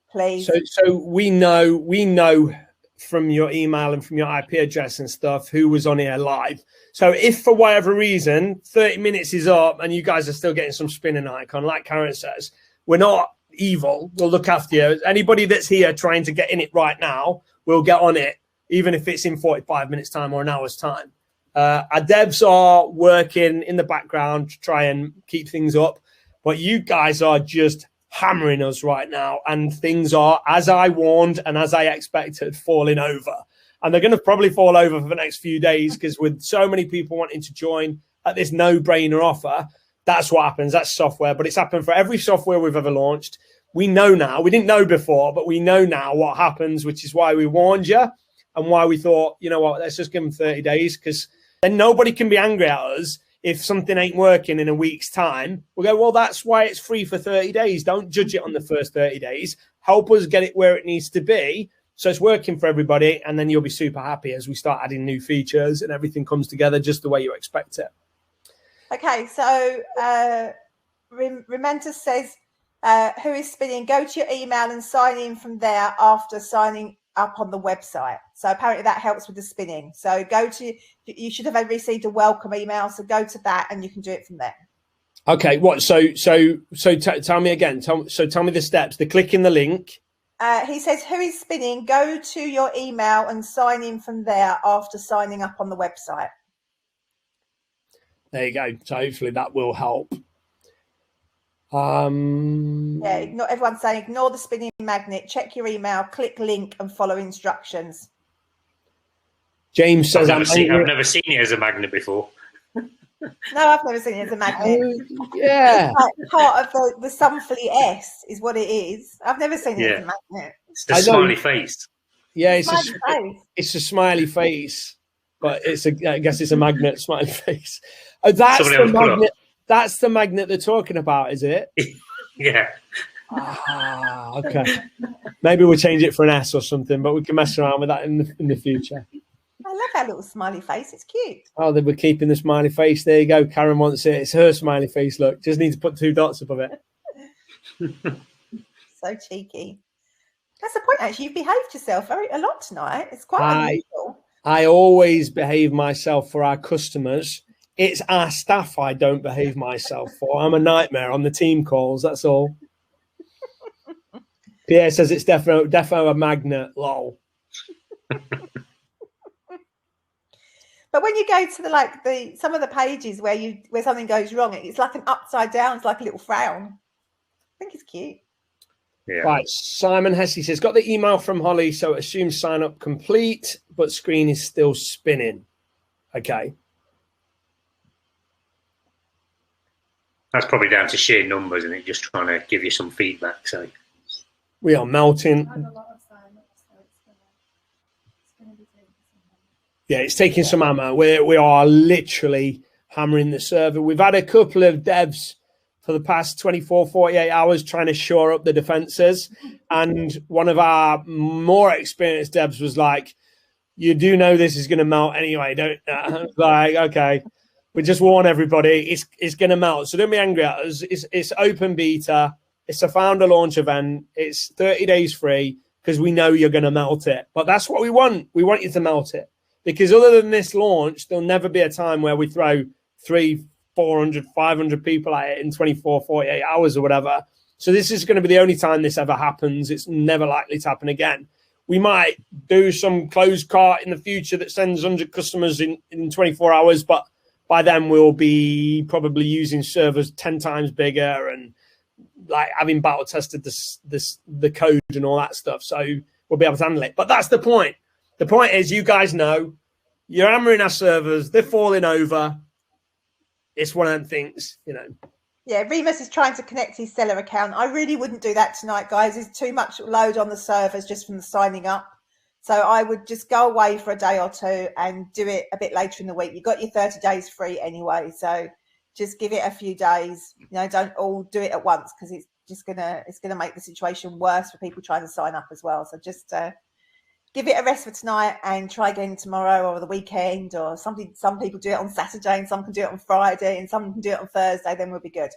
please. So we know from your email and from your IP address and stuff who was on here live. So if for whatever reason 30 minutes is up and you guys are still getting some spinning icon, like Karen says, we're not evil. We'll look after you. Anybody that's here trying to get in it right now, we'll get on it, even if it's in 45 minutes time or an hour's time. Our devs are working in the background to try and keep things up, but you guys are just hammering us right now, and things are, as I warned and as I expected, falling over. And they're going to probably fall over for the next few days, because with so many people wanting to join at this no-brainer offer, that's what happens. That's software, but it's happened for every software we've ever launched. We know now. We didn't know before, but we know now what happens, which is why we warned you and why we thought, you know what, let's just give them 30 days, because then nobody can be angry at us if something ain't working in a week's time. We'll go, well, that's why it's free for 30 days. Don't judge it on the first 30 days. Help us get it where it needs to be, so it's working for everybody, and then you'll be super happy as we start adding new features and everything comes together just the way you expect it. Okay, so Rementus says, who is spinning? Go to your email and sign in from there after signing up on the website. So apparently that helps with the spinning. So you should have received a welcome email. So go to that and you can do it from there. Okay, what? So tell me again. Tell me the steps. The clicking the link, He says, who is spinning? Go to your email and sign in from there after signing up on the website. There you go. So hopefully that will help. Yeah, not everyone's saying ignore the spinning magnet, check your email, click link and follow instructions. James says, I've never seen it as a magnet before. No, I've never seen it as a magnet. Yeah. It's like part of the Sumfully S is what it is. I've never seen it as a magnet. It's the smiley face. Yeah, it's a smiley face, but I guess it's a magnet smiley face. Oh, that's the magnet. That's the magnet they're talking about, is it? Yeah. Okay. Maybe we'll change it for an S or something, but we can mess around with that in the future. I love our little smiley face. It's cute. Oh, they were keeping the smiley face. There you go. Karen wants it. It's her smiley face. Look, just need to put 2 dots above it. So cheeky. That's the point, actually. You've behaved yourself a lot tonight. It's quite unusual. I always behave myself for our customers. It's our staff I don't behave myself for. I'm a nightmare on the team calls. That's all. Pierre says it's defo a magnet. Lol. But when you go to some of the pages where something goes wrong, it's like an upside down. It's like a little frown. I think it's cute. Yeah. Right. Simon Hesse says, got the email from Holly, so assume sign up complete, but screen is still spinning. Okay. That's probably down to sheer numbers, and it just trying to give you some feedback. So we are melting. Yeah, it's taking some ammo. We are literally hammering the server. We've had a couple of devs for the past 24, 48 hours trying to shore up the defenses. And one of our more experienced devs was like, you do know this is going to melt anyway, don't you? Like, okay, we just warn everybody, it's going to melt. So don't be angry at us. It's open beta. It's a founder launch event. It's 30 days free because we know you're going to melt it. But that's what we want. We want you to melt it. Because other than this launch, there'll never be a time where we throw 300, 400, 500 people at it in 24, 48 hours or whatever. So this is going to be the only time this ever happens. It's never likely to happen again. We might do some closed cart in the future that sends 100 customers in 24 hours, but by then we'll be probably using servers 10 times bigger and like having battle tested the code and all that stuff. So we'll be able to handle it. But that's the point. The point is, you guys know, you're hammering our servers, they're falling over. It's one of them things, you know. Yeah, Remus is trying to connect his seller account. I really wouldn't do that tonight, guys. There's too much load on the servers just from the signing up. So I would just go away for a day or two and do it a bit later in the week. You've got your 30 days free anyway. So just give it a few days. You know, don't all do it at once because it's just gonna make the situation worse for people trying to sign up as well. So just give it a rest for tonight and try again tomorrow or the weekend or something. Some people do it on Saturday and some can do it on Friday and some can do it on Thursday. Then we'll be good.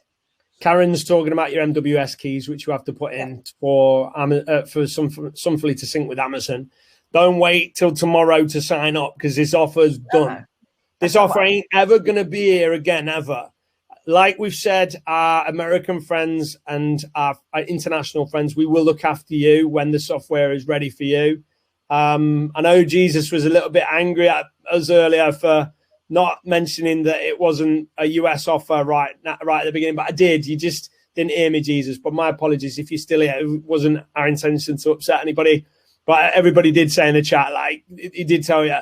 Karen's talking about your MWS keys, which you have to put in for Sumfully to sync with Amazon. Don't wait till tomorrow to sign up because this offer's done. This offer ain't ever going to be here again, ever. Like we've said, our American friends and our international friends, we will look after you when the software is ready for you. I know Jesus was a little bit angry at us earlier for not mentioning that it wasn't a US offer right at the beginning, but I did. You just didn't hear me, Jesus. But my apologies if you're still here. It wasn't our intention to upset anybody, but everybody did say in the chat, like, he did tell you.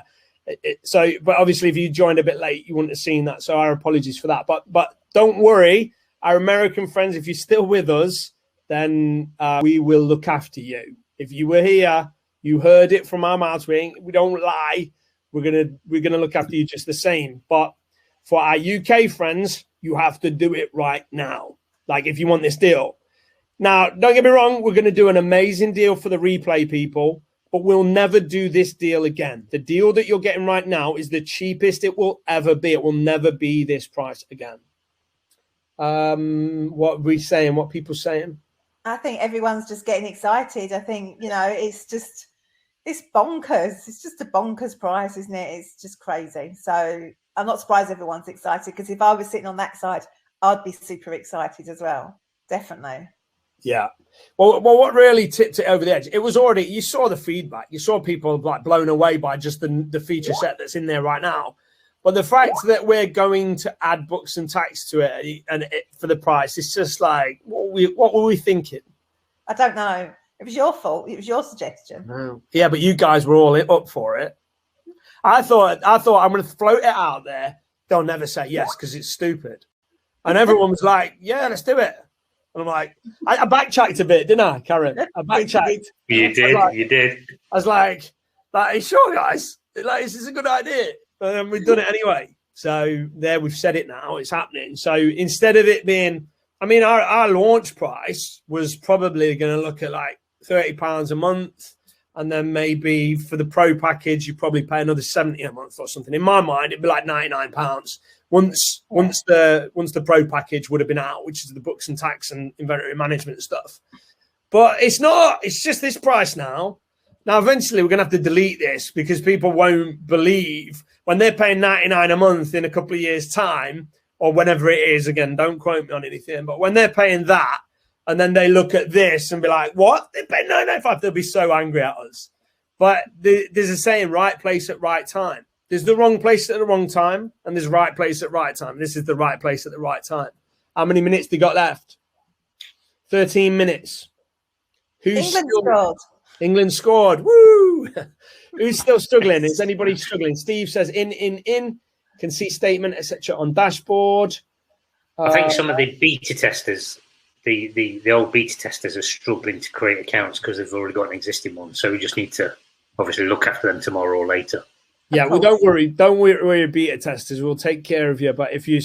But obviously, if you joined a bit late, you wouldn't have seen that. So our apologies for that. But don't worry, our American friends, if you're still with us, then we will look after you. If you were here, you heard it from our mouths. We don't lie. We're gonna look after you just the same. But for our UK friends, you have to do it right now. Like if you want this deal. Now, don't get me wrong. We're gonna do an amazing deal for the replay people, but we'll never do this deal again. The deal that you're getting right now is the cheapest it will ever be. It will never be this price again. What are we saying? What people saying? I think everyone's just getting excited. I think, you know, it's bonkers. It's just a bonkers price, isn't it? It's just crazy. So I'm not surprised everyone's excited because if I was sitting on that side, I'd be super excited as well. Definitely. Yeah. Well, what really tipped it over the edge? It was already, you saw the feedback. You saw people like blown away by just the feature set that's in there right now. But the fact that we're going to add books and tax to it for the price, it's just like, what were we thinking? I don't know. It was your fault. It was your suggestion. No. Yeah, but you guys were all up for it. I thought I'm going to float it out there. They'll never say yes because it's stupid. And everyone was like, yeah, let's do it. And I'm like, I backtracked a bit, didn't I, Karen? I backtracked. You did. I was like, hey, sure, guys. Like, this is a good idea. And we've done it anyway. So there, we've said it now. It's happening. So instead of it being, I mean, our launch price was probably going to look at like £30 a month. And then maybe for the pro package, you probably pay another $70 a month or something. In my mind, it'd be like £99 once the pro package would have been out, which is the books and tax and inventory management stuff. But it's not. It's just this price now. Now, eventually, we're going to have to delete this because people won't believe when they're paying $99 a month in a couple of years' time or whenever it is. Again, don't quote me on anything. But when they're paying that, and then they look at this and be like, what? They pay $9.95. They'll be so angry at us. But there's a saying, right place at right time. There's the wrong place at the wrong time, and there's right place at right time. This is the right place at the right time. How many minutes they got left? 13 minutes. England scored. Woo! Who's still struggling? Is anybody struggling? Steve says in. Can see statement, etc. on dashboard. I think some of the beta testers, the old beta testers are struggling to create accounts because they've already got an existing one. So we just need to obviously look after them tomorrow or later. Yeah, well, don't worry, beta testers. We'll take care of you. But if you're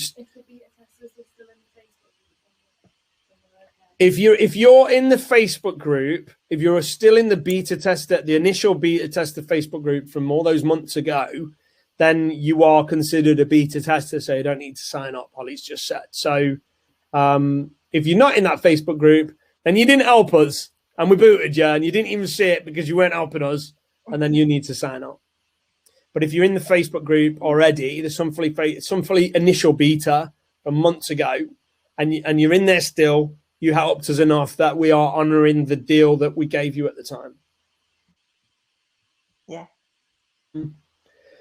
in the Facebook group, if you're still in the beta tester, the initial beta tester Facebook group from all those months ago, then you are considered a beta tester. So you don't need to sign up. Holly's just said. So if you're not in that Facebook group, then you didn't help us, and we booted you, and you didn't even see it because you weren't helping us, and then you need to sign up. But if you're in the Facebook group already, the Sumfully initial beta from months ago, and you're in there still, you helped us enough that we are honouring the deal that we gave you at the time. Yeah. I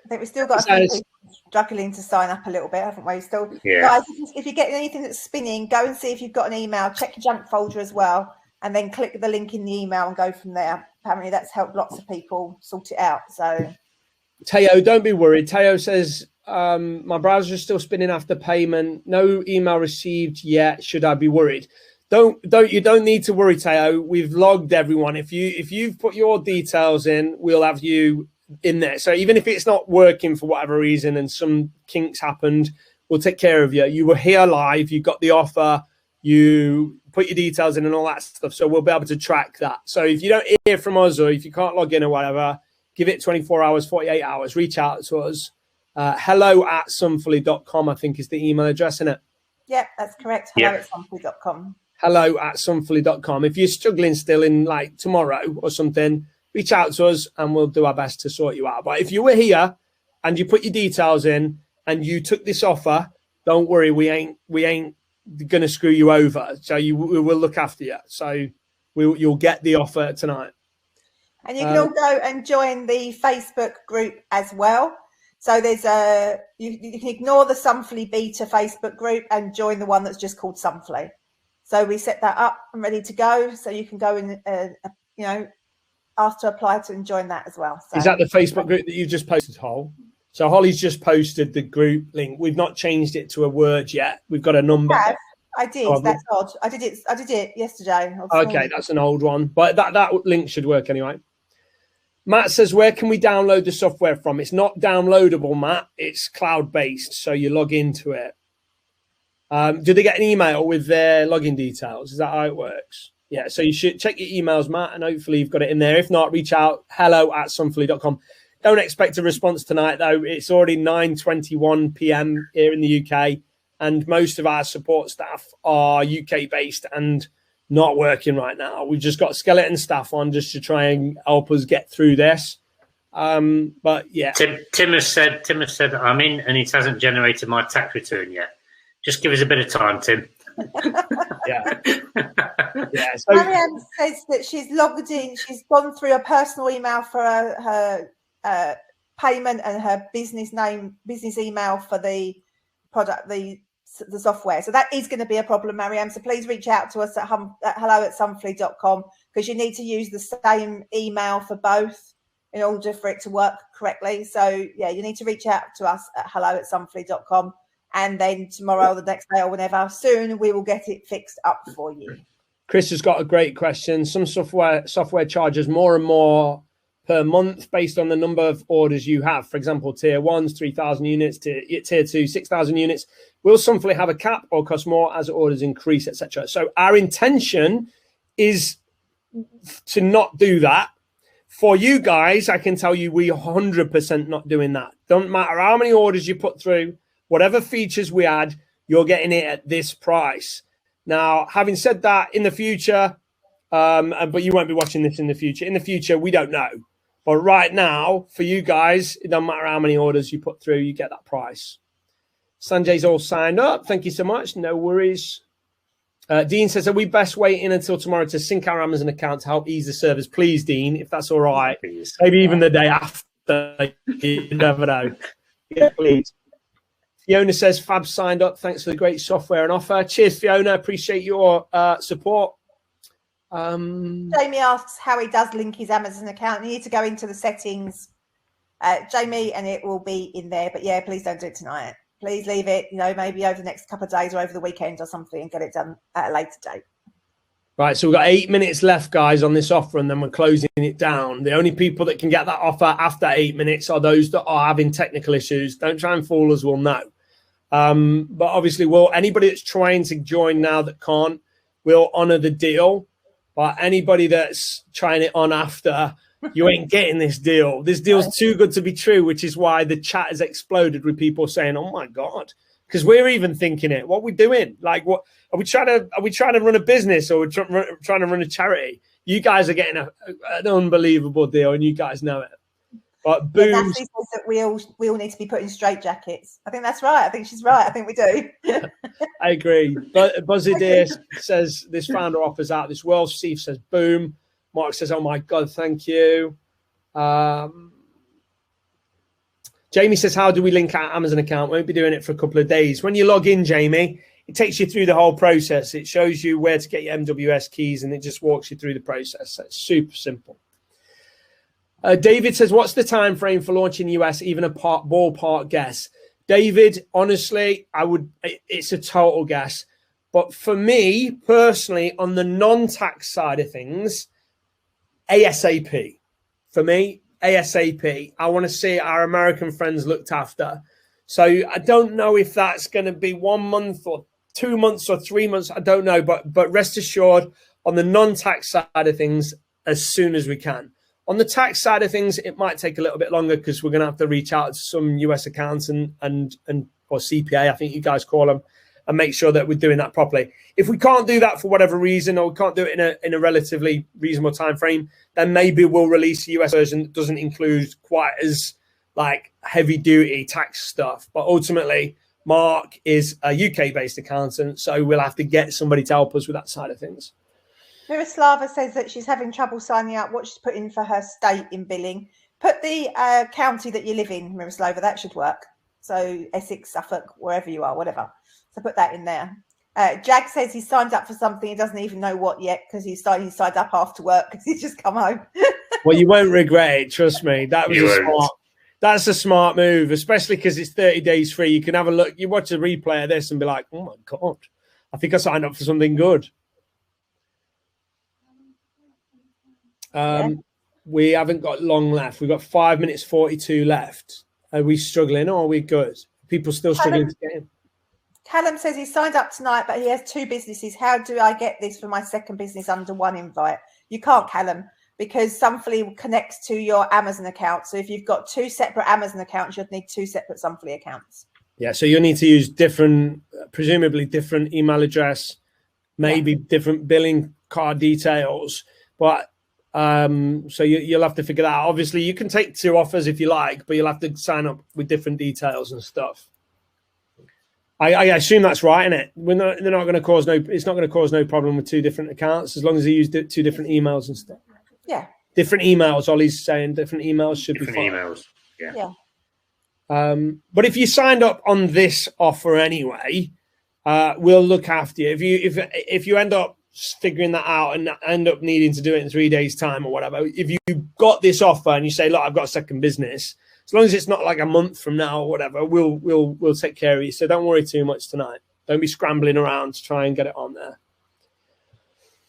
think we've still got a few people struggling to sign up a little bit, haven't we? Still, guys, if you get anything that's spinning, go and see if you've got an email. Check your junk folder as well, and then click the link in the email and go from there. Apparently, that's helped lots of people sort it out. So. Teo, don't be worried. Teo says, my browser is still spinning after payment. No email received yet. Should I be worried? You don't need to worry, Teo. We've logged everyone. If you've put your details in, we'll have you in there. So even if it's not working for whatever reason and some kinks happened, we'll take care of you. You were here live. You got the offer. You put your details in and all that stuff. So we'll be able to track that. So if you don't hear from us or if you can't log in or whatever, give it 24 hours, 48 hours. Reach out to us. hello@sumfully.com, I think is the email address, isn't it? Yeah, that's correct. hello@sumfully.com. hello@sumfully.com. If you're struggling still in like tomorrow or something, reach out to us and we'll do our best to sort you out. But if you were here and you put your details in and you took this offer, don't worry, we ain't going to screw you over. So we will look after you. So you'll get the offer tonight. And you can all go and join the Facebook group as well. So there's you can ignore the Sumfully beta Facebook group and join the one that's just called Sumfully. So we set that up and ready to go. So you can go and ask to apply to and join that as well. So, is that the Facebook group that you've just posted, Hol? So Holly's just posted the group link. We've not changed it to a word yet. We've got a number. I did. Oh, that's odd. I did it yesterday. Okay, that's an old one, but that link should work anyway. Matt says, where can we download the software from? It's not downloadable, Matt. It's cloud-based, so you log into it. Do they get an email with their login details? Is that how it works? Yeah, so you should check your emails, Matt, and hopefully you've got it in there. If not, reach out, hello@sumfully.com. Don't expect a response tonight, though. It's already 9:21 p.m. here in the UK, and most of our support staff are UK-based and not working right now. We've just got skeleton staff on just to try and help us get through this. But yeah, Tim has said I'm in, and it hasn't generated my tax return yet. Just give us a bit of time, Tim. Yeah. So Marianne says that she's logged in. She's gone through a personal email for her payment and her business email for the product, the software. So that is going to be a problem, Marianne. So please reach out to us at hello@sumfully.com, because you need to use the same email for both in order for it to work correctly. So yeah, you need to reach out to us at hello@sumfully.com, and then tomorrow or the next day or whenever soon we will get it fixed up for you. Chris has got a great question. Some software charges more and more per month based on the number of orders you have. For example, tier 1's 3,000 units, tier 2 6,000 units. Will Sumfully have a cap or cost more as orders increase, etc.? So our intention is to not do that. For you guys, I can tell you we 100% not doing that. Don't matter how many orders you put through, whatever features we add, you're getting it at this price. Now, having said that, in the future, but you won't be watching this in the future. In the future, we don't know. But right now, for you guys, it doesn't matter how many orders you put through, you get that price. Sanjay's all signed up. Thank you so much. No worries. Dean says, are we best waiting until tomorrow to sync our Amazon account to help ease the service? Please, Dean, if that's all right. Please. Maybe even the day after. You never know. Yeah, please. Fiona says, Fab signed up. Thanks for the great software and offer. Cheers, Fiona. Appreciate your support. Jamie asks how he does link his Amazon account. You need to go into the settings, Jamie, and it will be in there. But yeah, please don't do it tonight. Please leave it, maybe over the next couple of days or over the weekend or something, and get it done at a later date. Right, so we've got 8 minutes left, guys, on this offer, and then we're closing it down. The only people that can get that offer after 8 minutes are those that are having technical issues. Don't try and fool us, we'll know. But obviously, anybody that's trying to join now that can't, we'll honour the deal. But anybody that's trying it on after, you ain't getting this deal. This deal's too good to be true, which is why the chat has exploded with people saying, "Oh my God," because we're even thinking it. What are we doing? Like, what are we trying to run a business, or we're trying to run a charity? You guys are getting an unbelievable deal, and you guys know it. But boom, Natalie says that we all need to be put in straitjackets. I think that's right. I think she's right. I think we do. I agree. But Buzzy Deer says this founder offers out this world. Steve says boom. Mark says, oh my God, thank you. Jamie says, how do we link our Amazon account? Won't be doing it for a couple of days. When you log in, Jamie, it takes you through the whole process. It shows you where to get your MWS keys, and it just walks you through the process. So it's super simple. David says, what's the time frame for launching US? Even a ballpark guess. David, honestly, it's a total guess. But for me, personally, on the non-tax side of things, ASAP. For me, ASAP. I want to see our American friends looked after. So I don't know if that's going to be 1 month or 2 months or 3 months. I don't know. But rest assured, on the non-tax side of things, as soon as we can. On the tax side of things, it might take a little bit longer because we're going to have to reach out to some US accounts and or CPA, I think you guys call them, and make sure that we're doing that properly. If we can't do that for whatever reason, or we can't do it in a relatively reasonable time frame, then maybe we'll release a US version that doesn't include quite as like heavy duty tax stuff. But ultimately, Mark is a UK-based accountant, so we'll have to get somebody to help us with that side of things. Miroslava says that she's having trouble signing up. What she's put in for her state in billing. Put the county that you live in, Miroslava. That should work. So Essex, Suffolk, wherever you are, whatever. So put that in there. Jag says he signed up for something. He doesn't even know what yet because he signed up after work because he's just come home. Well, you won't regret it. Trust me. That's a smart move, especially because it's 30 days free. You can have a look. You watch a replay of this and be like, oh, my God, I think I signed up for something good. We haven't got long left. We've got 5 minutes 42 left. Are we struggling or are we good? People still struggling to get in. Callum says he signed up tonight, but he has 2 businesses. How do I get this for my second business under one invite? You can't, Callum, because Sumfully connects to your Amazon account. So if you've got 2 separate Amazon accounts, you'd need 2 separate Sumfully accounts. Yeah, so you'll need to use presumably different email address, maybe different billing card details, but so you'll have to figure that out. Obviously, you can take 2 offers if you like, but you'll have to sign up with different details and stuff. I assume that's right, isn't it? They're not going to cause no. It's not going to cause no problem with 2 different accounts as long as they use 2 different emails and stuff. Yeah. Different emails. Ollie's saying different emails should be fine. Emails. Yeah. But if you signed up on this offer anyway, we'll look after you. If you end up figuring that out and end up needing to do it in 3 days' time or whatever, if you got this offer and you say, look, I've got a second business, as long as it's not like a month from now or whatever, we'll take care of you. So don't worry too much tonight. Don't be scrambling around to try and get it on there.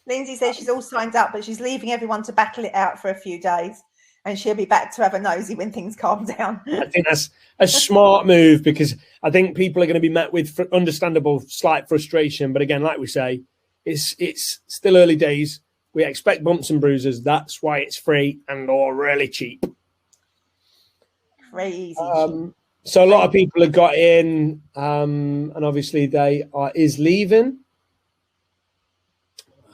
Lindsay says she's all signed up, but she's leaving everyone to battle it out for a few days, and she'll be back to have a nosy when things calm down. I think that's a smart move because I think people are going to be met with understandable slight frustration. But again, like we say, it's still early days. We expect bumps and bruises. That's why it's free and or really cheap. Crazy. So a lot of people have got in, and obviously is leaving.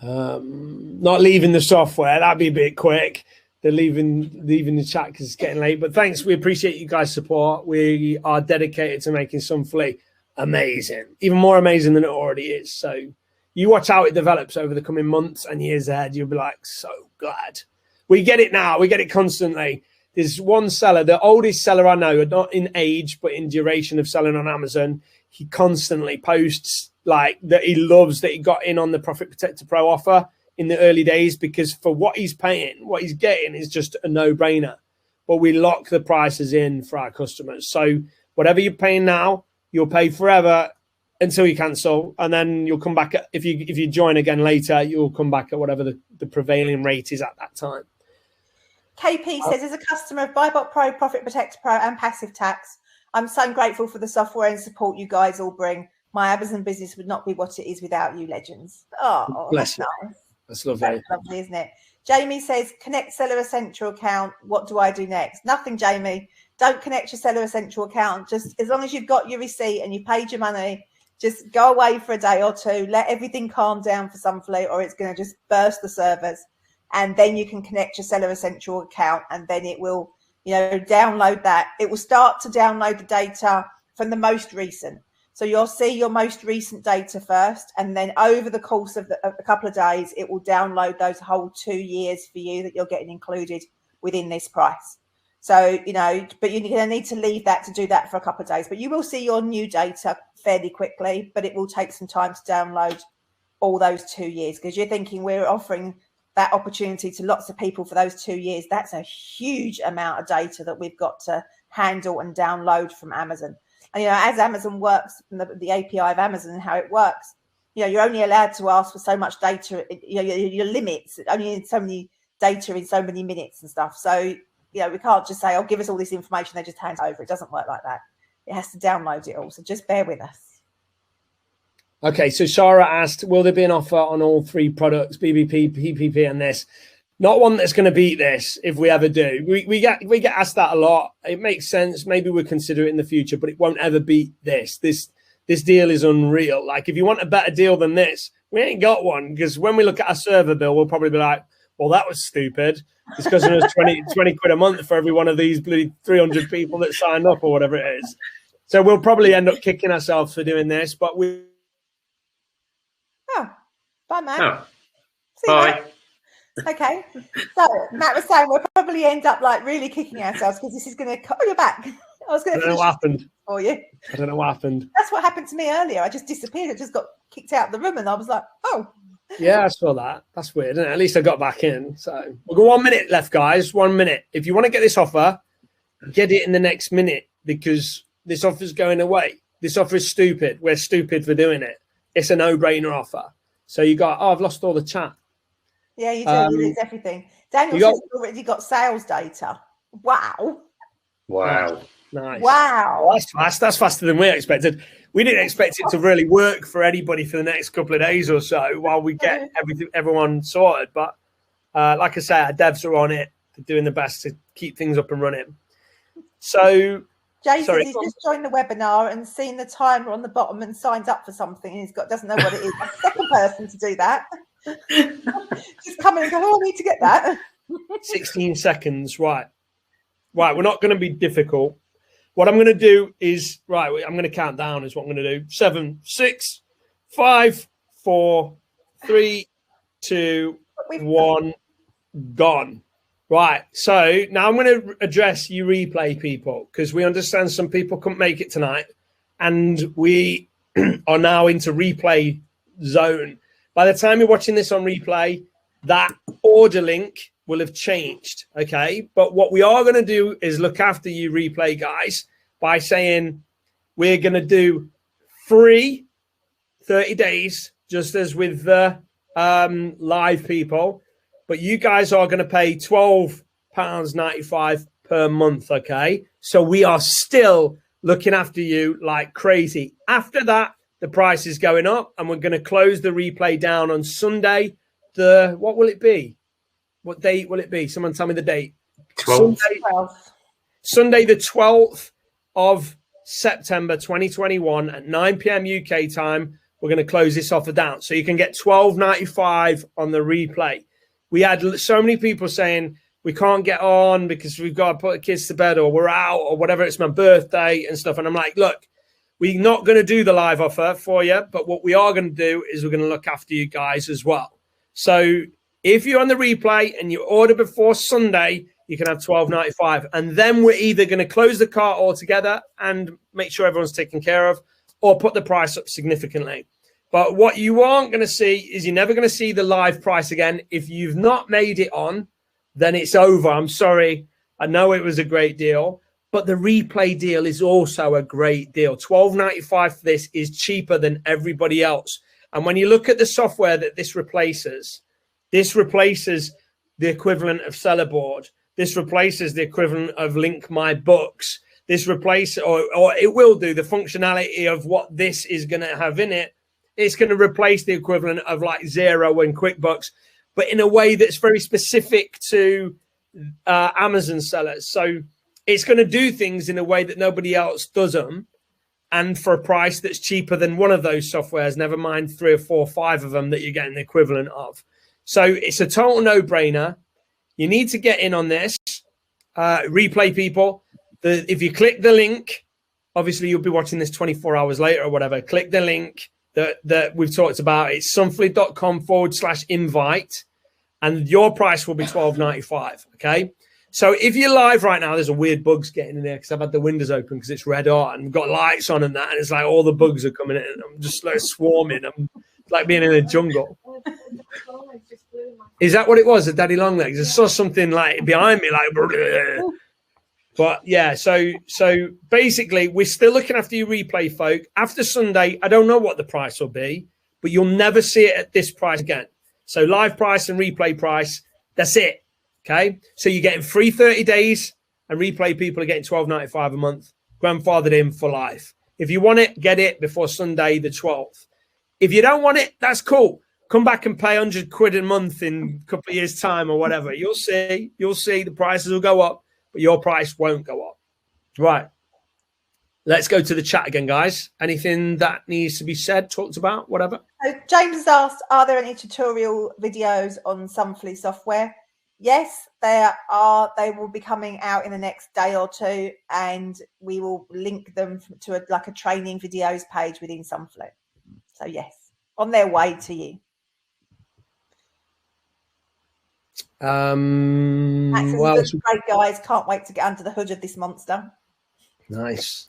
Not leaving the software. That'd be a bit quick. They're leaving the chat because it's getting late. But thanks. We appreciate you guys' support. We are dedicated to making Sumfully amazing, even more amazing than it already is. So you watch how it develops over the coming months and years ahead. You'll be like, so glad. We get it now. We get it constantly. There's one seller, the oldest seller I know, not in age, but in duration of selling on Amazon. He constantly posts like that he loves that he got in on the Profit Protector Pro offer in the early days because for what he's paying, what he's getting is just a no-brainer. But we lock the prices in for our customers. So whatever you're paying now, you'll pay forever until you cancel, and then you'll come back if you join again later, you'll come back at whatever the prevailing rate is at that time. KP says, as a customer of Buyback Pro, Profit Protector Pro, and Passive Tax, I'm so grateful for the software and support you guys all bring. My Amazon business would not be what it is without you, legends. Oh, bless that's you. nice. That's lovely. That's lovely, isn't it? Jamie says, connect Seller Essential account. What do I do next? Nothing, Jamie. Don't connect your Seller Essential account. Just as long as you've got your receipt and you paid your money, just go away for a day or two. Let everything calm down for Sunfully, or it's going to just burst the servers. And then you can connect your Seller Essential account, and then it will, download that. It will start to download the data from the most recent. So you'll see your most recent data first, and then over the course of a couple of days, it will download those whole 2 years for you that you're getting included within this price. So, but you're going to need to leave that to do that for a couple of days. But you will see your new data fairly quickly, but it will take some time to download all those 2 years because you're thinking we're offering that opportunity to lots of people for those 2 years. That's a huge amount of data that we've got to handle and download from Amazon. And, as Amazon works, the API of Amazon and how it works, you're only allowed to ask for so much data, your limits, only in so many data in so many minutes and stuff. So, we can't just say, give us all this information, they just hand it over. It doesn't work like that. It has to download it all. So just bear with us. Okay, so Sarah asked, will there be an offer on all 3 products, BBP, PPP, and this? Not one that's going to beat this if we ever do. We get asked that a lot. It makes sense. Maybe we'll consider it in the future, but it won't ever beat this. This deal is unreal. Like, if you want a better deal than this, we ain't got one, because when we look at our server bill, we'll probably be like, well, that was stupid. It's because it was 20 quid a month for every one of these bloody 300 people that signed up or whatever it is. So we'll probably end up kicking ourselves for doing this, but we... Oh, bye, Matt. Oh. Bye. Matt. Okay. So Matt was saying we'll probably end up really kicking ourselves because this is going to... Oh, you're back. I was going to... I don't know what happened. For you. I don't know what happened. That's what happened to me earlier. I just disappeared. I just got kicked out of the room and I was like, oh. Yeah, I saw that. That's weird, isn't it? At least I got back in. So we've got 1 minute left, guys. 1 minute. If you want to get this offer, get it in the next minute because this offer's going away. This offer is stupid. We're stupid for doing it. It's a no-brainer offer. So you got, I've lost all the chat. Yeah, you do. You lose everything. Daniel says you've already got sales data. Wow. Wow. Nice. Wow. Well, that's fast. That's faster than we expected. We didn't expect it to really work for anybody for the next couple of days or so while we get everyone sorted. But like I say, our devs are on it. They're doing the best to keep things up and running. So, Jason, he's just joined the webinar and seen the timer on the bottom and signed up for something. And doesn't know what it is. That's the second person to do that. Just come in and go, I need to get that. 16 seconds. Right. We're not going to be difficult. What I'm going to do is, right, I'm going to count down is what I'm going to do. 7, 6, 5, 4, 3, 2, 1, gone. Right, so now I'm going to address you replay people, because we understand some people couldn't make it tonight, and we are now into replay zone. By the time you're watching this on replay, that order link will have changed, okay? But what we are going to do is look after you replay guys by saying we're going to do free 30 days, just as with the live people. But you guys are going to pay £12.95 per month, okay? So we are still looking after you like crazy. After that, the price is going up, and we're going to close the replay down on Sunday. What will it be? What date will it be? Someone tell me the date. 12th. Sunday the 12th of September 2021 at 9 p.m. UK time. We're going to close this offer down. So you can get £12.95 on the replay. We had so many people saying we can't get on because we've got to put the kids to bed, or we're out, or whatever. It's my birthday and stuff. And I'm like, look, we're not going to do the live offer for you. But what we are going to do is we're going to look after you guys as well. So if you're on the replay and you order before Sunday, you can have £12.95. And then we're either going to close the cart altogether and make sure everyone's taken care of, or put the price up significantly. But what you aren't going to see is you're never going to see the live price again. If you've not made it on, then it's over. I'm sorry. I know it was a great deal, but the replay deal is also a great deal. £12.95 for this is cheaper than everybody else. And when you look at the software that this replaces the equivalent of Sellerboard. This replaces the equivalent of Link My Books. This replaces, or it will do the functionality of what this is going to have in it. It's going to replace the equivalent of like Xero and QuickBooks, but in a way that's very specific to Amazon sellers. So it's going to do things in a way that nobody else does them, and for a price that's cheaper than one of those softwares, never mind 3 or 4 or 5 of them that you're getting the equivalent of. So it's a total no-brainer. You need to get in on this. Replay people. If you click the link, obviously you'll be watching this 24 hours later or whatever. Click the link that we've talked about. It's Sumfully.com/invite, and your price will be £12.95. Okay. So if you're live right now, there's a weird bugs getting in there because I've had the windows open because it's red hot and we've got lights on and that, and it's like all the bugs are coming in and I'm just like swarming. I'm like being in a jungle. Is that what it was? The daddy long legs? I saw something like behind me, like. But yeah, so basically, we're still looking after you replay folk. After Sunday, I don't know what the price will be, but you'll never see it at this price again. So live price and replay price, that's it. Okay, so you're getting free 30 days, and replay people are getting £12.95 a month, grandfathered in for life. If you want it, get it before Sunday the 12th. If you don't want it, that's cool. Come back and pay £100 a month in a couple of years' time or whatever. You'll see the prices will go up, but your price won't go up. Right. Let's go to the chat again, guys. Anything that needs to be said, talked about, whatever? So James has asked, are there any tutorial videos on Sumfully software? Yes, there are. They will be coming out in the next day or two, and we will link them to a training videos page within Sumfully. So yes, on their way to you. Well, great guys, can't wait to get under the hood of this monster. Nice.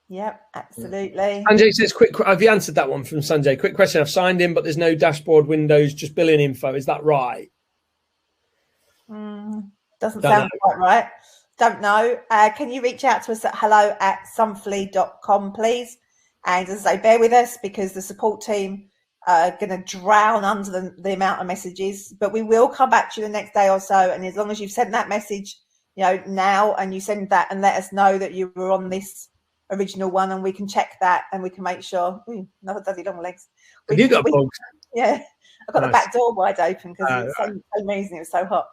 Yep, absolutely. Sanjay says, have you answered that one from Sanjay? Quick question. I've signed in, but there's no dashboard windows, just billing info. Is that right? Doesn't sound quite right. Don't know. Can you reach out to us at hello@sumfully.com, please? And as I say, bear with us because the support team are going to drown under the amount of messages, but we will come back to you the next day or so. And as long as you've sent that message, now, and you send that and let us know that you were on this original one, and we can check that and we can make sure. Another daddy long legs. Have you got bugs? Yeah, I've got the back door wide open because it's so amazing. It was so hot.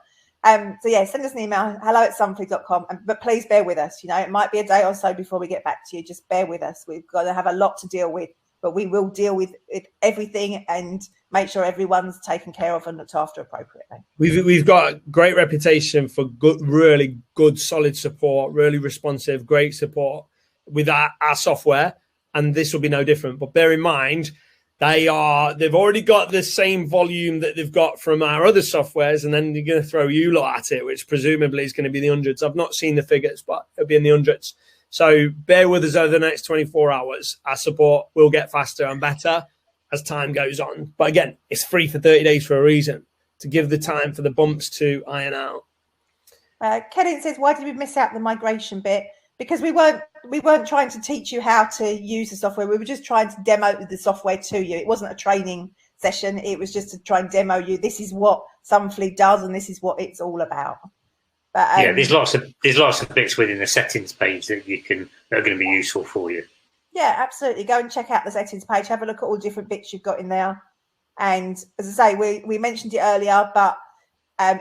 So yeah, send us an email, hello@sumfully.com, but please bear with us. It might be a day or so before we get back to you. Just bear with us. We've got to have a lot to deal with but we will deal with everything and make sure everyone's taken care of and looked after appropriately. We've got a great reputation for good, really good, solid support, really responsive, great support with our software, and this will be no different. But bear in mind, they've already got the same volume that they've got from our other softwares, and then they're going to throw you lot at it, which presumably is going to be the hundreds. I've not seen the figures, but it'll be in the hundreds. So bear with us over the next 24 hours. Our support will get faster and better as time goes on. But again, it's free for 30 days for a reason, to give the time for the bumps to iron out. Kenneth says, why did we miss out the migration bit? Because we weren't trying to teach you how to use the software. We were just trying to demo the software to you. It wasn't a training session. It was just to try and demo you. This is what Sumfully does, and this is what it's all about. But yeah, there's lots of bits within the settings page that are going to be useful for you. Yeah, absolutely. Go and check out the settings page. Have a look at all the different bits you've got in there. And as I say, we mentioned it earlier, but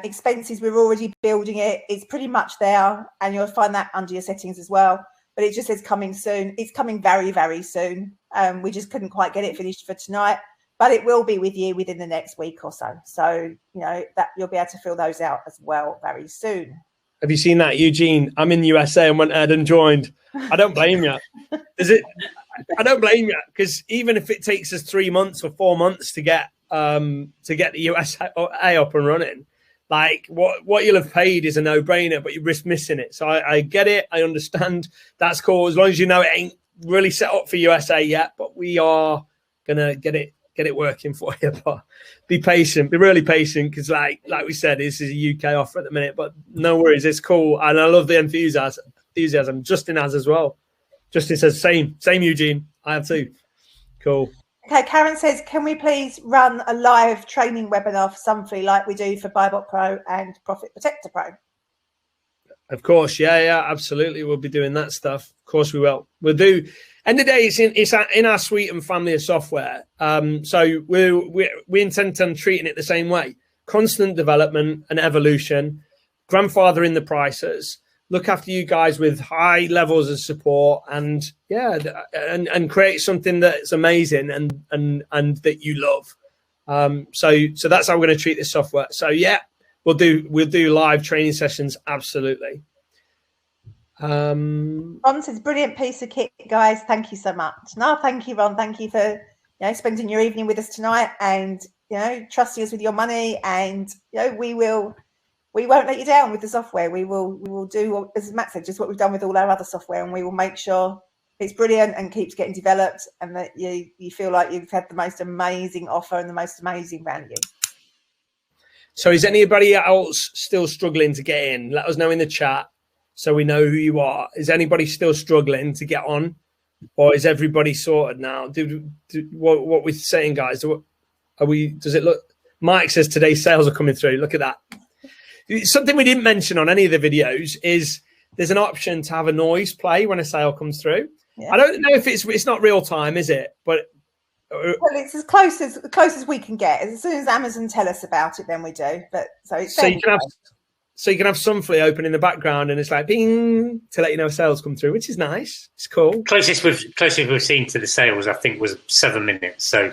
expenses, we're already building it. It's pretty much there, and you'll find that under your settings as well. But it just says coming soon. It's coming very, very soon. We just couldn't quite get it finished for tonight, but it will be with you within the next week or so. So, that you'll be able to fill those out as well very soon. Have you seen that, Eugene? I'm in the USA and went ahead and joined. I don't blame you. I don't blame you, because even if it takes us 3 months or 4 months to get the USA up and running, like what you'll have paid is a no-brainer, but you risk missing it. So I get it. I understand. That's cool. As long as you know it ain't really set up for USA yet, but we are gonna get it working for you. But be patient. Be really patient, because like we said, this is a UK offer at the minute. But no worries, it's cool, and I love the enthusiasm. Justin has as well. Justin says same Eugene. I have too. Cool. Okay, Karen says, can we please run a live training webinar for Sunfully like we do for Buyback Pro and Profit Protector Pro? Of course, yeah, absolutely. We'll be doing that stuff. Of course we will. We'll do. End of the day, it's in our suite and family of software. So we intend on treating it the same way. Constant development and evolution, grandfather in the prices, look after you guys with high levels of support, and create something that's amazing and that you love. So that's how we're going to treat this software. So yeah, we'll do live training sessions. Absolutely. Ron says, brilliant piece of kit, guys. Thank you so much. No, thank you, Ron. Thank you for spending your evening with us tonight, and trusting us with your money. And we won't let you down with the software. We will do, as Matt said, just what we've done with all our other software, and we will make sure it's brilliant and keeps getting developed, and that you feel like you've had the most amazing offer and the most amazing value. So is anybody else still struggling to get in? Let us know in the chat so we know who you are. Is anybody still struggling to get on, or is everybody sorted now? What we're saying, guys? Does it look? Mike says today's sales are coming through. Look at that. Something we didn't mention on any of the videos is there's an option to have a noise play when a sale comes through. Yeah. I don't know if it's not real time, is it? But well, it's as close as we can get. As soon as Amazon tell us about it, then we do. But so you can have Sumfully open in the background, and it's like ping to let you know sales come through, which is nice. It's cool. Closest we've seen to the sales, I think, was 7 minutes. So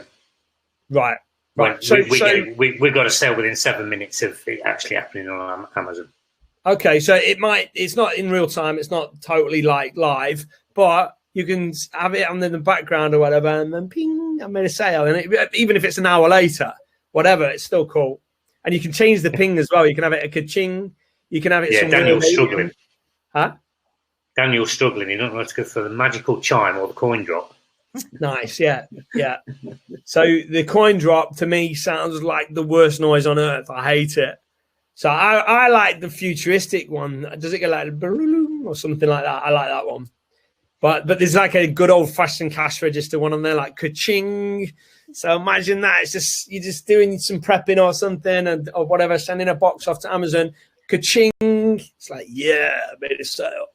right. We got a sale within 7 minutes of it actually happening on Amazon. Okay, so it's not in real time, it's not totally like live, but you can have it on in the background or whatever, and then ping, I made a sale, and even if it's an hour later, whatever, it's still cool. And you can change the ping as well. You can have it a ka-ching. You can have it. Yeah, Daniel's struggling. Huh? Daniel's struggling. He don't know to go for the magical chime or the coin drop. Nice, yeah. So the coin drop to me sounds like the worst noise on earth. I hate it. So I like the futuristic one. Does it get like or something like that? I like that one. But there's like a good old fashioned cash register one on there, like ka-ching. So imagine that. It's just you're just doing some prepping or something, or whatever, sending a box off to Amazon. Ka-ching. It's like, yeah, I made a sale.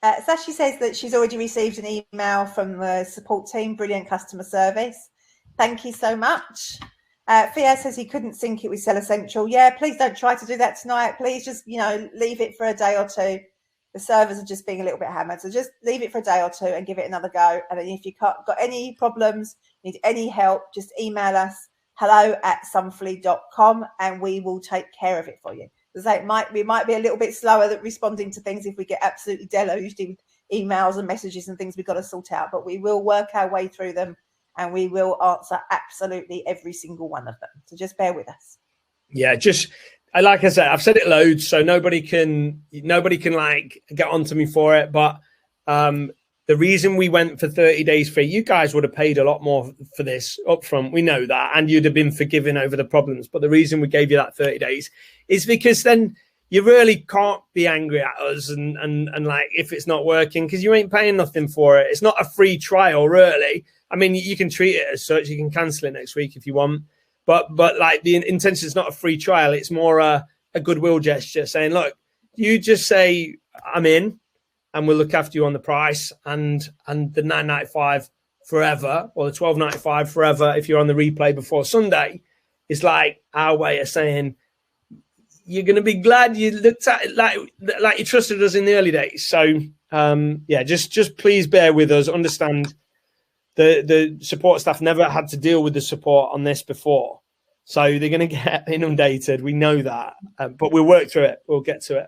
Sashi says that she's already received an email from the support team. Brilliant customer service. Thank you so much. Theo says he couldn't sync it with Seller Central. Yeah, please don't try to do that tonight. Please just, leave it for a day or two. The servers are just being a little bit hammered. So just leave it for a day or two and give it another go. And then if you've got any problems, need any help, just email us, hello@sumfully.com, and we will take care of it for you. So we might be a little bit slower at responding to things if we get absolutely deluged in emails and messages and things we've got to sort out, but we will work our way through them and we will answer absolutely every single one of them. So just bear with us. Yeah, like I said, I've said it loads, so nobody can like get onto me for it. But the reason we went for 30 days free, you guys would have paid a lot more for this up front. We know that, and you'd have been forgiven over the problems. But the reason we gave you that 30 days is because then you really can't be angry at us and like if it's not working, because you ain't paying nothing for it. It's not a free trial, really. I mean, you can treat it as such. You can cancel it next week if you want. But like the intention is not a free trial. It's more a goodwill gesture saying, look, you just say I'm in and we'll look after you on the price, and the $9.95 forever, or the $12.95 forever if you're on the replay before Sunday, is like our way of saying you're going to be glad you looked at it like you trusted us in the early days. So yeah, just please bear with us. Understand the support staff never had to deal with the support on this before, so they're going to get inundated. We know that, but we'll work through it. We'll get to it.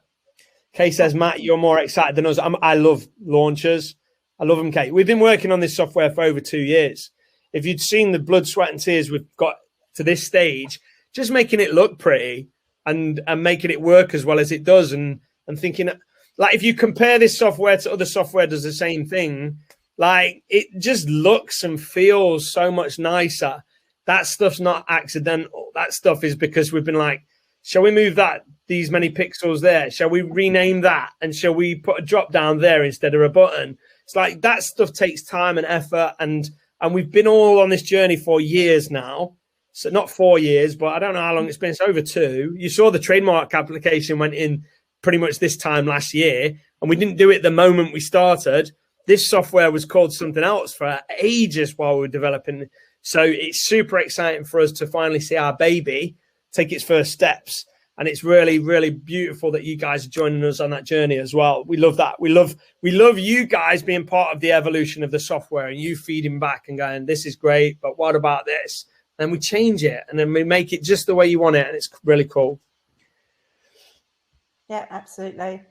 Kay says, Matt, you're more excited than us. I love launchers. I love them, Kay. We've been working on this software for over 2 years. If you'd seen the blood, sweat, and tears we've got to this stage, just making it look pretty and making it work as well as it does, and thinking, like, if you compare this software to other software does the same thing, like, it just looks and feels so much nicer. That stuff's not accidental. That stuff is because we've been like, shall we move these many pixels there? Shall we rename that? And shall we put a drop down there instead of a button? It's like that stuff takes time and effort. And we've been all on this journey for years now. So not 4 years, but I don't know how long it's been. It's over 2. You saw the trademark application went in pretty much this time last year, and we didn't do it the moment we started. This software was called something else for ages while we were developing. So it's super exciting for us to finally see our baby take its first steps. And it's really, really beautiful that you guys are joining us on that journey as well. We love that. We love you guys being part of the evolution of the software and you feeding back and going, this is great, but what about this? And we change it and then we make it just the way you want it. And it's really cool. Yeah, absolutely.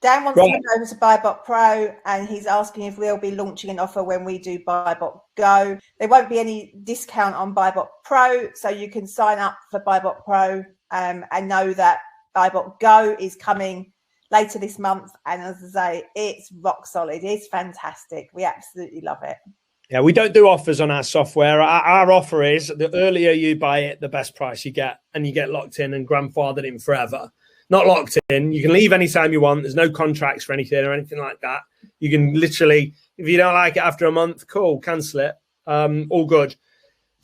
Dan wants to move over to Buyback Pro, and he's asking if we'll be launching an offer when we do Buyback Go. There won't be any discount on Buyback Pro, so you can sign up for Buyback Pro and know that Buyback Go is coming later this month. And as I say, it's rock solid. It's fantastic. We absolutely love it. Yeah, we don't do offers on our software. Our offer is the earlier you buy it, the best price you get, and you get locked in and grandfathered in forever. Not locked in. You can leave anytime you want. There's no contracts for anything or anything like that. You can literally, if you don't like it after a month, cool, cancel it. All good.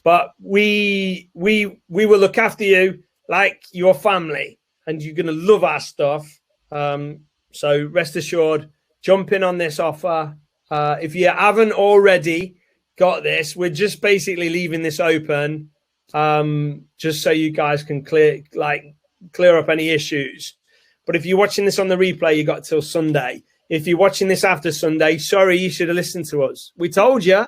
But we will look after you like your family, and you're going to love our stuff. So rest assured, jump in on this offer. If you haven't already got this, we're just basically leaving this open just so you guys can clear up any issues. But if you're watching this on the replay, you got till Sunday. If you're watching this after Sunday, sorry, you should have listened to us. We told you.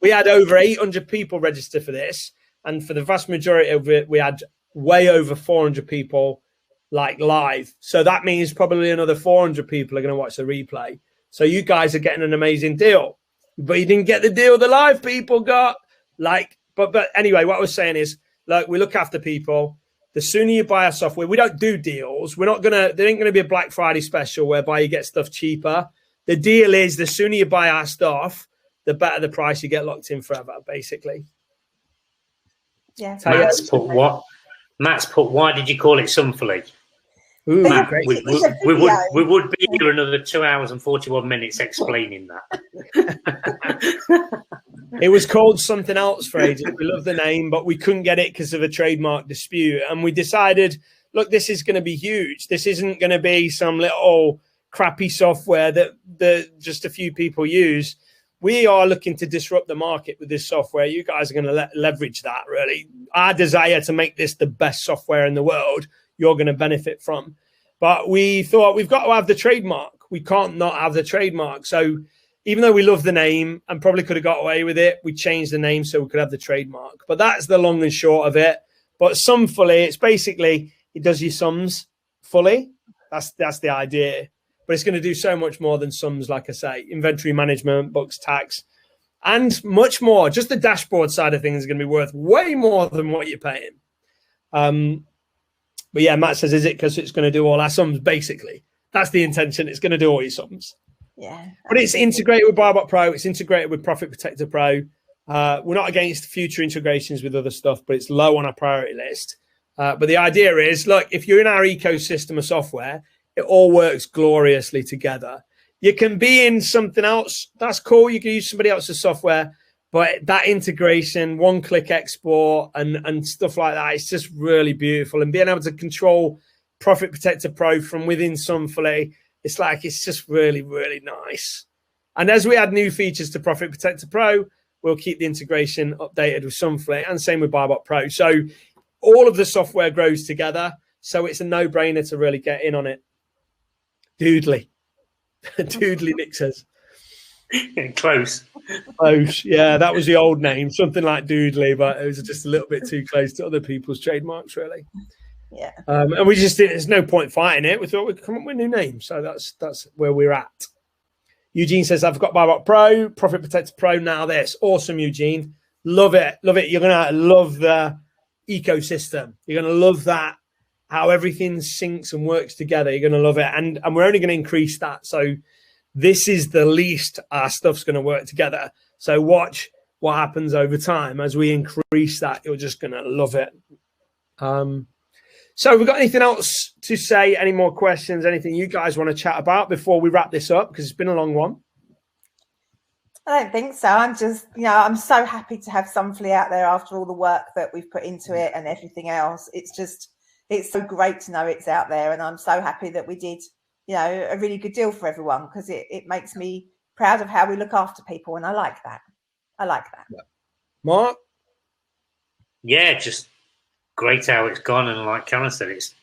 We had over 800 people register for this, and for the vast majority of it, we had way over 400 people live. So that means probably another 400 people are going to watch the replay. So you guys are getting an amazing deal, but you didn't get the deal the live people got. But anyway, what I was saying is, look, we look after people. The sooner you buy our software, we don't do deals. There ain't going to be a Black Friday special whereby you get stuff cheaper. The deal is the sooner you buy our stuff, the better the price, you get locked in forever, basically. Yeah. Matt's put, why did you call it Sumfully? Ooh, Matt, we would be here another 2 hours and 41 minutes explaining that. It was called something else for ages. We love the name, but we couldn't get it because of a trademark dispute. And we decided, look, this is going to be huge. This isn't going to be some little crappy software that just a few people use. We are looking to disrupt the market with this software. You guys are going to leverage that, really. Our desire to make this the best software in the world, you're going to benefit from. But we thought we've got to have the trademark. we can't not have the trademark. So even though we love the name and probably could have got away with it, we changed the name so we could have the trademark. But that's the long and short of it. But Sumfully, it's basically, it does your sums fully. That's the idea. But it's going to do so much more than sums, like I say. Inventory management, books, tax, and much more. Just the dashboard side of things is going to be worth way more than what you're paying. But yeah, Matt says, is it because it's going to do all our sums, basically? That's the intention. It's going to do all your sums. Yeah. But it's integrated with Buyback Pro. It's integrated with Profit Protector Pro. We're not against future integrations with other stuff, but it's low on our priority list. But the idea is, look, if you're in our ecosystem of software, it all works gloriously together. You can be in something else. That's cool. You can use somebody else's software. But that integration, one-click export and stuff like that, it's just really beautiful. And being able to control Profit Protector Pro from within Sumfully, it's just really, really nice. And as we add new features to Profit Protector Pro, we'll keep the integration updated with Sumfully, and same with Buyback Pro. So all of the software grows together. So it's a no-brainer to really get in on it. Doodly. Doodly, Nick says. Close. Close. Yeah, that was the old name. Something like Doodly, but it was just a little bit too close to other people's trademarks, really. Yeah. And we just there's no point fighting it. We thought we'd come up with a new name. So that's where we're at. Eugene says, I've got Buyback Pro, Profit Protector Pro, now this. Awesome, Eugene. Love it. Love it. You're going to love the ecosystem. You're going to love that, how everything syncs and works together. You're going to love it. And we're only going to increase that. So this is the least our stuff's going to work together. So watch what happens over time. As we increase that, you're just going to love it. So we've got anything else to say? Any more questions? Anything you guys want to chat about before we wrap this up? Because it's been a long one. I don't think so. I'm just, I'm so happy to have Sumfully out there after all the work that we've put into it and everything else. It's so great to know it's out there. And I'm so happy that we did, a really good deal for everyone, because it makes me proud of how we look after people. And I like that. Yeah. Mark? Yeah, just great how it's gone. And like Callum said, it's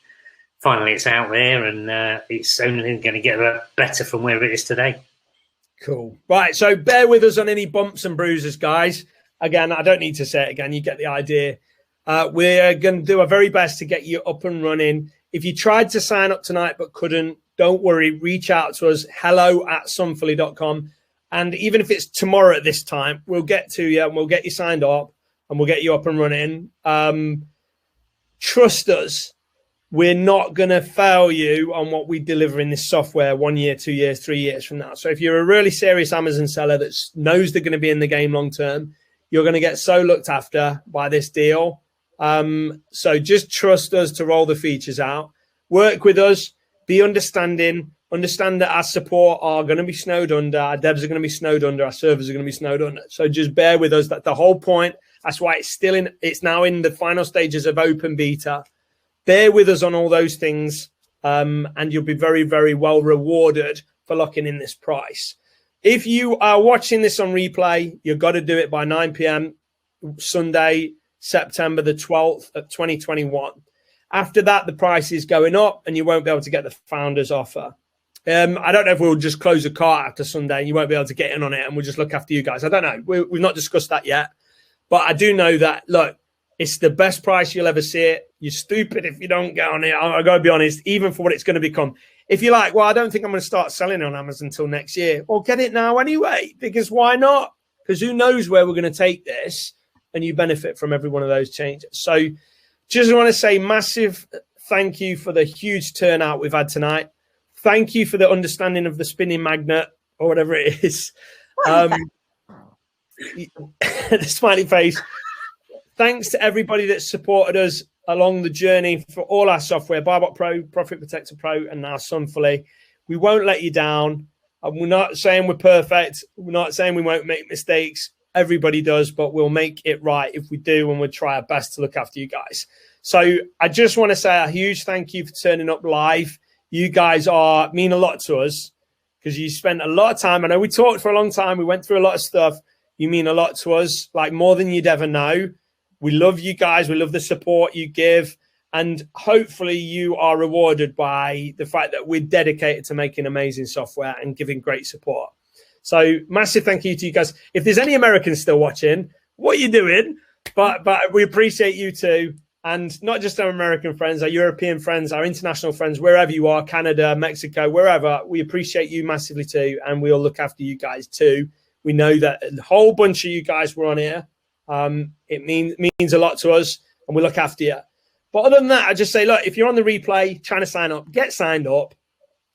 out there, and it's only going to get better from where it is today. Cool. Right. So bear with us on any bumps and bruises, guys. Again, I don't need to say it again. You get the idea. We're going to do our very best to get you up and running. If you tried to sign up tonight but couldn't, don't worry. Reach out to us, hello@sumfully.com. And even if it's tomorrow at this time, we'll get to you and we'll get you signed up and we'll get you up and running. Trust us. We're not going to fail you on what we deliver in this software 1 year, 2 years, 3 years from now. So if you're a really serious Amazon seller that knows they're going to be in the game long term, you're going to get so looked after by this deal. So just trust us to roll the features out. Work with us. Be understanding. Understand that our support are going to be snowed under. Our devs are going to be snowed under. Our servers are going to be snowed under. So just bear with us. That's the whole point. That's why it's now in the final stages of open beta. Bear with us on all those things, and you'll be very, very well rewarded for locking in this price. If you are watching this on replay, you've got to do it by 9 p.m. Sunday, September the 12th of 2021. After that, the price is going up, and you won't be able to get the founder's offer. I don't know if we'll just close a cart after Sunday, and you won't be able to get in on it, and we'll just look after you guys. I don't know. We've not discussed that yet. But I do know that, look, it's the best price you'll ever see it. You're stupid if you don't get on it. I've got to be honest, even for what it's going to become. If you're like, well, I don't think I'm going to start selling on Amazon until next year. Well, get it now anyway, because why not? Because who knows where we're going to take this, and you benefit from every one of those changes. So just want to say massive thank you for the huge turnout we've had tonight. Thank you for the understanding of the spinning magnet or whatever it is. The smiley face. Thanks to everybody that supported us along the journey for all our software, Buyback Pro, Profit Protector Pro, and now Sumfully. We won't let you down. We're not saying we're perfect. We're not saying we won't make mistakes. Everybody does, but we'll make it right if we do, and we'll try our best to look after you guys. So I just want to say a huge thank you for turning up live. You guys mean a lot to us because you spent a lot of time. I know we talked for a long time. We went through a lot of stuff. You mean a lot to us, like more than you'd ever know. We love you guys. We love the support you give. And hopefully you are rewarded by the fact that we're dedicated to making amazing software and giving great support. So massive thank you to you guys. If there's any Americans still watching, what are you doing? But we appreciate you too. And not just our American friends, our European friends, our international friends, wherever you are, Canada, Mexico, wherever, we appreciate you massively too. And we'll look after you guys too. We know that a whole bunch of you guys were on here. It means a lot to us, and we look after you. But other than that, I just say, look, if you're on the replay, trying to sign up, get signed up,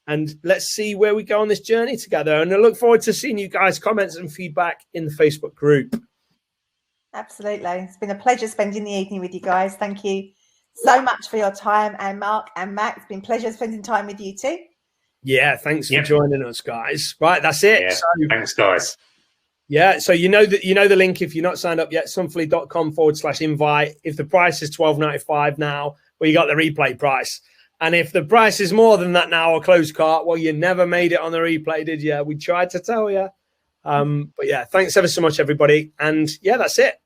and let's see where we go on this journey together. And I look forward to seeing you guys' comments and feedback in the Facebook group. Absolutely. It's been a pleasure spending the evening with you guys. Thank you so much for your time. And Mark and Matt, it's been a pleasure spending time with you too. Yeah, thanks for joining us, guys. Right, that's it. Yeah, so, thanks, guys. Yeah, so you know the link if you're not signed up yet, sumfully.com/invite. If the price is $12.95 now, well, you got the replay price. And if the price is more than that now or closed cart, well, you never made it on the replay, did you? We tried to tell you. But yeah, thanks ever so much, everybody. And yeah, that's it.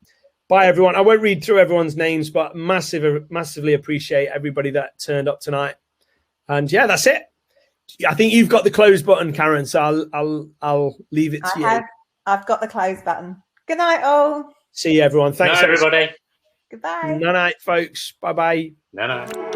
Bye, everyone. I won't read through everyone's names, but massively appreciate everybody that turned up tonight. And yeah, that's it. I think you've got the close button, Karen, so I'll leave it to you. I've got the close button. Good night, all. See you, everyone. Thanks, everybody. Goodbye. Night, folks. Bye-bye. Night.